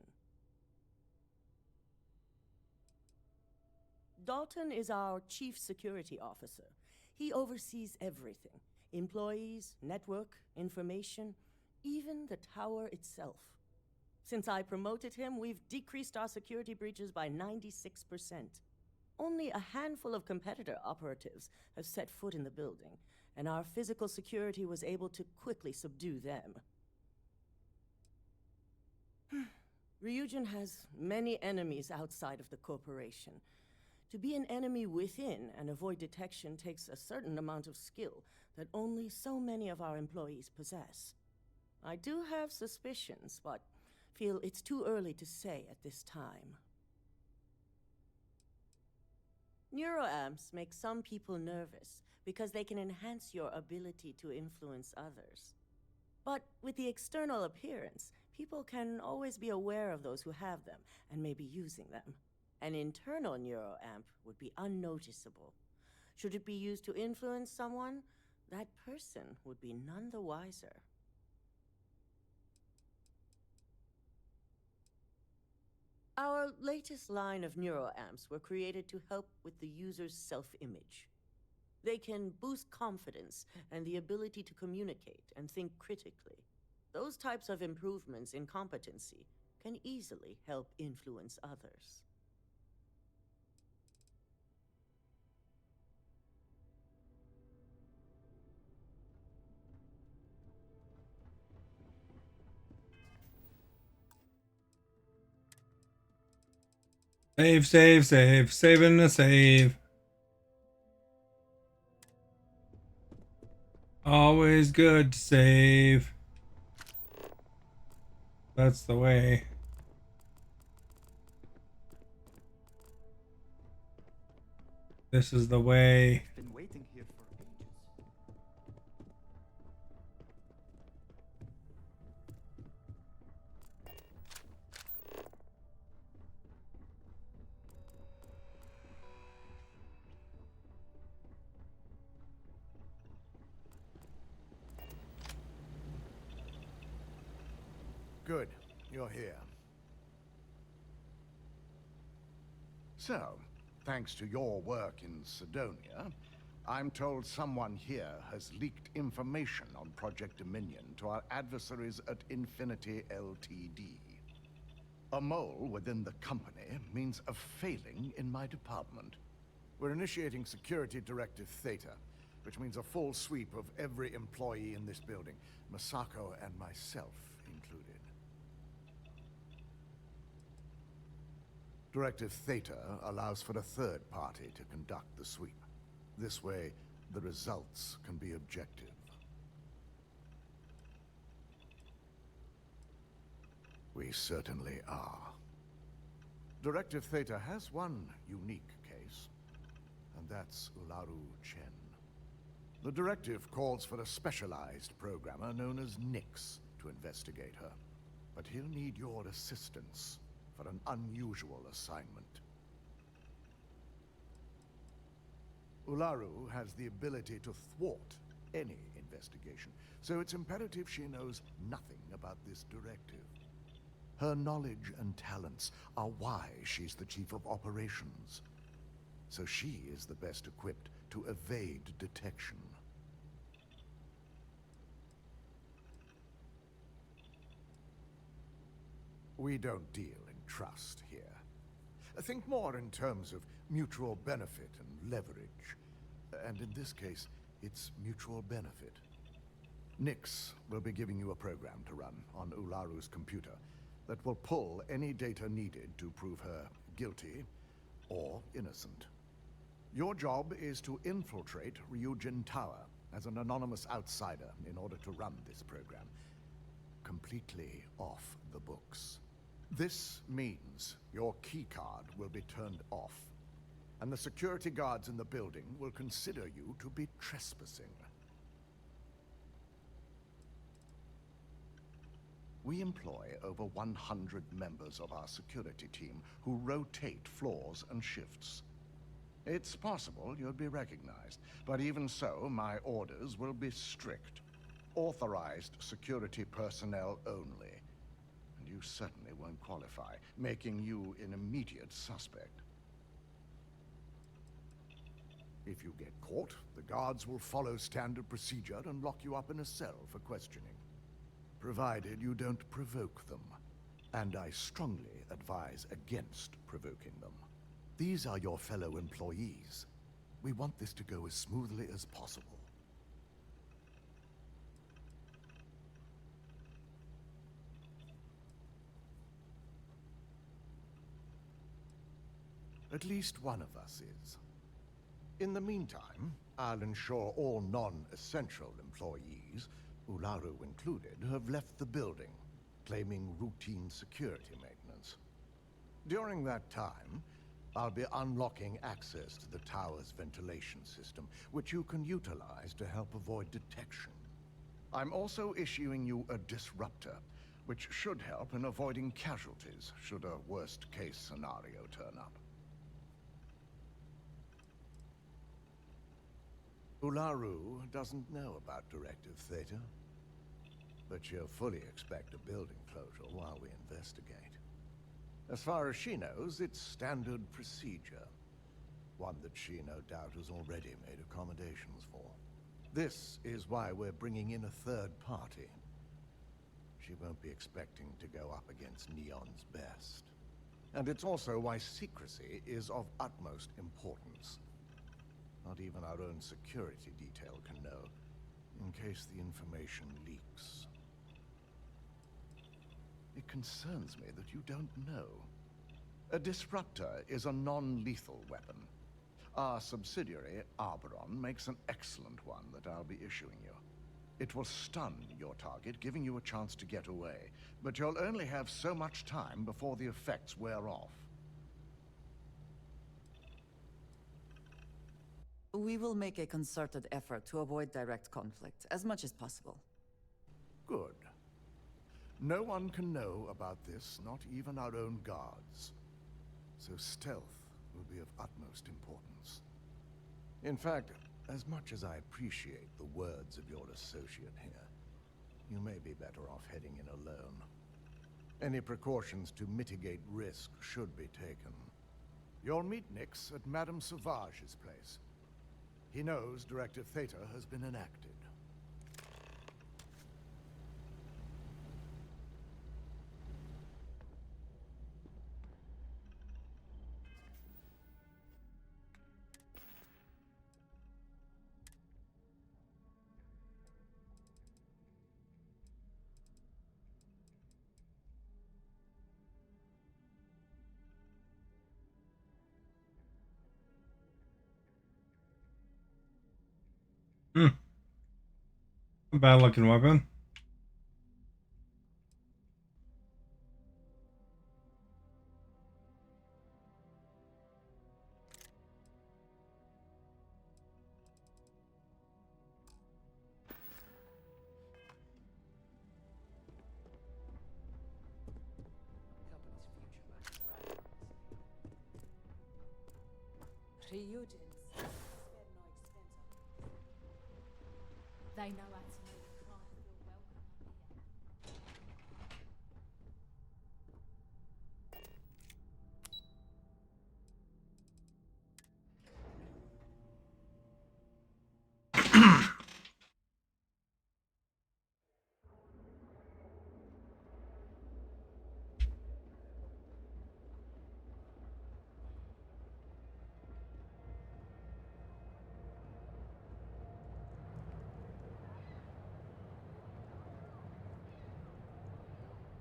Dalton is our chief security officer. He oversees everything: employees, network, information, even the tower itself. Since I promoted him, we've decreased our security breaches by 96%. Only a handful of competitor operatives have set foot in the building, and our physical security was able to quickly subdue them. Ryujin has many enemies outside of the corporation. To be an enemy within and avoid detection takes a certain amount of skill that only so many of our employees possess. I do have suspicions, but feel it's too early to say at this time. Neuroamps make some people nervous because they can enhance your ability to influence others. But with the external appearance, people can always be aware of those who have them and may be using them. An internal neuroamp would be unnoticeable. Should it be used to influence someone, that person would be none the wiser. Our latest line of neuroamps were created to help with the user's self-image. They can boost confidence and the ability to communicate and think critically. Those types of improvements in competency can easily help influence others. Save, save, save. Saving the save. Always good to save. That's the way. This is the way. Been waiting here for ages. Good, you're here. So, thanks to your work in Sidonia, I'm told someone here has leaked information on Project Dominion to our adversaries at Infinity Ltd. A mole within the company means a failing in my department. We're initiating Security Directive Theta, which means a full sweep of every employee in this building, Masako and myself included. Directive Theta allows for a third party to conduct the sweep. This way, the results can be objective. We certainly are. Directive Theta has one unique case, and that's Ularu Chen. The directive calls for a specialized programmer known as Nix to investigate her, but he'll need your assistance for an unusual assignment. Ularu has the ability to thwart any investigation, so it's imperative she knows nothing about this directive. Her knowledge and talents are why she's the chief of operations, so she is the best equipped to evade detection. We don't deal in trust here. Think more in terms of mutual benefit and leverage. And in this case, it's mutual benefit. Nix will be giving you a program to run on Ularu's computer that will pull any data needed to prove her guilty or innocent. Your job is to infiltrate Ryujin Tower as an anonymous outsider in order to run this program completely off the books. This means your keycard will be turned off, and the security guards in the building will consider you to be trespassing. We employ over 100 members of our security team who rotate floors and shifts. It's possible you'll be recognized, but even so, my orders will be strict. Authorized security personnel only. And you certainly won't qualify, making you an immediate suspect. If you get caught, the guards will follow standard procedure and lock you up in a cell for questioning. Provided you don't provoke them. And I strongly advise against provoking them. These are your fellow employees. We want this to go as smoothly as possible. At least one of us is. In the meantime, I'll ensure all non-essential employees, Ularu included, have left the building, claiming routine security maintenance. During that time, I'll be unlocking access to the tower's ventilation system, which you can utilize to help avoid detection. I'm also issuing you a disruptor, which should help in avoiding casualties should a worst-case scenario turn up. Ularu doesn't know about Directive Theta, but she'll fully expect a building closure while we investigate. As far as she knows, it's standard procedure. One that she no doubt has already made accommodations for. This is why we're bringing in a third party. She won't be expecting to go up against Neon's best. And it's also why secrecy is of utmost importance. Not even our own security detail can know, in case the information leaks. It concerns me that you don't know. A disruptor is a non-lethal weapon. Our subsidiary, Arboron, makes an excellent one that I'll be issuing you. It will stun your target, giving you a chance to get away. But you'll only have so much time before the effects wear off. We will make a concerted effort to avoid direct conflict, as much as possible. Good. No one can know about this, not even our own guards. So stealth will be of utmost importance. In fact, as much as I appreciate the words of your associate here, you may be better off heading in alone. Any precautions to mitigate risk should be taken. You'll meet Nix at Madame Sauvage's place. He knows Directive Theta has been enacted. A bad looking weapon. They know how to make a client feel welcome up here.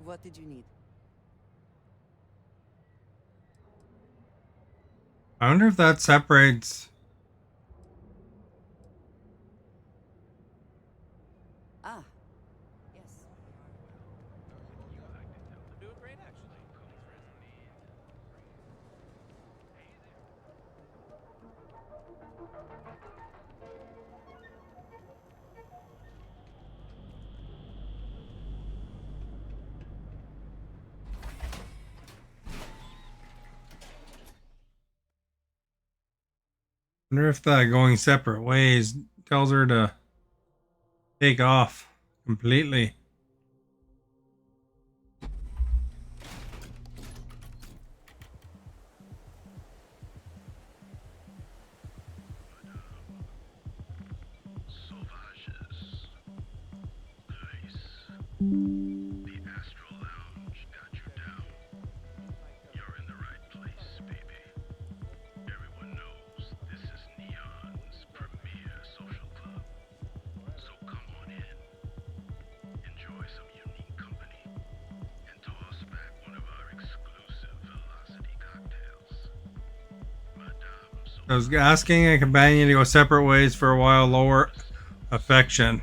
What did you need? I wonder if that separates. Ah, yes. I'm doing great, actually. Wonder if that going separate ways tells her to take off completely. I was asking a companion to go separate ways for a while, lower affection.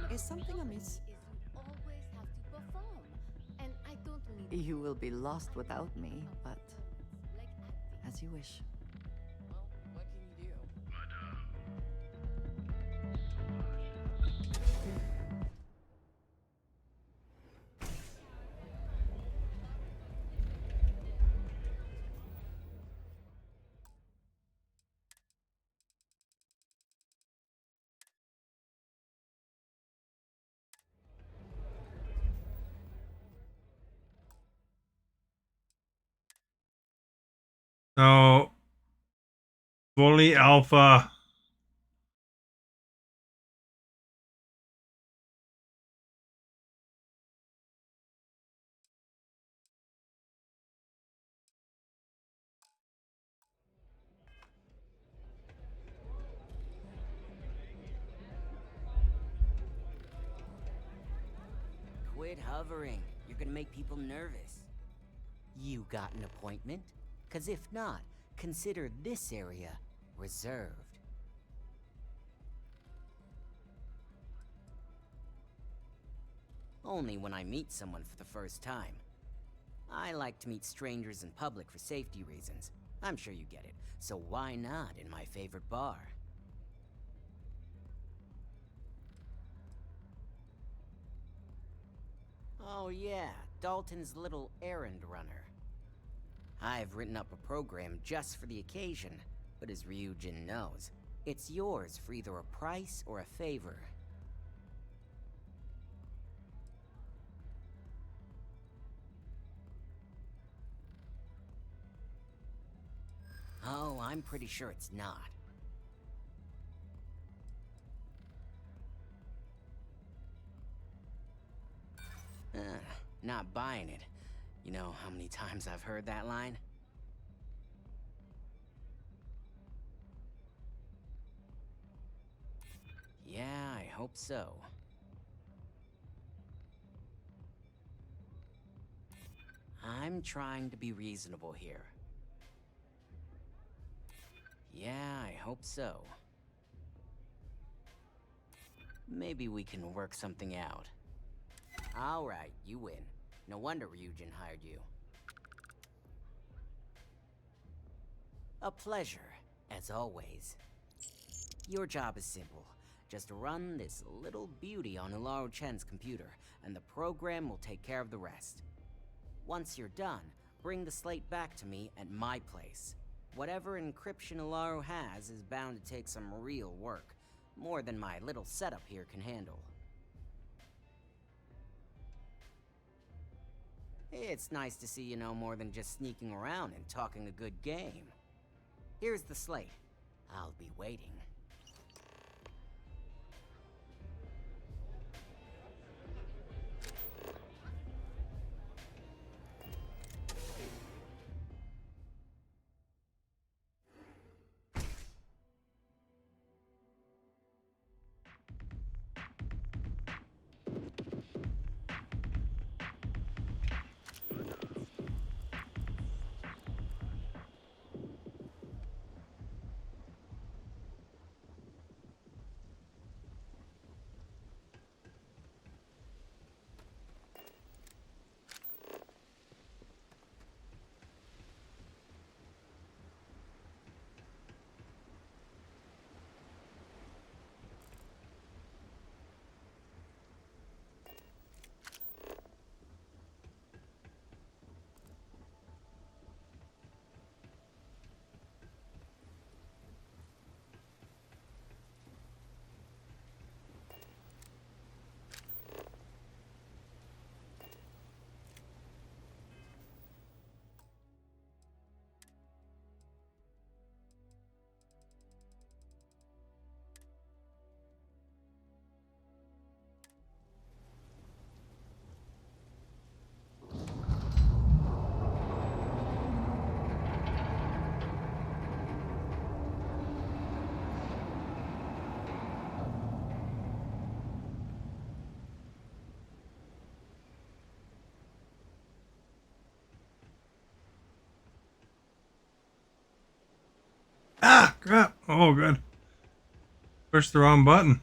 Is something amiss? Is you always have to perform. And I don't mean You will be lost without me, but as you wish. What can you do? So, fully alpha. Quit hovering. You're gonna make people nervous. You got an appointment? 'Cause if not, consider this area reserved. Only when I meet someone for the first time. I like to meet strangers in public for safety reasons. I'm sure you get it. So why not in my favorite bar? Oh yeah, Dalton's little errand runner. I've written up a program just for the occasion, but as Ryujin knows, it's yours for either a price or a favor. Oh, I'm pretty sure it's not. Not buying it. You know how many times I've heard that line? Yeah, I hope so. I'm trying to be reasonable here. Yeah, I hope so. Maybe we can work something out. Alright, you win. No wonder Ryujin hired you. A pleasure, as always. Your job is simple. Just run this little beauty on Ularu Chen's computer, and the program will take care of the rest. Once you're done, bring the slate back to me at my place. Whatever encryption Ularu has is bound to take some real work. More than my little setup here can handle. It's nice to see you know more than just sneaking around and talking a good game. Here's the slate. I'll be waiting. Ah, crap. Oh, good. Pushed the wrong button.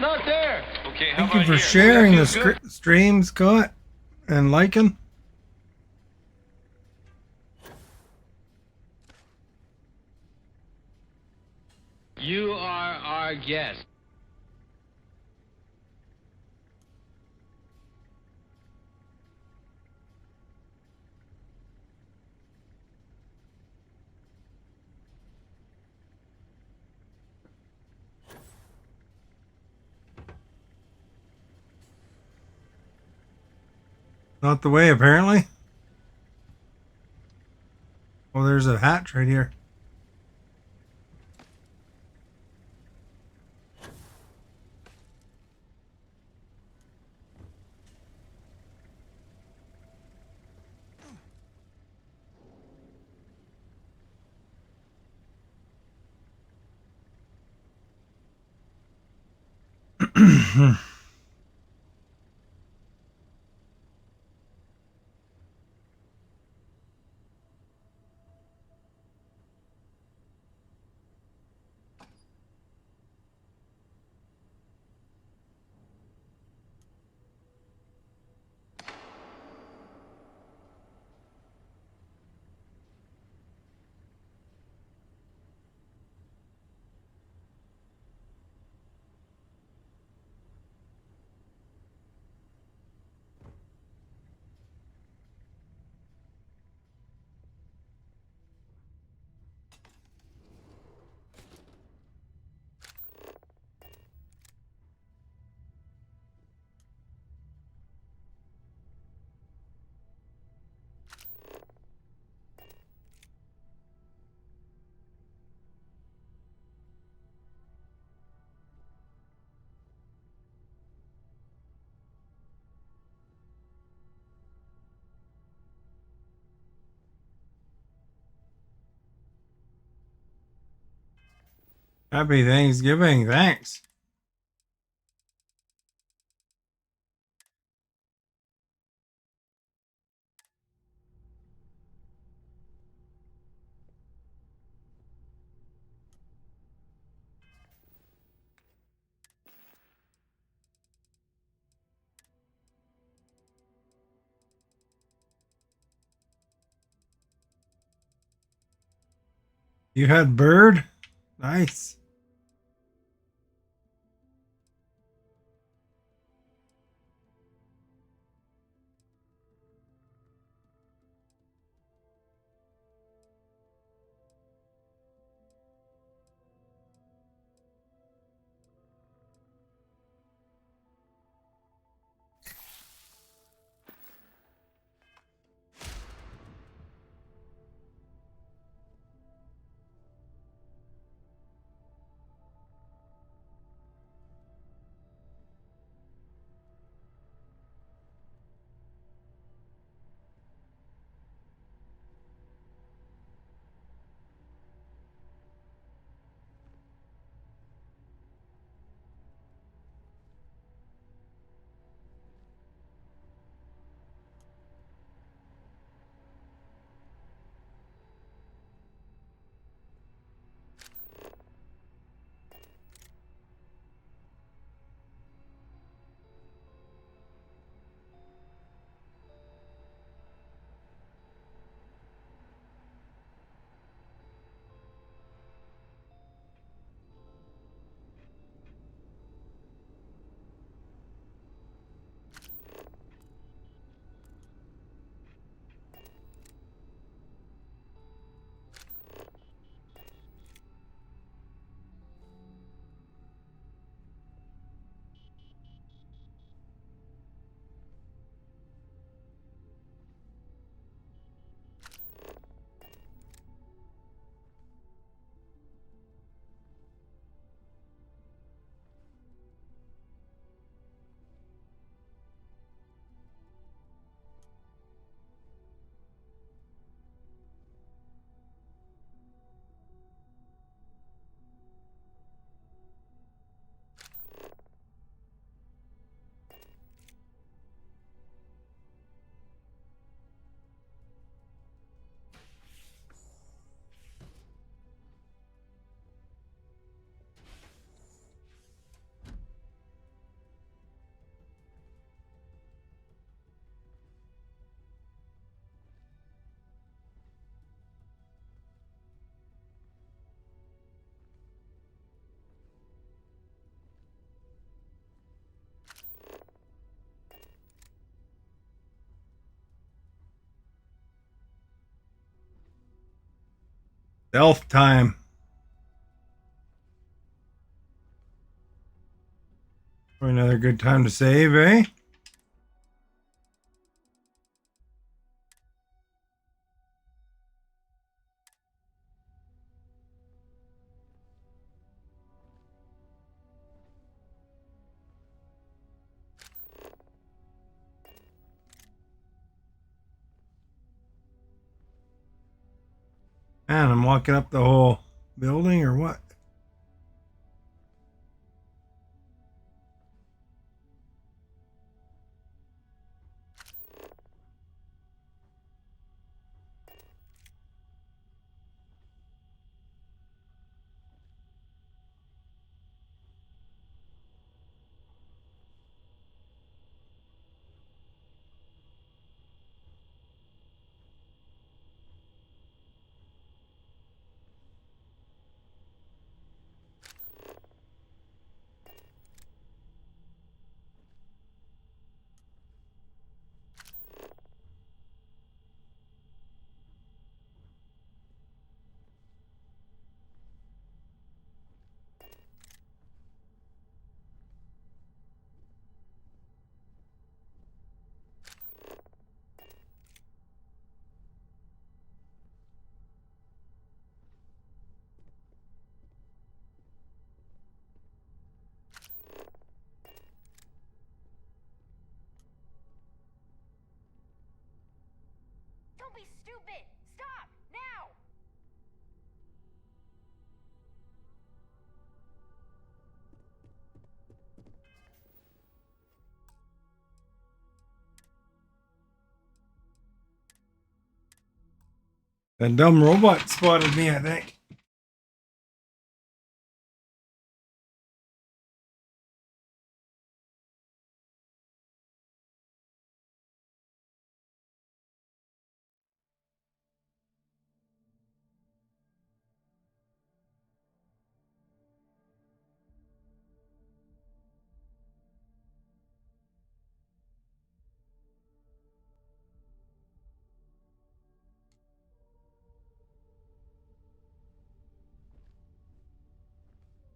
Not there. Okay, how Thank you about for here? sharing That the feels good? stream, Scott, and liking. You are our guest. Not the way, apparently. Oh, there's a hatch right here. Happy Thanksgiving. Thanks. You had bird? Nice. Stealth time. Another good time to save, eh? Man, I'm walking up the whole building or what? Don't be stupid! Stop! Now! That dumb robot spotted me, I think.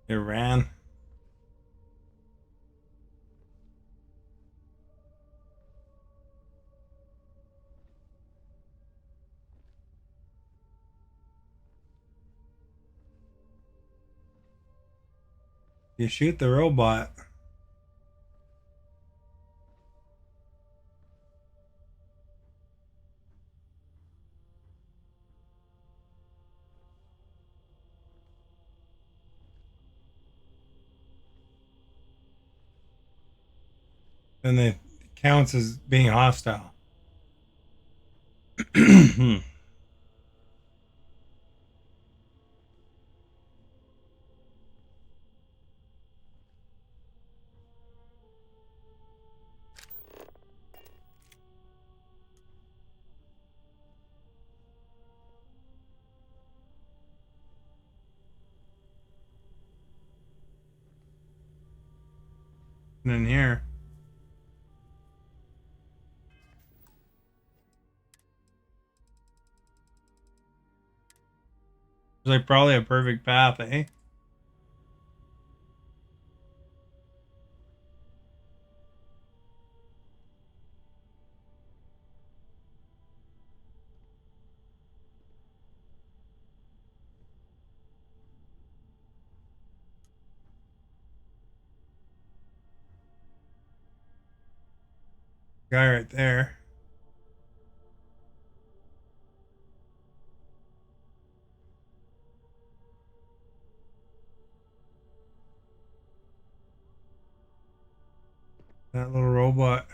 It ran. You shoot the robot. Then it counts as being hostile. And in here. There's like probably a perfect path, eh? Guy right there. That little robot.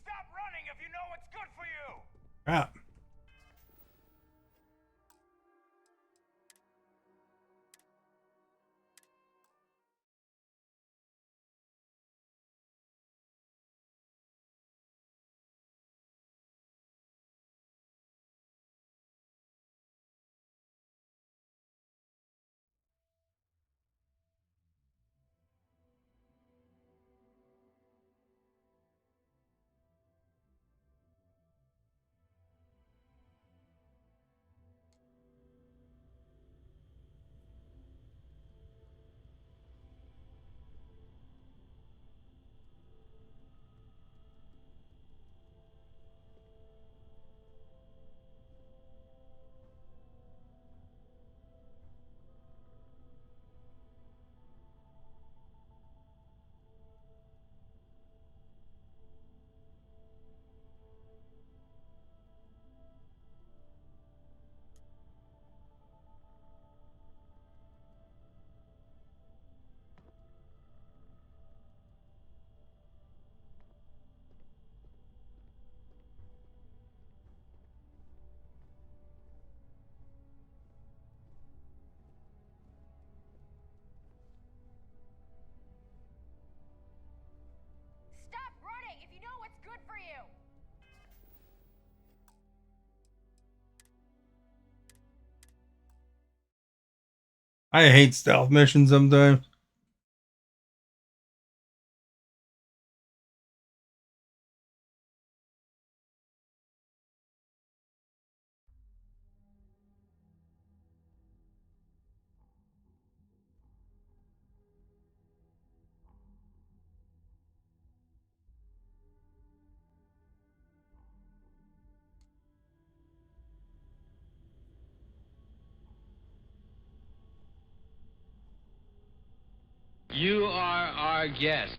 Stop running if you know what's good for you! Crap. Stop running if you know what's good for you! I hate stealth missions sometimes. You are our guest.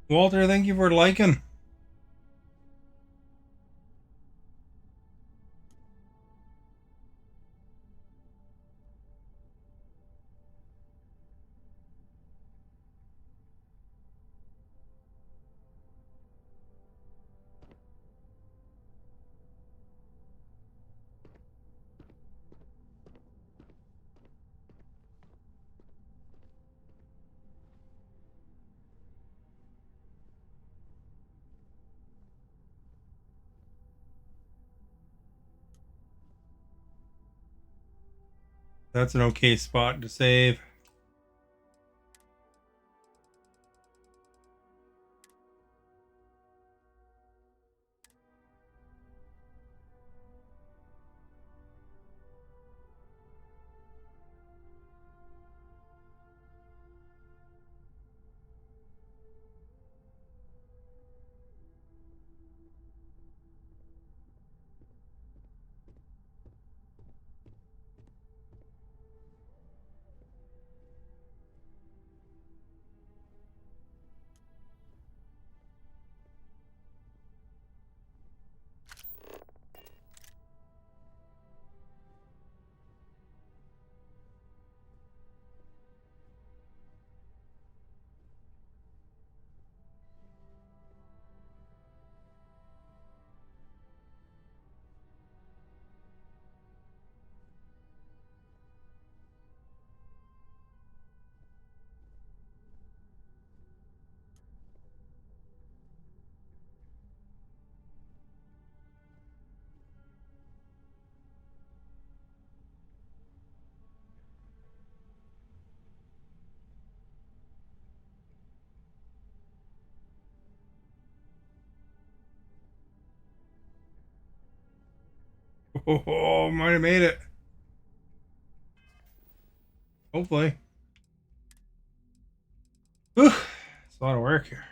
Walter, thank you for liking. That's an okay spot to save. Oh, might have made it. Hopefully. Whew. It's a lot of work here.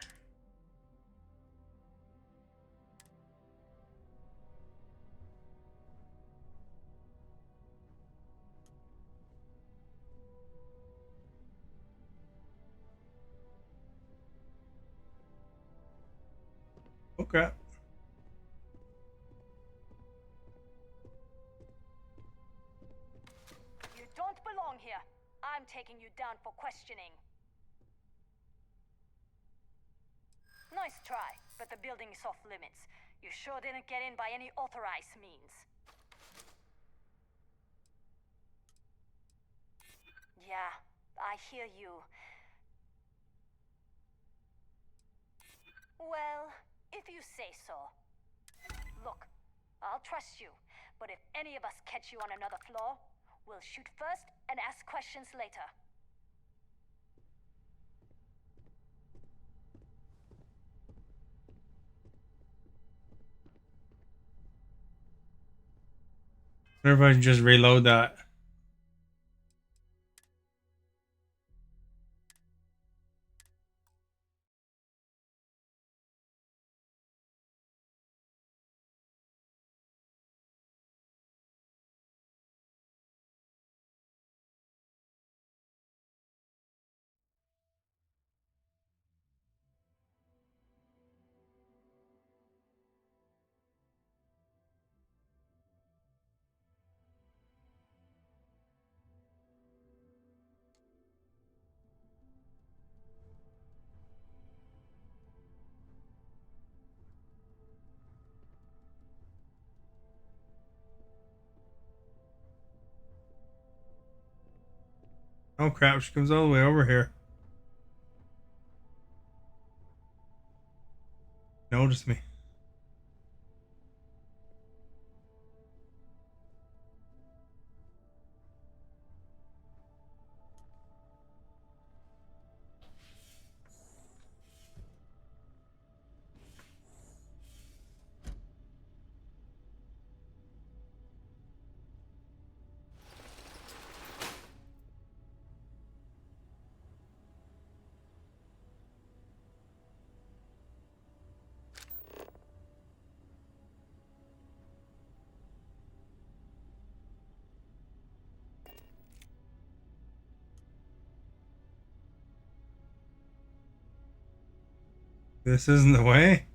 Okay. You don't belong here. I'm taking you down for questioning. Nice try, but the building is off limits. You sure didn't get in by any authorized means. Yeah, I hear you. Well, if you say so. Look, I'll trust you, but if any of us catch you on another floor, we'll shoot first and ask questions later. Wonder if I can just reload that. Oh crap, she comes all the way over here. Notice me. This isn't the way.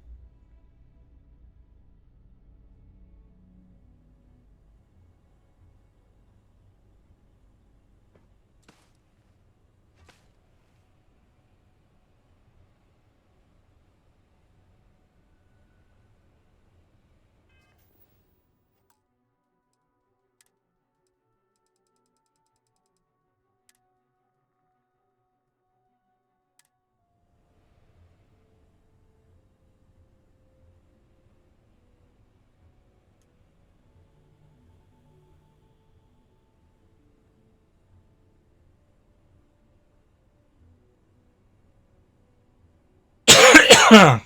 Hmm.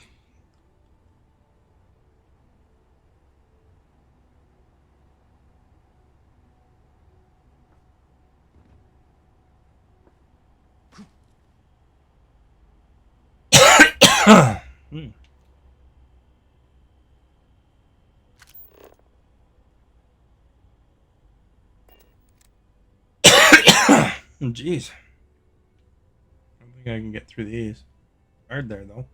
Jeez. I don't think I can get through these. Hard there, though.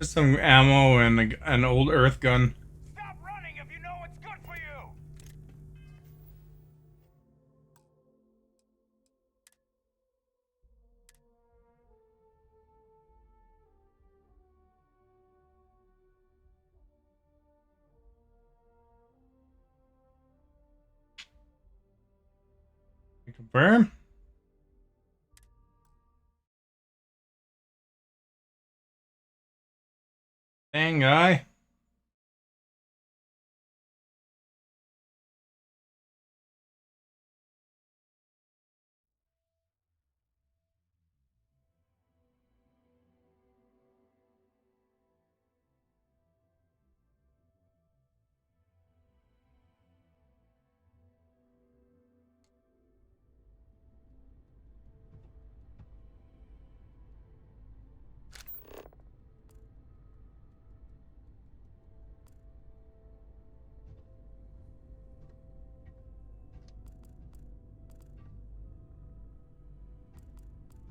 Just some ammo and an old Earth gun. Stop running if you know what's good for you! Confirm. Dang guy.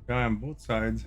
Guy on both sides.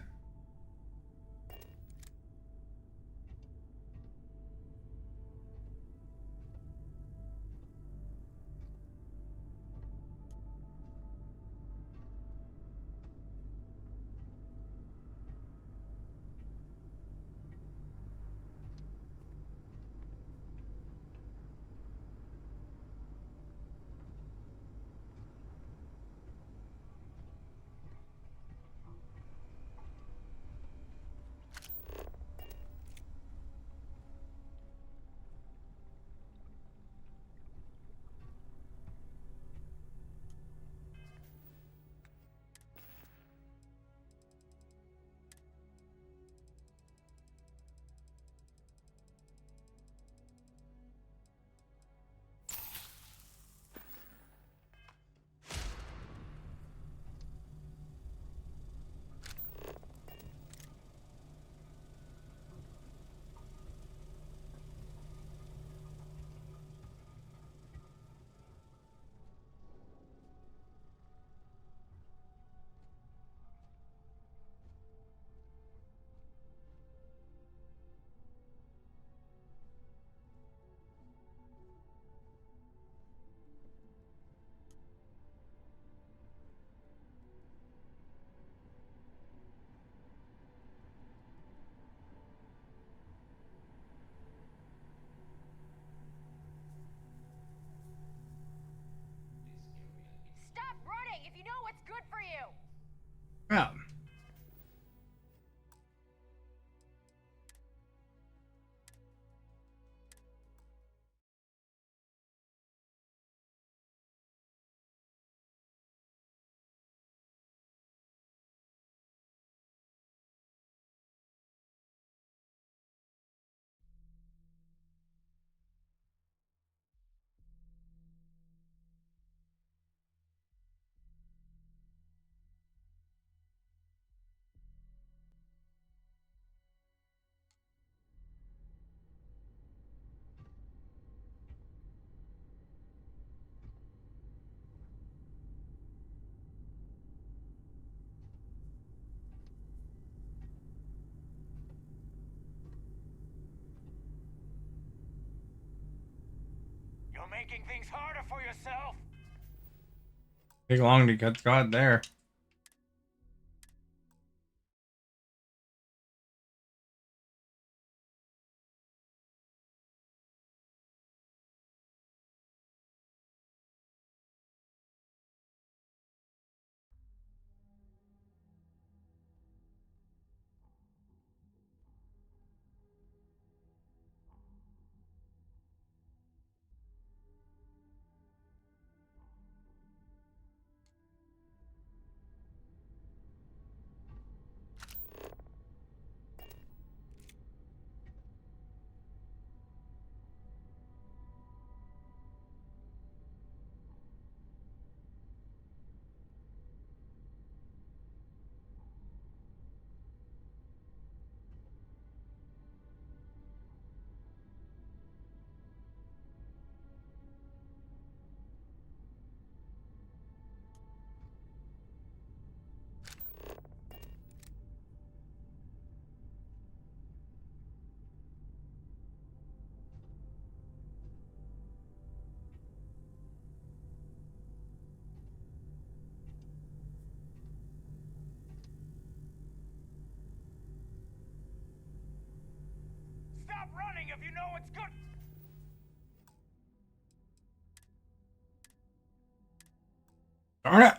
you know what's good for you. Yeah. You're making things harder for yourself. Take long to get got there. Stop running if you know it's good. Darn it.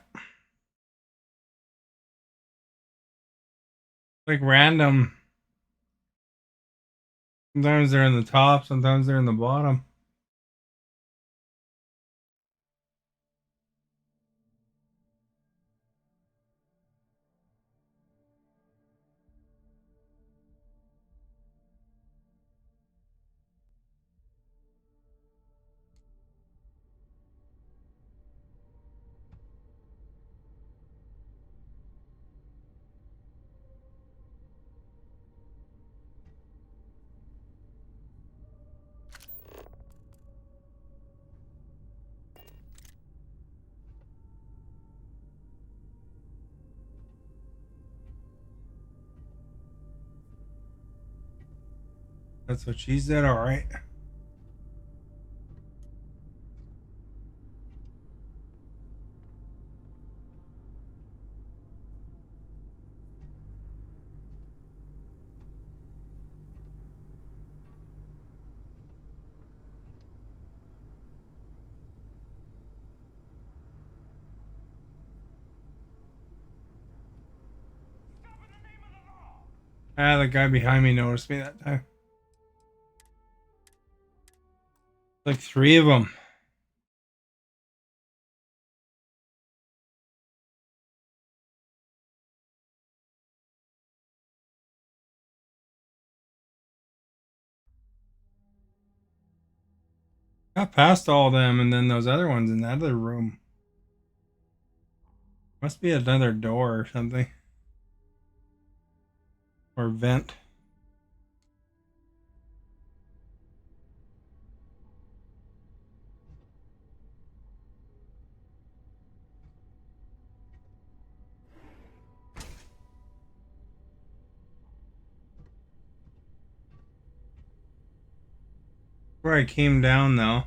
Like random. Sometimes they're in the top, sometimes they're in the bottom. That's what she said, alright. Ah, the guy behind me noticed me that time. Like 3 of them. Got past all of them, and then those other ones in that other room. Must be another door or something. Or vent. Where I came down though.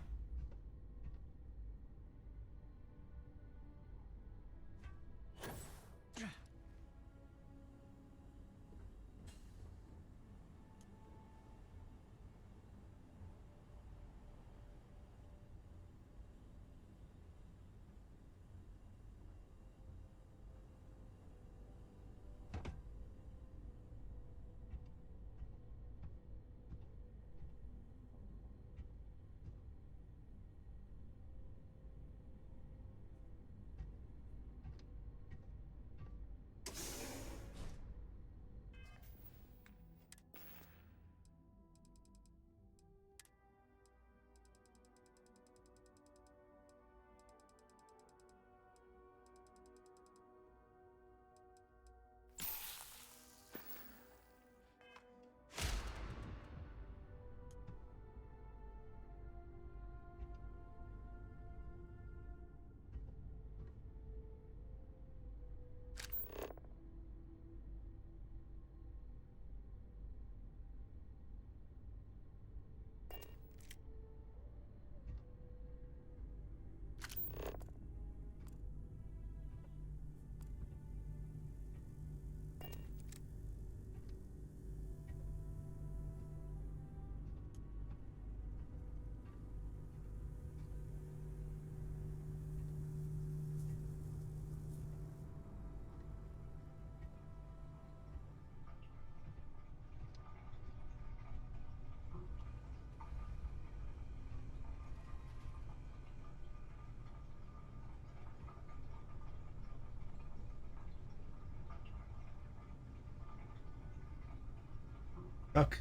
Duck.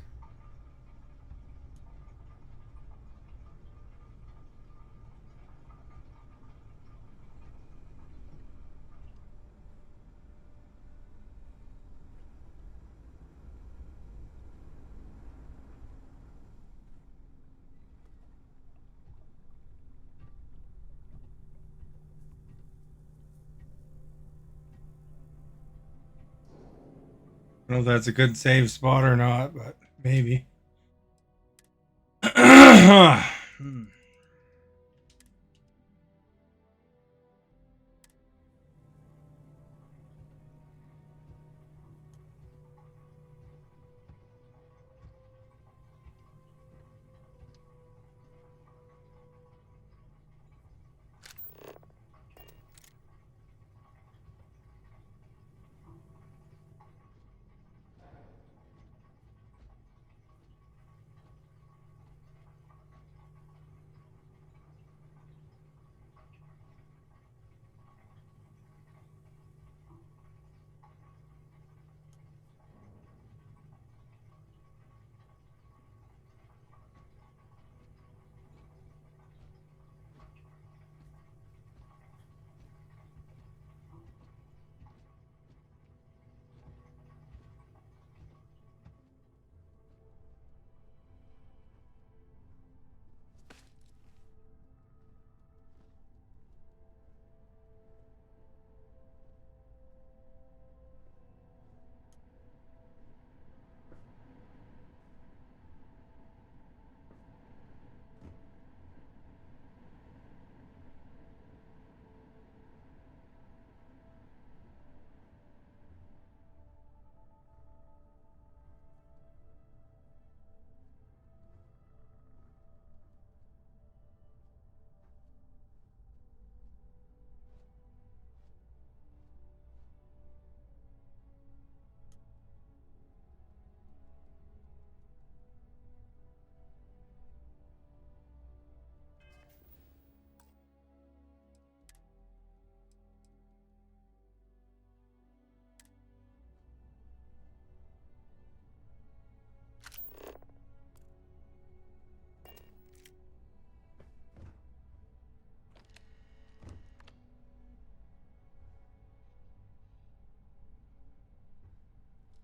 I don't know if that's a good save spot or not, but maybe. Hmm.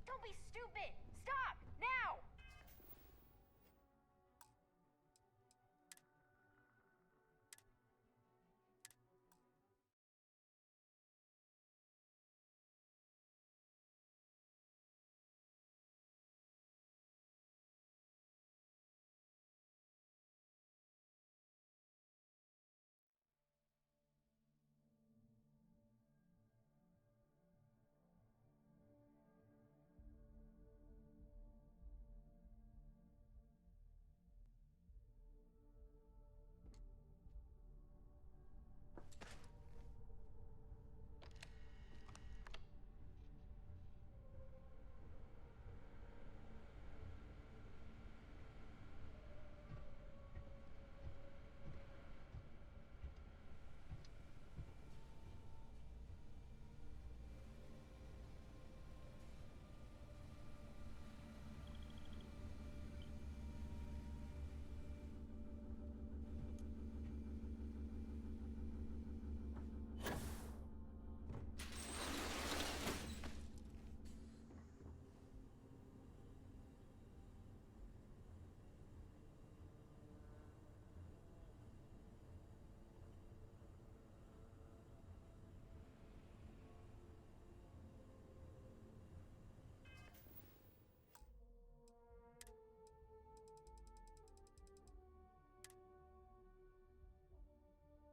Don't be stupid! Stop! Now!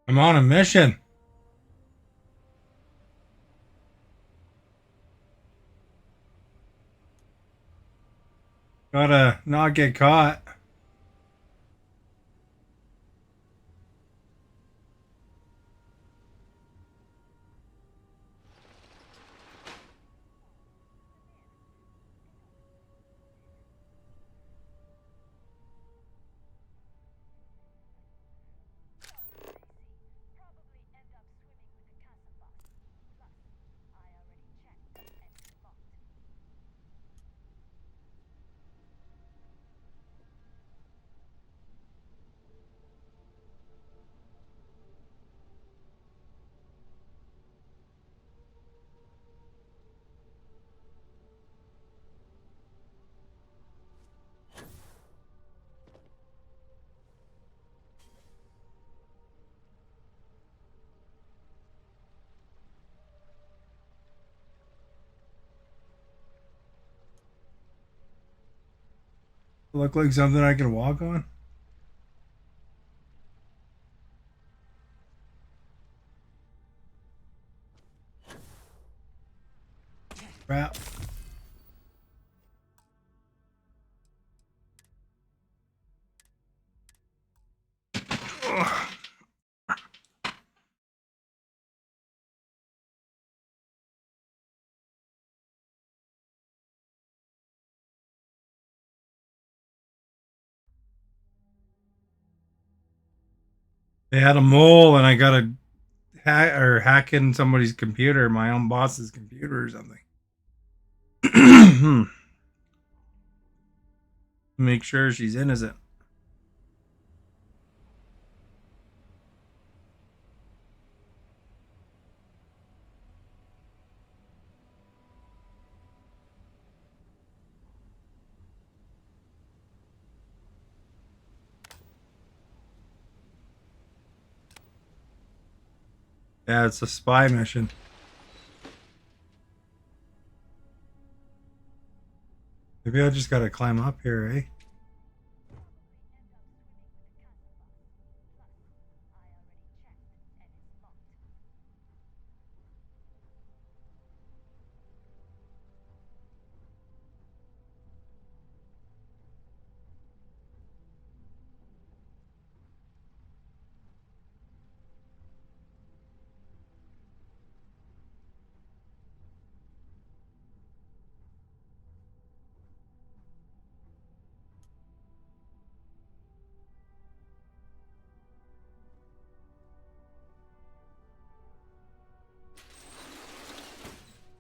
I'm on a mission. Gotta not get caught. Look like something I can walk on? Crap. Ugh. They had a mole, and I got to hack in somebody's computer, my own boss's computer or something. Make sure she's innocent. Yeah, it's a spy mission. Maybe I just gotta climb up here, eh?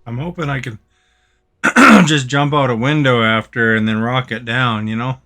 I'm hoping I can just jump out a window after and then rocket down, you know?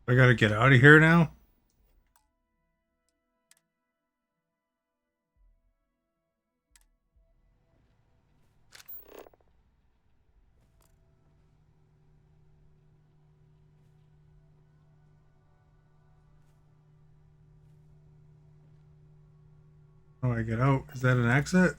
I gotta get out of here now. How do I get out? Is that an exit?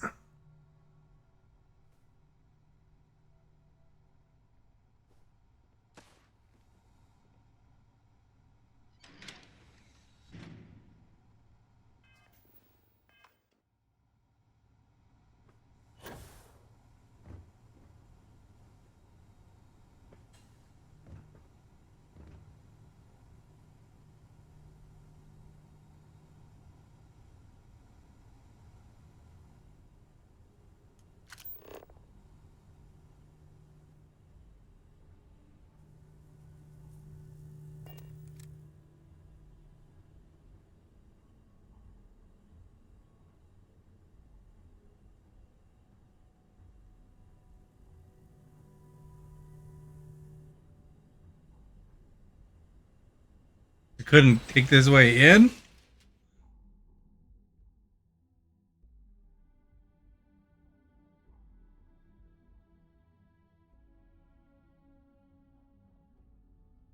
I couldn't take this way in?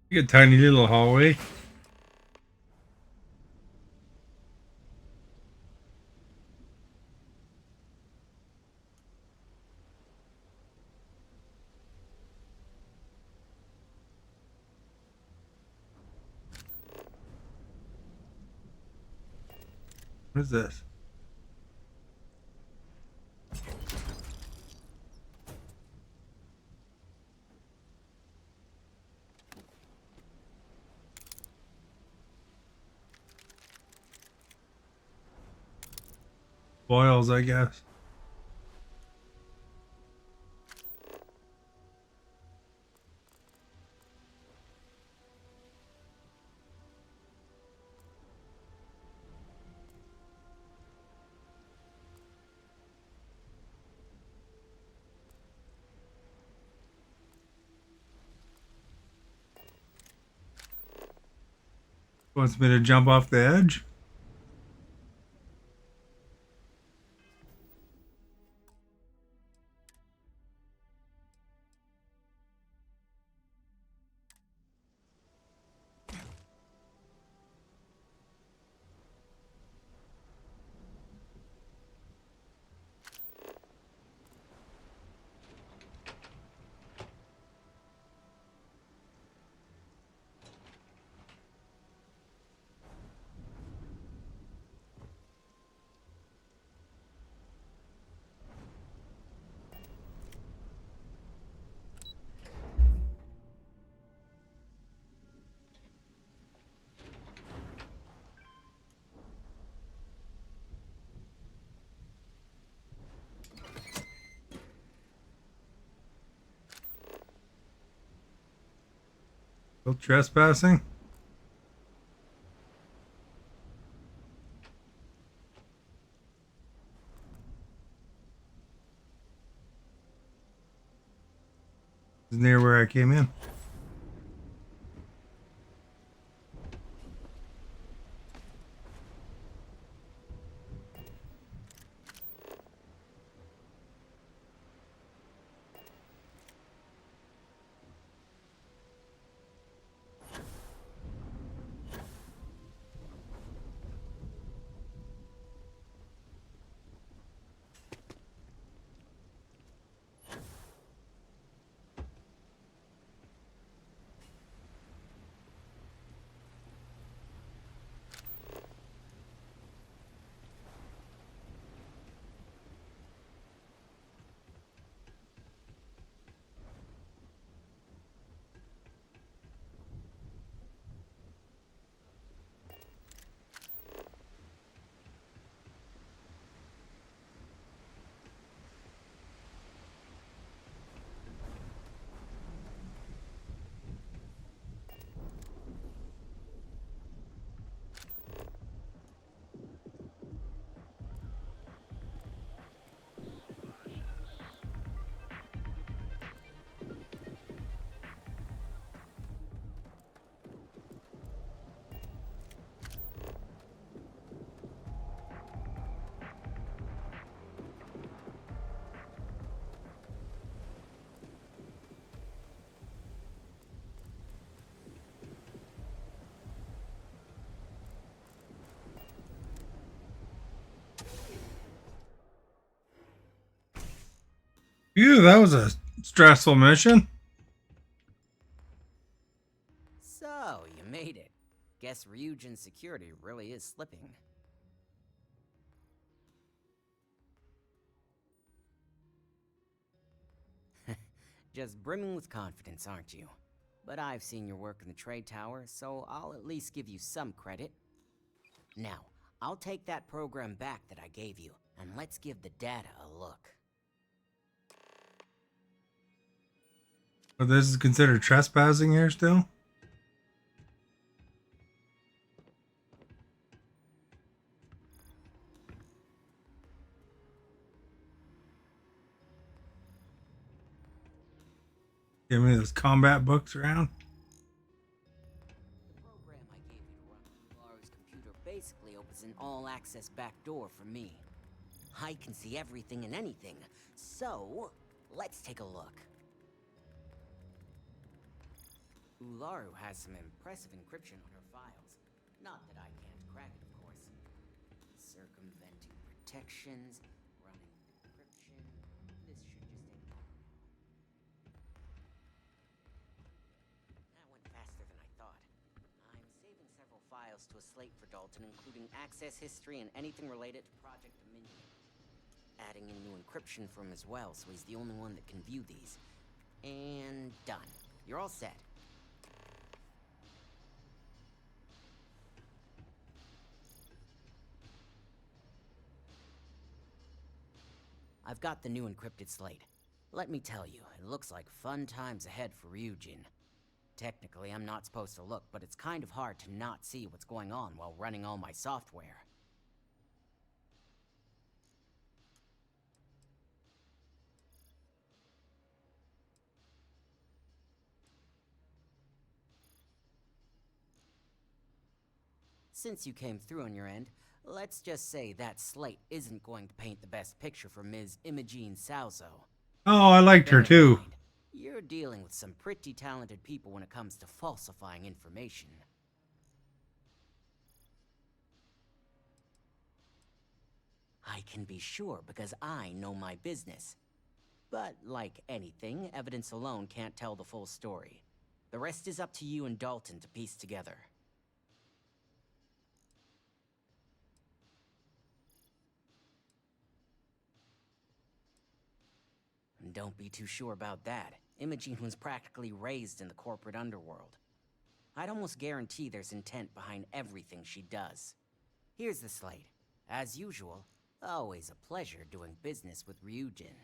You get a tiny little hallway. What is this? Boils, I guess. Wants me to jump off the edge? Still trespassing? Is near where I came in. Phew, that was a stressful mission. So, you made it. Guess Ryujin's security really is slipping. Just brimming with confidence, aren't you? But I've seen your work in the trade tower, so I'll at least give you some credit. Now, I'll take that program back that I gave you, and let's give the data a look. But this is considered trespassing here still? Give me those combat books around. The program I gave you to run on Laura's computer basically opens an all-access backdoor for me. I can see everything and anything, so let's take a look. Ularu has some impressive encryption on her files. Not that I can't crack it, of course. Circumventing protections, running encryption. This should just take a moment. That went faster than I thought. I'm saving several files to a slate for Dalton, including access history and anything related to Project Dominion. Adding in new encryption for him as well, so he's the only one that can view these. And done. You're all set. I've got the new encrypted slate. Let me tell you, it looks like fun times ahead for Ryujin. Technically, I'm not supposed to look, but it's kind of hard to not see what's going on while running all my software. Since you came through on your end, let's just say that slate isn't going to paint the best picture for Ms. Imogene Salzo. Oh, I liked her too. You're dealing with some pretty talented people when it comes to falsifying information. I can be sure because I know my business. But like anything, evidence alone can't tell the full story. The rest is up to you and Dalton to piece together. Don't be too sure about that. Imogene was practically raised in the corporate underworld. I'd almost guarantee there's intent behind everything she does. Here's the slate. As usual, always a pleasure doing business with Ryujin.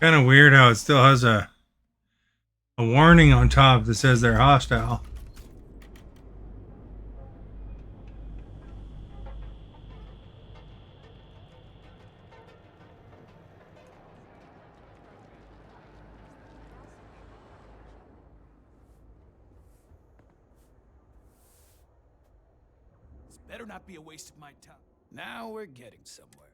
Kind of weird how it still has a warning on top that says they're hostile. This better not be a waste of my time. Now we're getting somewhere.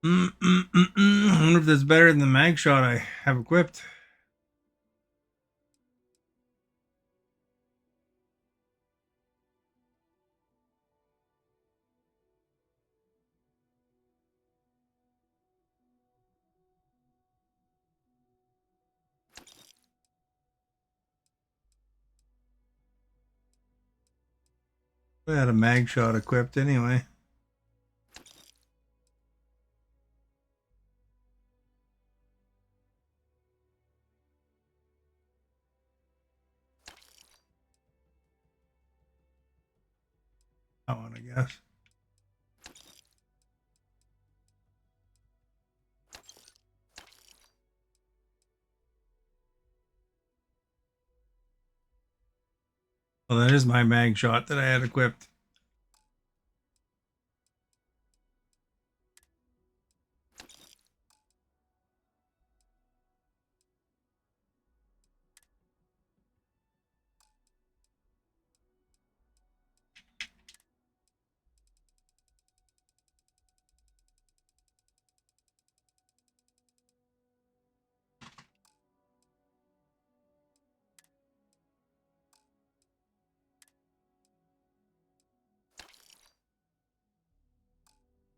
I wonder if that's better than the mag shot I have equipped. I had a mag shot equipped anyway. That one, I guess. Well, that is my mag shot that I had equipped.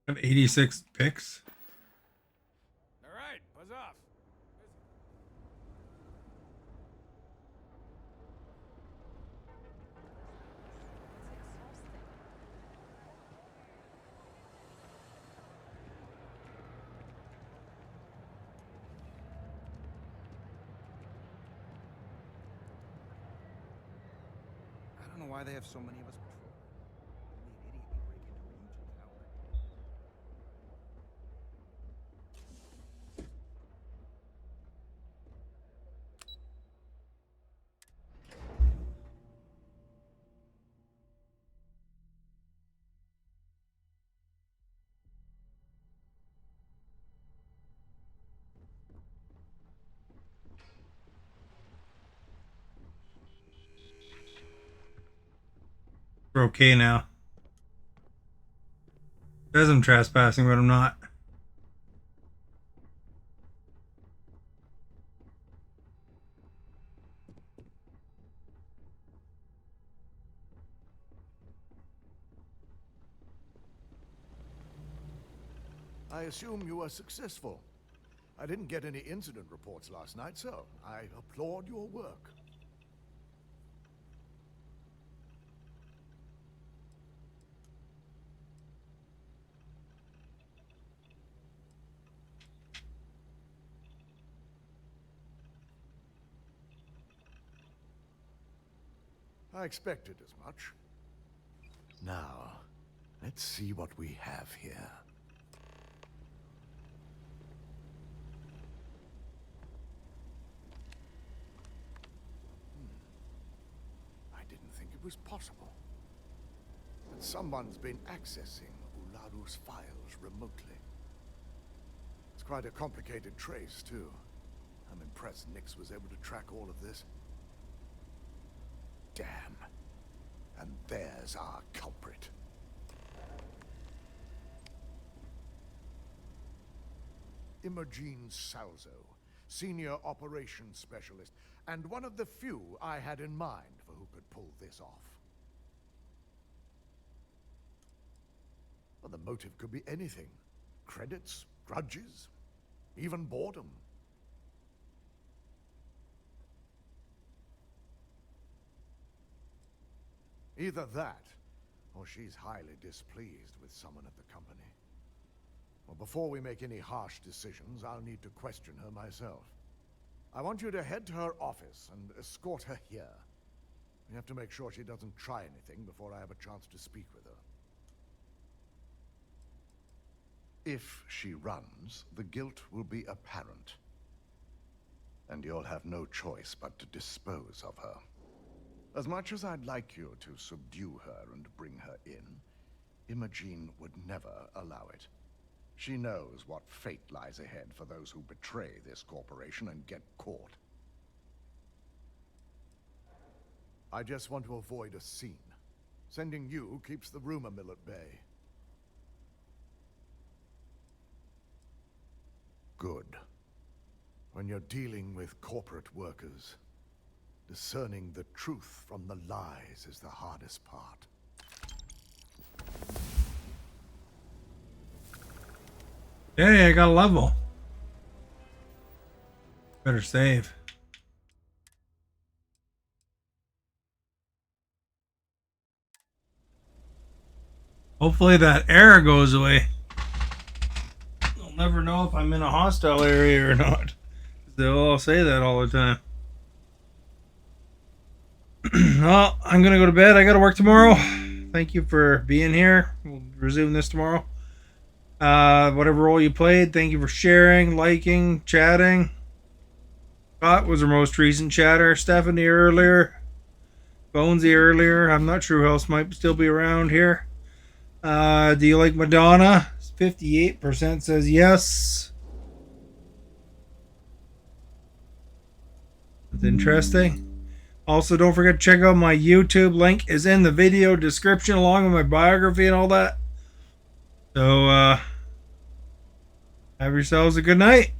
I have 86 picks. All right, buzz off. I don't know why they have so many of us patrol. Only an idiot can break into Regent Tower. We're okay now. Says I'm trespassing, but I'm not. I assume you were successful. I didn't get any incident reports last night, so I applaud your work. I expected as much. Now, let's see what we have here. I didn't think it was possible. But someone's been accessing Ularu's files remotely. It's quite a complicated trace, too. I'm impressed Nix was able to track all of this. Damn. And there's our culprit. Imogene Salzo, Senior Operations Specialist, and one of the few I had in mind for who could pull this off. Well, the motive could be anything. Credits, grudges, even boredom. Either that, or she's highly displeased with someone at the company. Well, before we make any harsh decisions, I'll need to question her myself. I want you to head to her office and escort her here. We have to make sure she doesn't try anything before I have a chance to speak with her. If she runs, the guilt will be apparent. And you'll have no choice but to dispose of her. As much as I'd like you to subdue her and bring her in, Imogene would never allow it. She knows what fate lies ahead for those who betray this corporation and get caught. I just want to avoid a scene. Sending you keeps the rumor mill at bay. Good. When you're dealing with corporate workers, discerning the truth from the lies is the hardest part. Hey, I got a level. Better save. Hopefully that error goes away. I'll never know if I'm in a hostile area or not. They'll all say that all the time. Well, I'm gonna go to bed. I gotta work tomorrow. Thank you for being here. We'll resume this tomorrow. Whatever role you played, thank you for sharing, liking, chatting. Scott was our most recent chatter. Stephanie earlier. Bonesy earlier. I'm not sure who else might still be around here. Do you like Madonna? 58% says yes. That's interesting. Also, don't forget to check out my YouTube. Link is in the video description along with my biography and all that. So, have yourselves a good night.